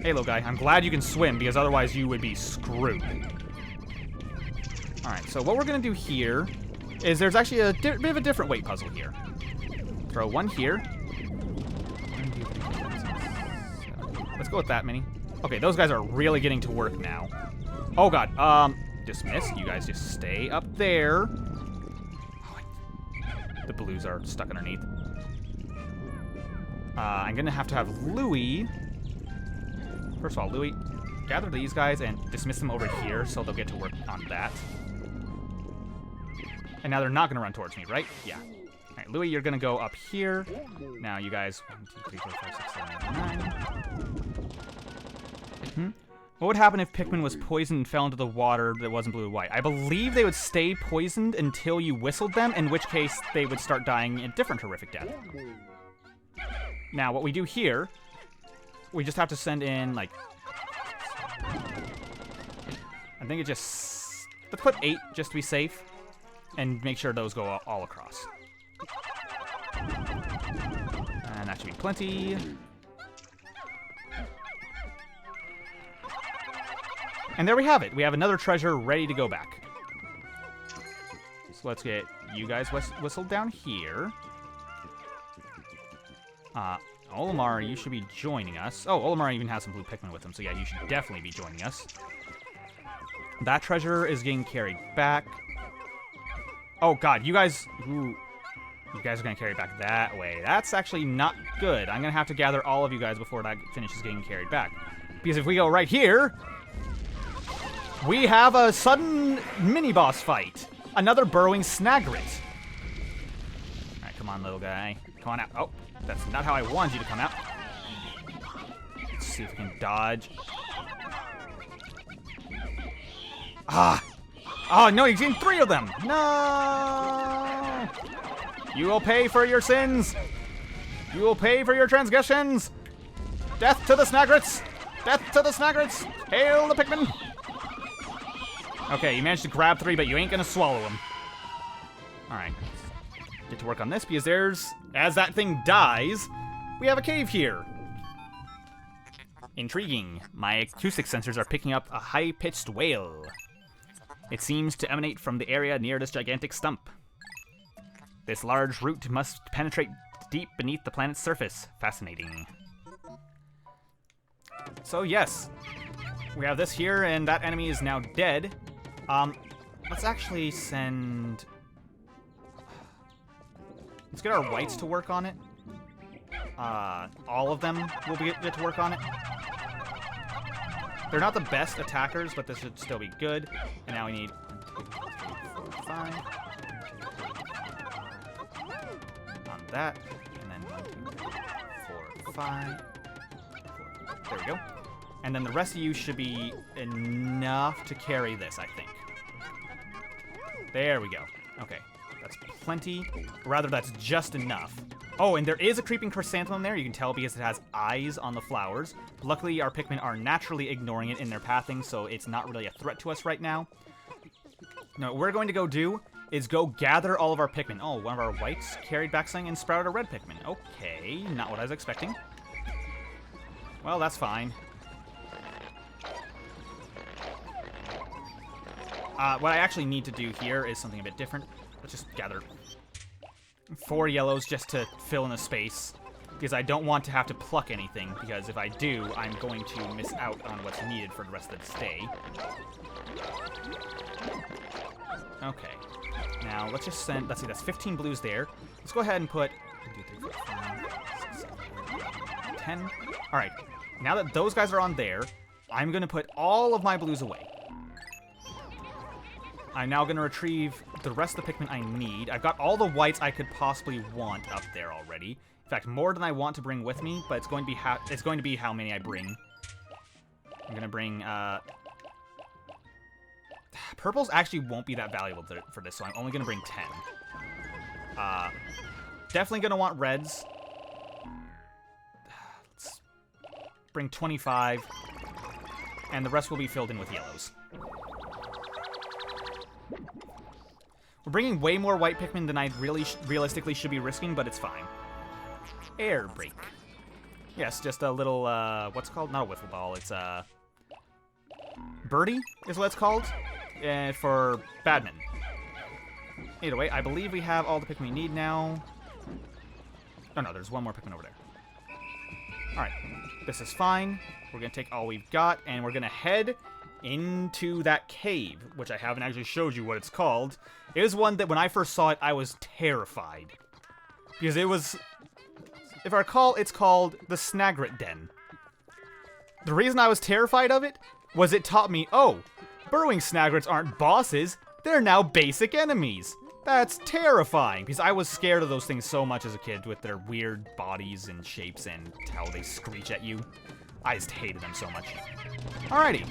Hey, little guy. I'm glad you can swim, because otherwise you would be screwed. Alright, so what we're going to do here is there's actually a bit of a different weight puzzle here. Throw one here. Let's go with that many. Okay, those guys are really getting to work now. Oh, God. Dismiss. You guys just stay up there. Oh, the blues are stuck underneath. I'm going to have Louie. First of all, Louie, gather these guys and dismiss them over here so they'll get to work on that. And now they're not going to run towards me, right? Yeah. All right, Louie, you're going to go up here. Now, you guys, 1, 2, 3, 4, 5, 6, 7, 8, 9. What would happen if Pikmin was poisoned and fell into the water that wasn't blue and white? I believe they would stay poisoned until you whistled them, in which case they would start dying a different horrific death. Now, what we do here, we just have to send in, like, I think it just, let's put 8 just to be safe, and make sure those go all across. And that should be plenty. And there we have it. We have another treasure ready to go back. So let's get you guys whistled down here. Olimar, you should be joining us. Oh, Olimar even has some blue Pikmin with him, so yeah, you should definitely be joining us. That treasure is getting carried back. Oh, God, you guys... Ooh, you guys are going to carry it back that way. That's actually not good. I'm going to have to gather all of you guys before that finishes getting carried back. Because if we go right here, we have a sudden mini-boss fight. Another burrowing Snagrit. All right, come on, little guy. Come on out. Oh, that's not how I wanted you to come out. Let's see if we can dodge. Ah! Oh, no, you've seen 3 of them! No! You will pay for your sins! You will pay for your transgressions! Death to the Snagrits! Death to the Snagrits! Hail the Pikmin! Okay, you managed to grab 3, but you ain't gonna swallow them. Alright. Get to work on this, because there's... As that thing dies, we have a cave here. Intriguing. My acoustic sensors are picking up a high-pitched wail. It seems to emanate from the area near this gigantic stump. This large root must penetrate deep beneath the planet's surface. Fascinating. So yes, we have this here, and that enemy is now dead. Let's actually send... Let's get our whites to work on it. All of them will get to work on it. They're not the best attackers, but this should still be good. And now we need 1, 2, 3, 4, 5. On that. And then 1, 2, 3, 4, 5. 4. There we go. And then the rest of you should be enough to carry this, I think. There we go. Okay. That's plenty. Or rather, that's just enough. Oh, and there is a creeping chrysanthemum there. You can tell because it has eyes on the flowers. Luckily, our Pikmin are naturally ignoring it in their pathing, so it's not really a threat to us right now. Now, what we're going to go do is go gather all of our Pikmin. Oh, one of our whites carried back something and sprouted a red Pikmin. Okay, not what I was expecting. Well, that's fine. What I actually need to do here is something a bit different. Let's just gather 4 yellows just to fill in the space. because I don't want to have to pluck anything, because if I do, I'm going to miss out on what's needed for the rest of this day. Okay. Now, let's just send... Let's see, that's 15 blues there. Let's go ahead and put... 1, 2, 3, 4, 5, 6, 7, 8, 9, 10. Alright. Now that those guys are on there, I'm going to put all of my blues away. I'm now going to retrieve the rest of the Pikmin I need. I've got all the whites I could possibly want up there already. In fact, more than I want to bring with me, but it's going to be how many I bring. I'm going to bring... Purples actually won't be that valuable for this, so I'm only going to bring 10. Definitely going to want reds. Let's bring 25. And the rest will be filled in with yellows. We're bringing way more white Pikmin than I realistically should be risking, but it's fine. Air break. Yes, just a little, what's it called? Not a wiffle ball, it's a... birdie is what it's called, for badminton. Either way, I believe we have all the Pikmin we need now. Oh no, there's one more Pikmin over there. Alright, this is fine. We're going to take all we've got, and we're going to head into that cave, which I haven't actually showed you what it's called. It is one that when I first saw it, I was terrified. Because it was... If I recall, it's called the Snagret Den. The reason I was terrified of it was it taught me, oh, burrowing Snagrets aren't bosses, they're now basic enemies. That's terrifying, because I was scared of those things so much as a kid with their weird bodies and shapes and how they screech at you. I just hated them so much. Alrighty.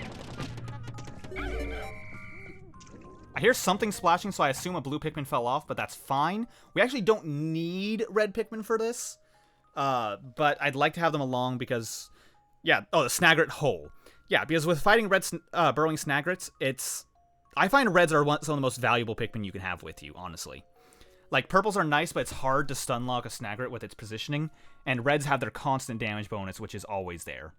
I hear something splashing, so I assume a blue Pikmin fell off, but that's fine. We actually don't need red Pikmin for this, but I'd like to have them along because, yeah, oh, the Snagret hole. Yeah, because with fighting red burrowing Snagrets, I find reds are some of the most valuable Pikmin you can have with you, honestly. Like, purples are nice, but it's hard to stunlock a Snagret with its positioning, and reds have their constant damage bonus, which is always there.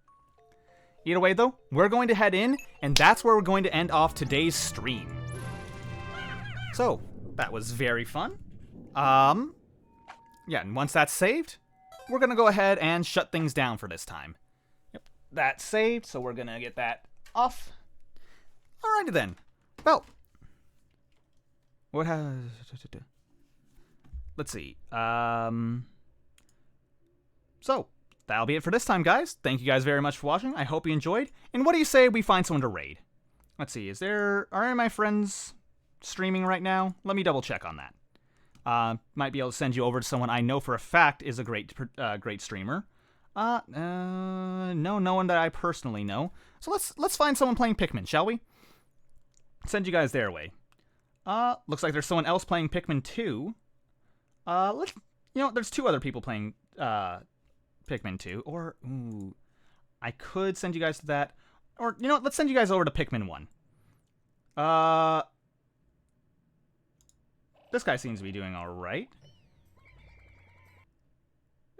Either way, though, we're going to head in, and that's where we're going to end off today's stream. So, that was very fun. Yeah, and once that's saved, we're going to go ahead and shut things down for this time. Yep, that's saved, so we're going to get that off. Alrighty then. Well, what has... Let's see. So, that'll be it for this time, guys. Thank you guys very much for watching. I hope you enjoyed. And what do you say we find someone to raid? Let's see. Are any of my friends streaming right now? Let me double check on that. Might be able to send you over to someone I know for a fact is a great streamer. No, no one that I personally know. So let's find someone playing Pikmin, shall we? Send you guys their way. Looks like there's someone else playing Pikmin 2. There's 2 other people playing Pikmin 2. Or, ooh, I could send you guys to that. Or, let's send you guys over to Pikmin 1. This guy seems to be doing alright.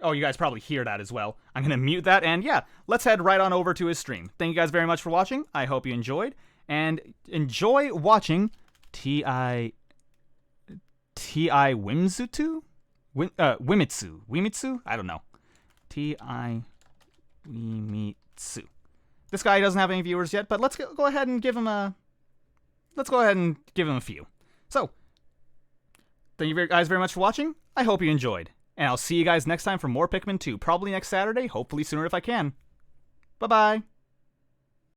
Oh, you guys probably hear that as well. I'm going to mute that, and yeah, let's head right on over to his stream. Thank you guys very much for watching. I hope you enjoyed. And enjoy watching T.I. Wimitsu? Wimitsu? I don't know. T.I. Wimitsu. This guy doesn't have any viewers yet, but let's go ahead and give him a... Let's go ahead and give him a few. So, thank you guys very much for watching. I hope you enjoyed. And I'll see you guys next time for more Pikmin 2. Probably next Saturday, hopefully sooner if I can. Bye-bye.